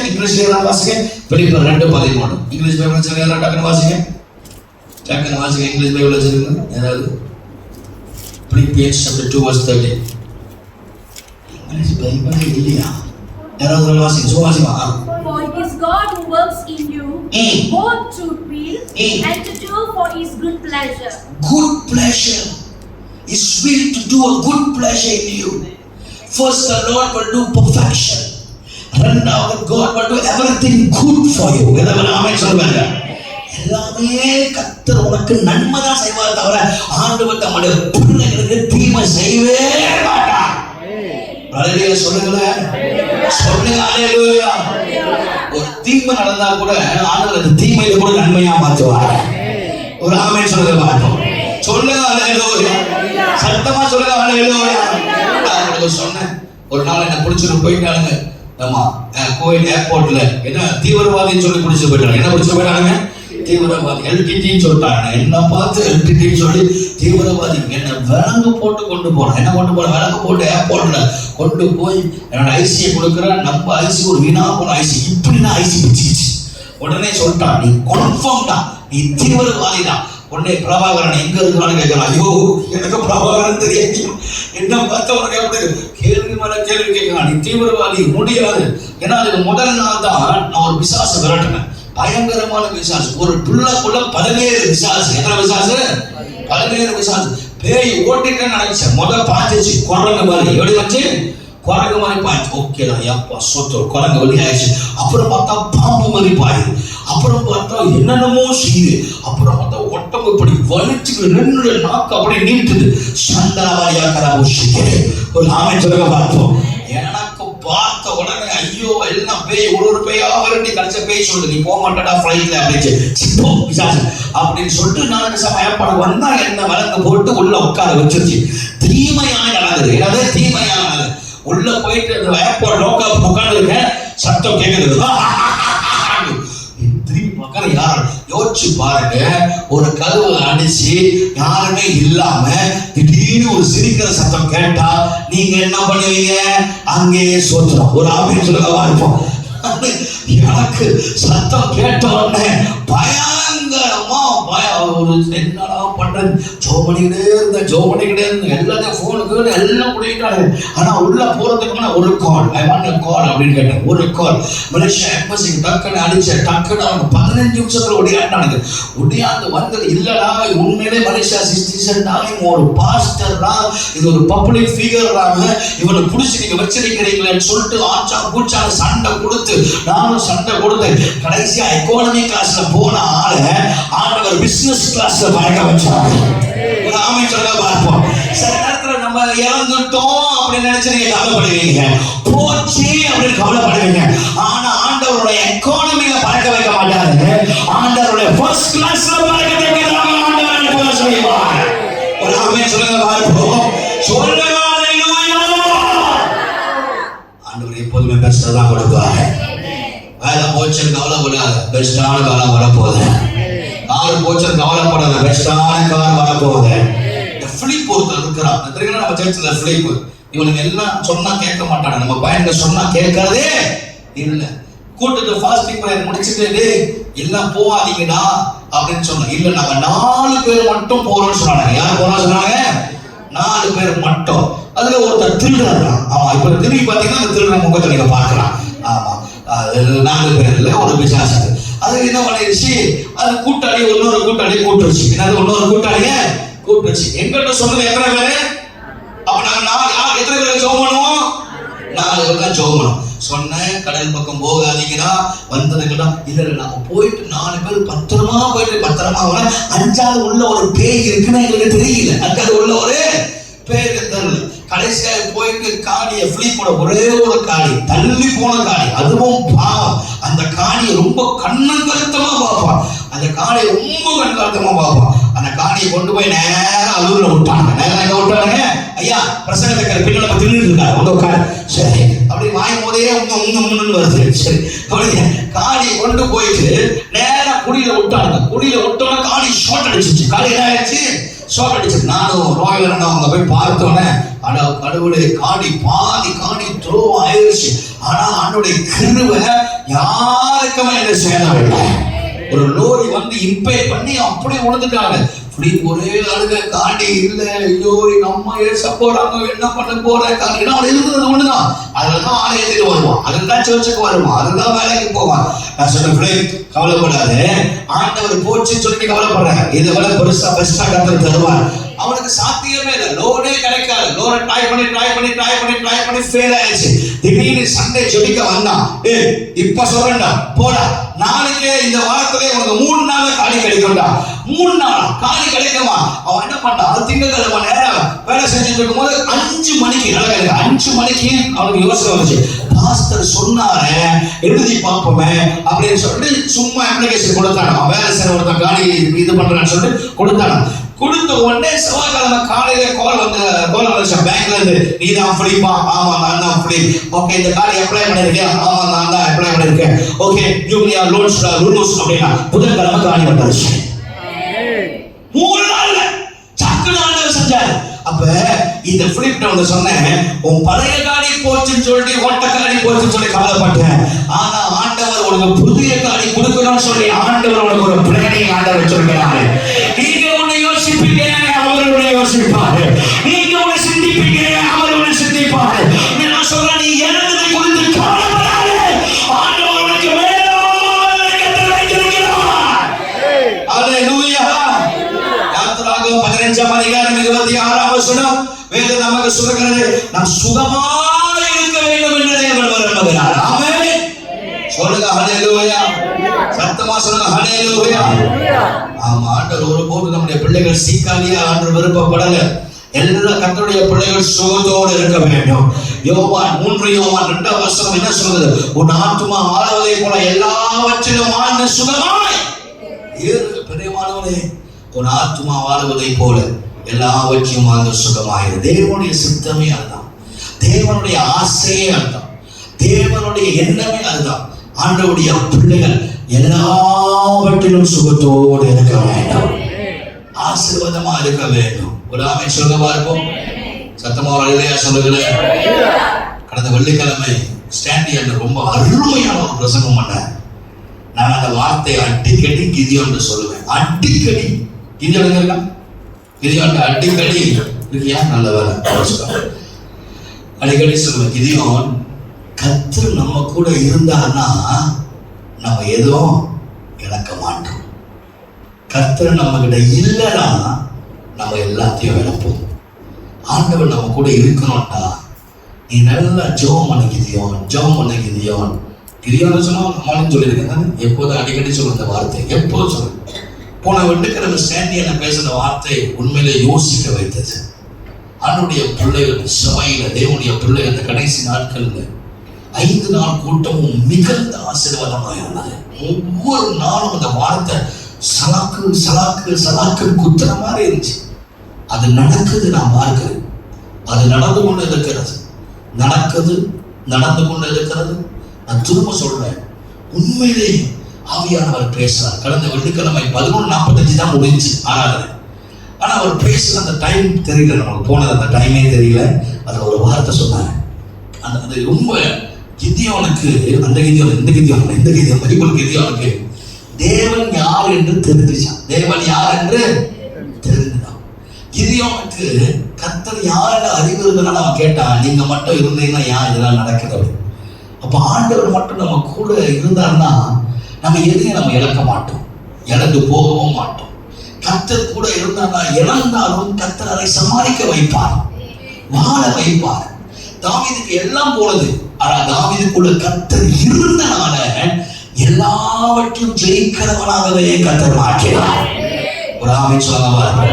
Speaker 2: பிலிப்பியர் 2:13. இங்கிலீஷ் பைபிள் வச்சிருக்கீங்க? டக்குனு வாசிங்க. இங்கிலீஷ் பைபிள் வச்சிருக்கீங்க யாராவது? Philippians chapter 2:30. இங்கிலீஷ் பைபிள் இல்லையா? யாராவது வாசிங்க. Wasima.
Speaker 4: For it is God who works in you both to will and to do for his good pleasure.
Speaker 2: Good pleasure. His will to do a good pleasure in you. First, the Lord will do perfection. இரண்டாவது, God will do everything good for you. எல்லாரும் ஆமென் சொல்லுங்க. எல்லாமே கர்த்தர் உனக்கு நன்மை தான் செய்வார், தவிர ஆண்டவர் தம்முடைய பிள்ளைகளுக்கு தீமை செய்யவே மாட்டார். ஹalleluya சொல்லுங்களேன். சொல்லுங்க ஹalleluya. ஒரு தீமை நடந்தா கூட ஆண்டவர் அந்த தீமையை கூட நன்மையா மாற்றுவார். ஒரு ஆமென் சொல்லுங்க பார்ப்போம். சொல்லுங்க ஹalleluya. சத்தமா சொல்லுங்க ஹalleluya. நான் சொன்னேன், ஒரு நாள் என்ன பிடிச்சிட்டு போயிட்டாங்க. ஆமா, கோயில் ஏர்போர்ட்ல என்ன தீவிரவாதின்னு சொல்லி பிடிச்சிட்டு போயிட்டாங்க. என்ன பிடிச்சிட்டு போயிட்டாங்க? தீவிரவாதி. எல்டிடின்னு சொல்லிட்டாங்க. என்ன பார்த்து எல்டிடின்னு சொல்லி தீவிரவாதி என்ன விலங்கு போட்டு கொண்டு போனேன். என்ன கொண்டு போன விலங்கு போட்டு ஏர்போர்ட்ல கொண்டு போய் என்னோட ஐசியை கொடுக்குறேன். நம்ம ஐசி ஒரு வீணா போன ஐசி. இப்படின்னா ஐசி பிடிச்சிச்சு. உடனே சொல்லிட்டான், நீ கன்ஃபார்ம்டா, நீ தீவிரவாதிடா. உடனே பிரபாகரன் எங்க இருக்கான்னு கேட்கலாம். ஐயோ எனக்கு பிரபாகரன் தெரியாது, என்ன பார்த்த உனக்கு எப்படி கேள்வி மேல கேள்வி கேட்கலாம். நீ தீவிரவாதி முடியாது. ஏன்னா அதுக்கு முதல் நாள் தான் நான் ஒரு பிசாசு விரட்டினேன், பயங்கரமான பிசாசு. ஒரு பிள்ளைக்குள்ள 17 பிசாசு. எத்தனை பிசாசு? 17 பிசாசு. பேய் ஓட்டிட்டேன்னு நினைச்சேன். முதல் பாஞ்சிச்சு குரங்கு மாதிரி. எப்படி வச்சு? குரங்கு மாதிரி பாய்ச்சு. ஓகே தான், எப்பா சொத்து குரங்கு வழி ஆயிடுச்சு. அப்புறம் பார்த்தா பாம்பு மாதிரி பாயுது. அப்புறம் பார்த்தா என்னென்னமோ செய்யுது. அப்புறம் பார்த்தா ஒட்டம்பு இப்படி வலிச்சுக்கு 2 நாக்கு அப்படி நீட்டுது. சந்தனவாரியா கராபுஷிக்கு ஒரு ஆமென் சொல்லுங்க பார்ப்போம். எனக்கு பார்த்த உடனே ஐயோ எல்லாம் பேய், ஒரு பேயா வரண்டி கடைச்ச பேய் சொல்லுது, நீ போக மாட்டடா ஃப்ளைட்ல அப்படின்னு சொல்லிட்டு நான் ஏற்பாடு வந்தா என்ன வழங்க போட்டு உள்ள உட்கார வச்சிருச்சு. தீமையான நடந்தது. ஏதாவது தீமையான உள்ள போயிட்டு அந்த ஏர்போர்ட் லோக்கா உட்கார்ந்து இருக்கேன், சத்தம் கேட்குது. திரும்பி பார்க்கற யார் யோசிச்சு பாருங்க. ஒரு கதவு அடிச்சு யாருமே இல்லாம திடீர்னு ஒரு சிரிக்கிற சத்தம் கேட்டா நீங்க என்ன பண்ணுவீங்க? அங்கேயே சோத்துறோம். ஒரு ஆபீஸ் சொல்லவா இருப்போம். எனக்கு சத்தம் கேட்ட உடனே பயங்கரமா ஒரு என்னடா பண்றது, ஜோமணிக்கிட்டே இருந்த எல்லாத்தையும் போனுக்கு எல்லாம் முடியிட்டாரு. ஆனா உள்ள போறதுக்கு ஒரு கால், ஐ வாண்ட் எ கால் அப்படின்னு கேட்டேன். ஒரு கால் மலேசியா எம்பசிக்கு டக்குன்னு அடிச்சேன். டக்குன்னு அவங்க 15 நிமிஷத்துல ஒடியாண்டானுங்க. ஒடியாந்து வந்தது இல்லடா, உண்மையிலே மலேசியா சிட்டிசன் தான், ஒரு பாஸ்டர் தான், இது ஒரு பப்ளிக் ஃபிகர் தான், இவனை புடிச்சு நீங்க வச்சிருக்கிறீங்களேன்னு சொல்லிட்டு ஆச்சா பூச்சா சண்டை கொடுத்து நானும் சண்டை கொடுத்தேன். கடைசியா எக்கானமி கிளாஸ்ல போன ஆள ஆண்டவர் பிசினஸ் கிளாஸ்ல பறக்க வச்சாங்க. ஒரு ஆமென் சொல்லுங்க பார்ப்போம். சில நேரத்துல நம்ம இறந்துட்டோம் அப்படின்னு நினைச்சு நீங்க கவலைப்படுவீங்க, போச்சு அப்படின்னு கவலைப்படுவீங்க. ஆனா ஆண்டவருடைய எக்கானமில பறக்க வைக்க மாட்டாரு. ஆண்டவருடைய ஃபர்ஸ்ட் கிளாஸ்ல பறக்க வைக்கிறாங்க. ஆண்டவர் எனக்கு செய்வார். ஒரு ஆமென் சொல்லுங்க பார்ப்போம். சொல்லுங்க ஹalleluya. ஆண்டவர் எப்போதுமே பெஸ்டா தான் கொடுப்பாரு. வேலை போச்சு கவலைப்படாத, பெஸ்டான காலம் வரப்போகுது. கார் போச்சு கவலைப்படாத, பெஸ்டான கார் வரப்போகுது. இந்த பிலிப் ஒருத்தர் இருக்கிறான். நம்ம சேர்த்துல பிலிப், இவனுக்கு எல்லாம் சொன்னா கேட்க மாட்டாங்க. நம்ம பையனுக்கு சொன்னா கேட்கறதே இல்லை. கூட்டத்தை ஃபாஸ்டிங் பிரேயர் முடிச்சுட்டு எல்லாம் போவாதீங்கடா அப்படின்னு சொன்னோம். இல்ல நாங்க 4 பேர் மட்டும் போறோம்னு சொன்னாங்க. யார் போறோம்னு சொன்னாங்க? 4 பேர் மட்டும். அதுல ஒருத்தர் திருடுறான். ஆமா, இப்ப திரும்பி பாத்தீங்கன்னா அந்த திருடுற முகத்தை நீங்க பார்க்கலாம். ஆமா, 4 பேர்ல ஒரு பிசாசு. அது என்ன பண்ணிருச்சு, அது கூட்டாளி இன்னொரு கூட்டாளி கூட்டுருச்சு. என்னது இன்னொரு கூட்டாளிய கூட்டுருச்சு. எங்கிட்ட சொன்னது எத்தனை பேரு? அப்ப நாங்க எத்தனை பேருக்கு ஜெபம் பண்ணுவோம்? 4 பேருக்கு தான் ஜெபம் பண்ணுவோம். சொன்னேன் கடல் பக்கம் போகாதீங்கன்னா வந்ததுக்கிட்ட இல்ல நாம போயிட்டு 4 பேர் பத்திரமா போயிட்டு பத்திரமா வர. 5ஆவது உள்ள ஒரு பேய் இருக்குன்னு எங்களுக்கு தெரியல. 5ஆவது உள்ள ஒரு பேய் தெரியல. கடைசியா போயிட்டு காடியை பிலிப்போட ஒரே ஒரு காடி, தள்ளி போன காடி, அதுவும் பாவம். அந்த காடியை ரொம்ப கண்ணுங்கருத்தமா பார்ப்பான். அந்த காடியை ரொம்ப கண்ணுங்கருத்தமா பார்ப்பான். அந்த காடியை கொண்டு போய் நேரா அலூர்ல விட்டாங்க. நேரம் எங்க விட்டாங்க? ஐயா பிரசங்கத்தை பின்னால திருட்டு இருக்காரு, உங்க காடு. சரி அப்படி வாயும் போதே உங்க வருது. சரி அப்படி காடியை கொண்டு போயிட்டு நேரா குடியில விட்டாங்க. குடியில விட்டோன்னா காடி ஷார்ட் அடிச்சிச்சு. காடி என்ன ஆயிடுச்சு? ஷார்ட் அடிச்சு. நானும் ரோயல் அவங்க போய் பார்த்தோன்னே அட கடவுளே, காடி பாதி காடி த்ரோ ஆயிடுச்சு. ஆனா ஆண்டோடைய கிருபை யாருக்குமே என்ன செய்யவில்லை. ஒரு லோரி வந்து இம்பேக்ட் பண்ணி அப்படியே விழுந்துட்டாங்க. அப்படி ஒரே அழுக, காடி இல்ல, ஐயோ எங்க அம்மா ஏச போறாங்க, என்ன பண்ண போற காடி. அவன் இருக்கிறது ஒண்ணுதான். அதுலதான் ஆலயத்துக்கு வருவான், அதுதான் சர்ச்சுக்கு வருவான், அதுதான் வேலைக்கு போவான். நான் சொன்னேன் கவலைப்படாது, ஆண்டவர் போச்சுன்னு சொல்லி கவலைப்படுறேன். இதை விட பெருசா பெஸ்டா கத்தர் தருவார். அவனுக்கு சாத்தியமே இல்லை. லோனே கிடைக்காது. லோனை ட்ரை பண்ணி ஃபெயில் ஆயிடுச்சு. திடீர்னு சண்டே ஜெபிக்க வந்தான். இப்ப சொல்றேன்டா போடா, நாளைக்கே இந்த வாரத்திலே உனக்கு 3 நாள் காலி கிடைக்கும்டா. 3 நாளா காலி கிடைக்குமா? அவன் என்ன பண்ணான், அது திங்கக்கிழமை நேரம் வேலை செஞ்சுட்டு இருக்கும் போது 5 மணிக்கு 5 மணிக்கு அவனுக்கு யோசனை வந்துச்சு. பாஸ்டர் சொன்னாரு எழுதி பார்ப்போமே அப்படின்னு சொல்லிட்டு சும்மா அப்ளிகேஷன் கொடுத்தாங்க. வேலை செய்ய ஒருத்தன் காலி இது பண்றான்னு சொல்லிட்டு கொடுத்தாங்க. கொடுத்த உடனே செவ்வாய்க்கிழமை காலையில கோல் வந்துச்சு பேங்க்ல இருந்து. நீ தான் பிலிப்பா? ஆமா நான் தான் பிலிப். ஓகே, இந்த கார்டு அப்ளை பண்ணிருக்கேன்? ஆமா நான் தான் அப்ளை பண்ணிருக்கேன். ஓகே, ஜூலியா லோன்ஸ் அப்படின்னா புதன்கிழமை காணி வந்துருச்சு. 3 நாள்ல சக்குனு ஆண்டவர் செஞ்சாரு. அப்ப இந்த பிலிப்ட வந்து சொன்னேன், உன் பழைய காடி போச்சுன்னு சொல்லிட்டு ஒட்ட காடி போச்சுன்னு சொல்லி கவலைப்பட்டேன். ஆனா ஆண்டவர் உனக்கு புதிய காரியம் கொடுக்கணும்னு சொல்லி ஆண்டவர் உனக்கு ஒரு பிளானை ஆண்டவர் வச்சிருக்கிறாரு. நீங்க உன்னை யோசிப்பீங்க, அவர் உன்னை யோசிப்பாரு. நீங்க உன்னை சிந்திப்பீங்க, அவர் உன்னை சிந்திப்பாரு. நான் சொல்றேன், நீ இறந்ததை குறித்து கவலைப்படாதே. ஆண்டவர் உனக்கு மேலான கட்டளை வைத்திருக்கிறார். அல்லேலூயா. யாத்திராகமம் 15ஆம் அதிகாரம் 26ஆம் வசனம் வேதம் நமக்கு சொல்கிறது, நாம் சுகமாய் இருக்க வேண்டும் என்று தேவன் விரும்புகிறார். ஆமென். சொல்லுங்க ஹல்லேலூயா. சத்தமா சொல்லுங்க ஹல்லேலூயா. ஆமா, ஆண்டவர் ஒருபோது நம்முடைய பிள்ளைகள் சீக்காலியா ஆண்டவர் விருப்பப்படல. எல்லா கர்த்தருடைய பிள்ளைகள் சுகத்தோடு இருக்க வேண்டும். யோவான் 3 வசனம் என்ன சொல்றது? உன் ஆத்துமா வாழ்வதை போல எல்லாவற்றிலும் வாழ்ந்து சுகமாய் இரு. பிரியமானவனே, உன் ஆத்துமா வாழ்வதை போல எல்லாவற்றையும் வாழ்ந்து சுகமாயிரு. தேவனுடைய சித்தமே அதுதான், தேவனுடைய ஆசையே அதுதான், தேவனுடைய எண்ணமே அதுதான். ஆண்டவருடைய பிள்ளைகள் எல்லாவற்றிலும் சுகத்தோடு இருக்க வேண்டும், ஆசீர்வாதமா இருக்க வேண்டும். ஒரு ஆமென் சொல்லுங்க பார்ப்போம். சத்தமா ஒரு அல்லேலூயா சொல்லுங்களேன். கடந்த வெள்ளிக்கிழமை ஸ்டாண்டி என்று ரொம்ப அருமையான ஒரு பிரசங்கம் பண்ணேன். நான் அந்த வார்த்தை அடிக்கடி கிதியோன்னு சொல்லுவேன். அடிக்கடி கிதியோன் இருக்கா? கிதியோன் அடிக்கடி இருக்கியா? நல்ல வேலை. அடிக்கடி சொல்லுவேன், கிதியோன் கர்த்தர் நம்ம கூட இருந்தார்னா நம்ம எதுவும் இழக்க மாட்டோம். கர்த்தர் நம்ம கிட்ட இல்லைன்னா நம்ம எல்லாத்தையும் இழப்போம். ஆண்டவர் நம்ம கூட இருக்கணும்னா நீ நல்லா ஜெபம் பண்ண கிதியோன், ஜெபம் பண்ண கிதியோன். கிதியோன் சொன்னா நம்மளும் சொல்லியிருக்கேன். எப்போதும் அடிக்கடி சொல்லுங்க இந்த வார்த்தை, எப்போதும் சொல்லுங்க. போன வெள்ளிக்கிழமை ஸ்டாண்டி என்ன பேசுன வார்த்தை உண்மையிலே யோசிக்க வைத்தது. ஆண்டவருடைய பிள்ளைகள் சபையில, தேவனுடைய பிள்ளைகள் அந்த கடைசி நாட்கள்ல 5 நாள் கூட்டமும் மிகுந்த ஆசீர்வாதமாக இருந்தது. ஒவ்வொரு நாளும் அந்த வார்த்தை சலாக்கு சலாக்கு சலாக்கு குத்துற மாதிரி இருந்துச்சு. அது நடக்குது, நான் பார்க்கிறேன். அது நடந்து கொண்டு இருக்கிறது, நடக்குது, நடந்து கொண்டு இருக்கிறது. நான் திரும்ப சொல்றேன், உண்மையிலே ஆவியானவர் பேசுறார். கடந்த வெள்ளிக்கிழமை 11:45 தான் முடிஞ்சு ஆராதனை. ஆனா அவர் பேசுற அந்த டைம் தெரியல, நமக்கு போனது அந்த டைமே தெரியல. அதுல ஒரு வார்த்தை சொன்னாங்க. அது ரொம்ப கிதியோனுக்கு, அந்த கிதியோன், இந்த கிதியோன், இந்த கிதியோன், பைபிள் கிதியோனுக்கு தேவன் யார் என்று தெரிஞ்சுச்சான். தேவன் யார் என்று தெரிஞ்சுதான். கிதியோனுக்கு கர்த்தர் யாருன்னு அறிவு இருந்தனால அவன் கேட்டான், நீங்க மட்டும் இருந்தீங்கன்னா ஏன் இதெல்லாம் நடக்குது? அப்ப ஆண்டவர் மட்டும் நம்ம கூட இருந்தாருன்னா நம்ம எதையும் நம்ம இழக்க மாட்டோம், இழந்து போகவும் மாட்டோம். கர்த்தர் கூட இருந்தார்னா இழந்தாலும் கர்த்தர் அதை சமாளிக்க வைப்பார், வாழ வைப்பார். தாவீதுக்கு எல்லாம் போனது, ஆனா தாவீதுக்குள்ள கர்த்தர் இருந்தனால எல்லாவற்றையும் ஜெயிக்கிறவனாகவே கர்த்தர் மாற்றினார். ஒரு ஆமென் சொல்லுங்க.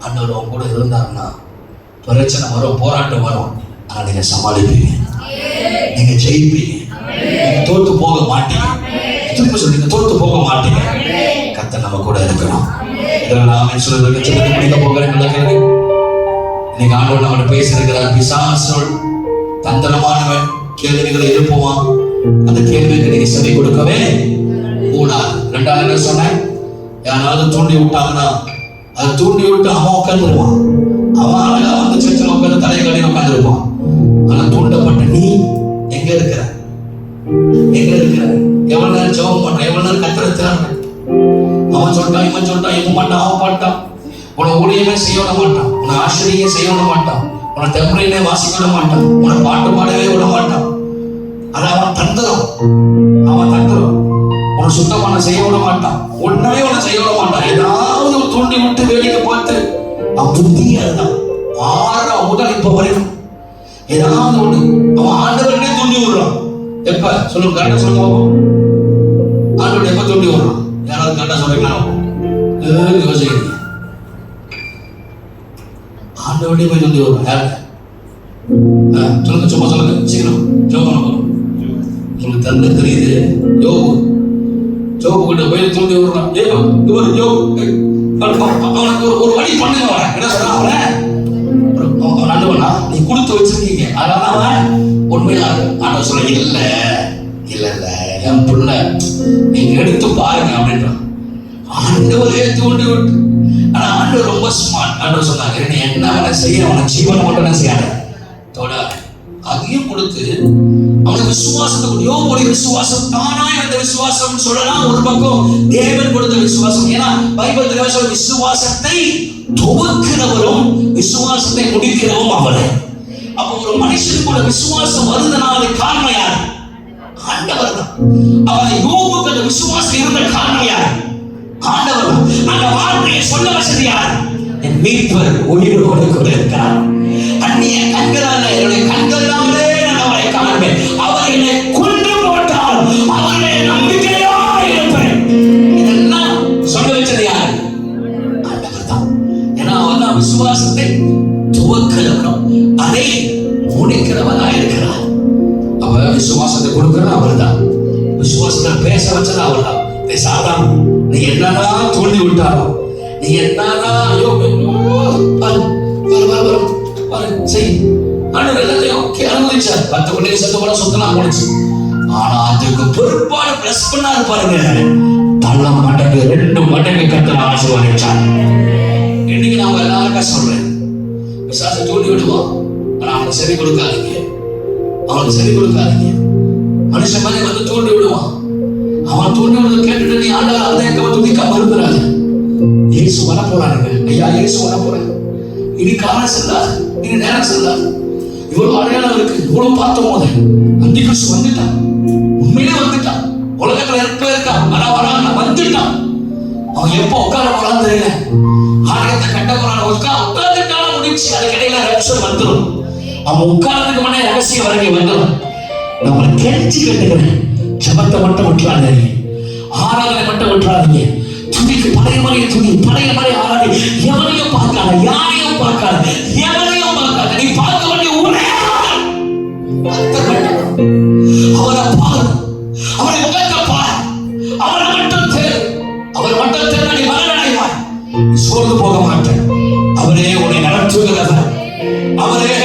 Speaker 2: ஆண்டவர் உங்க கூட இருந்தாருன்னா பிரச்சனை வரும், போராட்டம் வரும், ஆனா நீங்க சமாளிப்பீங்க, நீங்க ஜெயிப்பீங்க, நீங்க தோத்து போக மாட்டீங்க. திரும்ப சொல்லுங்க, தோத்து போக மாட்டீங்க. கர்த்தர் நம்ம கூட இருக்கணும். ஆமென் சொல்லுங்க. சின்னது முடிக்க போகிறேன் நடக்கிறது. இன்னைக்கு ஆண்டவர் நம்மளோட பேசியிருக்கிறார். பிசாசு தந்திரமானவன் கேள்விகளை எழுப்புவான். அந்த கேள்விக்கு நீங்க செவி கொடுக்கவே கூடாது. 2வது என்ன சொன்னேன்? யாராவது தூண்டி விட்டாங்கன்னா அதை தூண்டி விட்டு அவன் உட்காந்துருவான். அவன் அழகா வந்து சர்ச்சில் உட்காந்து தலையை கட்டி உட்காந்துருப்பான். ஆனா தூண்டப்பட்ட நீ எங்க இருக்கிற? எங்க இருக்கிற? எவ்வளவு நேரம் ஜெபம் பண்ற? எவ்வளவு நேரம் கத்திரத்தாரு? அவன் சொல்லிட்டான், இவன் சொல்லிட்டான், இவன் மாட்டான், அவன் பாட்டான். உன ஊழியமே செய்ய விட மாட்டான், உன ஆசிரியே செய்ய விட மாட்டான், உன தெம்பரையிலே வாசிக்க விட மாட்டான், உன பாட்டு பாடவே விட மாட்டான். அது அவன் தந்திரம், அவன் தந்திரம். உன சுத்தமான செய்ய விட மாட்டான், ஒன்னவே உன செய்ய விட மாட்டான். ஏதாவது தூண்டி விட்டு வேடிக்கை பார்த்து அவன் புத்தி அதுதான். 6 முதல் இப்ப வரைக்கும் ஏதாவது ஒண்ணு அவன் ஆண்டவர்களே தூண்டி விடுறான். எப்ப சொல்லுங்க, கரெக்டா சொல்லுங்க. ஆண்டவர் எப்ப தூண்டி விடுறான்? யாராவது கரெக்டா சொல்றீங்களா? யோசிக்கிறீங்க. ஆண்டவர்களே போய் தூண்டி விடுறான். யாரு சொல்லுங்க, சும்மா சொல்லுங்க, சீக்கிரம் ஜோபம். உங்களுக்கு தந்தை தெரியுது. ஜோபு கிட்ட போய் தூண்டி விடுறான். அவனுக்கு ஒரு வழி பண்ணுங்க. அவன் என்ன சொல்றான்? அவன் அனுபவனா நீ கொடுத்து வச்சிருக்கீங்க, அதனால அவன் உண்மையில ஆண்டவர் சொல்ல இல்ல இல்ல இல்ல என் பிள்ளை நீங்க எடுத்து பாருங்க அப்படின்றான். ஆண்டவரே தூண்டி விட்டு. ஆனா ஆண்டவர் ரொம்ப ஸ்மார்ட். ஆண்டவர் சொன்னாங்க, நீ என்ன வேணா செய்ய, அவனை ஜீவனை மட்டும் என்ன செய்யாத, தொட. அதையும் கொடுத்து அவனுக்கு விசுவாசத்தை யோபுடைய விசுவாசம் தானாய் வந்த விசுவாசம் சொல்லலாம். ஒரு பக்கம் தேவன் கொடுத்த விசுவாசம். ஏன்னா பைபிள் சொல்ற விசுவாசத்தை துவக்கிறவரும் விசுவாசத்தை முடிக்கிறவரும் அவரே. அப்போ ஒரு மனுஷனுக்குள்ள விசுவாசம் வருதுனால காரணம் யார்? ஆண்டவர் தான். அவனை யோபுக்கு அந்த விசுவாசம் இருந்த காரணம் யார்? ஆண்டவர் தான். அந்த வார்த்தையை சொல்ல வசதி யார்? என் மீட்பர் உயிரோடு கூட இருக்கிறார். அந்நிய கண்களால் என்னுடைய கண்களாலே நான் அவரை காண்பேன். அவர் என்னை கொண்டு போட்டால் அவருடைய நம்பிக்கையா இருப்பேன். இதெல்லாம் சொல்ல வச்சது யார்? ஆண்டவர் தான். ஏன்னா அவர் தான் விசுவாசத்தை துவக்கிறவனும் அதை முடிக்கிறவனா இருக்கிறார். அவர் விசுவாசத்தை கொடுக்கிறது அவர் தான். விசுவாசத்தை பேச வச்சது அவர் தான். சாதான் நீ என்னன்னா தோண்டி விட்டாரோ, நீ என்னன்னா ஐயோ செய் எல்லாத்தையும் அனுமதிச்சார். 10 பிள்ளைங்க செத்து போல சொத்தலாம் போடுச்சு. ஆனா அதுக்கு பொறுப்பாடு பிளஸ் பண்ணாரு பாருங்க. தள்ள மடங்கு 2 மடங்கு கத்தனை ஆசீர்வதிச்சார். இன்னைக்கு நாம எல்லாருக்கும் சொல்றேன், விசுவாசத்தை தூண்டி விடுவோம். ஆனா அவனுக்கு செவி கொடுக்காதீங்க, அவனுக்கு செவி கொடுக்காதீங்க. மனுஷன் மாதிரி வந்து தூண்டி விடுவான். அவன் தூண்டி விடுறத கேட்டுட்டு நீ ஆண்டவர் அதே துதிக்க மறுக்கிறாங்க. இயேசு வர போறாருங்க. ஐயா இயேசு வர போறாரு. இனி காலம் செல்லாது, இனி நேரம் செல்லாது. இவ்வளவு அடையாளம் இருக்கு, இவ்வளவு பார்த்தோம் போது அந்தி கிறிஸ்து வந்துட்டான். உண்மையிலே வந்துட்டான். உலகத்துல இருக்கான். வரான் வந்துட்டான். அவன் எப்போ உட்கார போறான்னு தெரியல. ஆலயத்தை கட்ட போறான். உட்கார்ந்துட்டாலும் முடிச்சு. அதுக்கு இடையில ரகசியம் வந்துடும். அவன் உட்கார்றதுக்கு முன்னே ரகசியம் வரைக்கும் வந்துடும். நான் உங்களை கெஞ்சி கேட்டுக்கிறேன், ஜபத்தை மட்டும் விட்டுறாதீங்க, ஆராதனை மட்டும் விட்டுறாதீங்க. துதிக்கு பழைய மாதிரி துதி, பழைய மாதிரி ஆராதி. எவனையும் பார்க்காத, யாரையும் பார்க்காத, எவனையும் பார்க்காத. நீ பார்க்க வேண்டிய ஒரே அவரை பாரு, அவரை முகத்தை பாரு, அவரை மட்டும் தேர், அவர் மட்டும் தேர். நீ மரணடைவாய், சோர்ந்து போக மாட்டேன். அவரே உன்னை நடத்துகிறவர், அவரே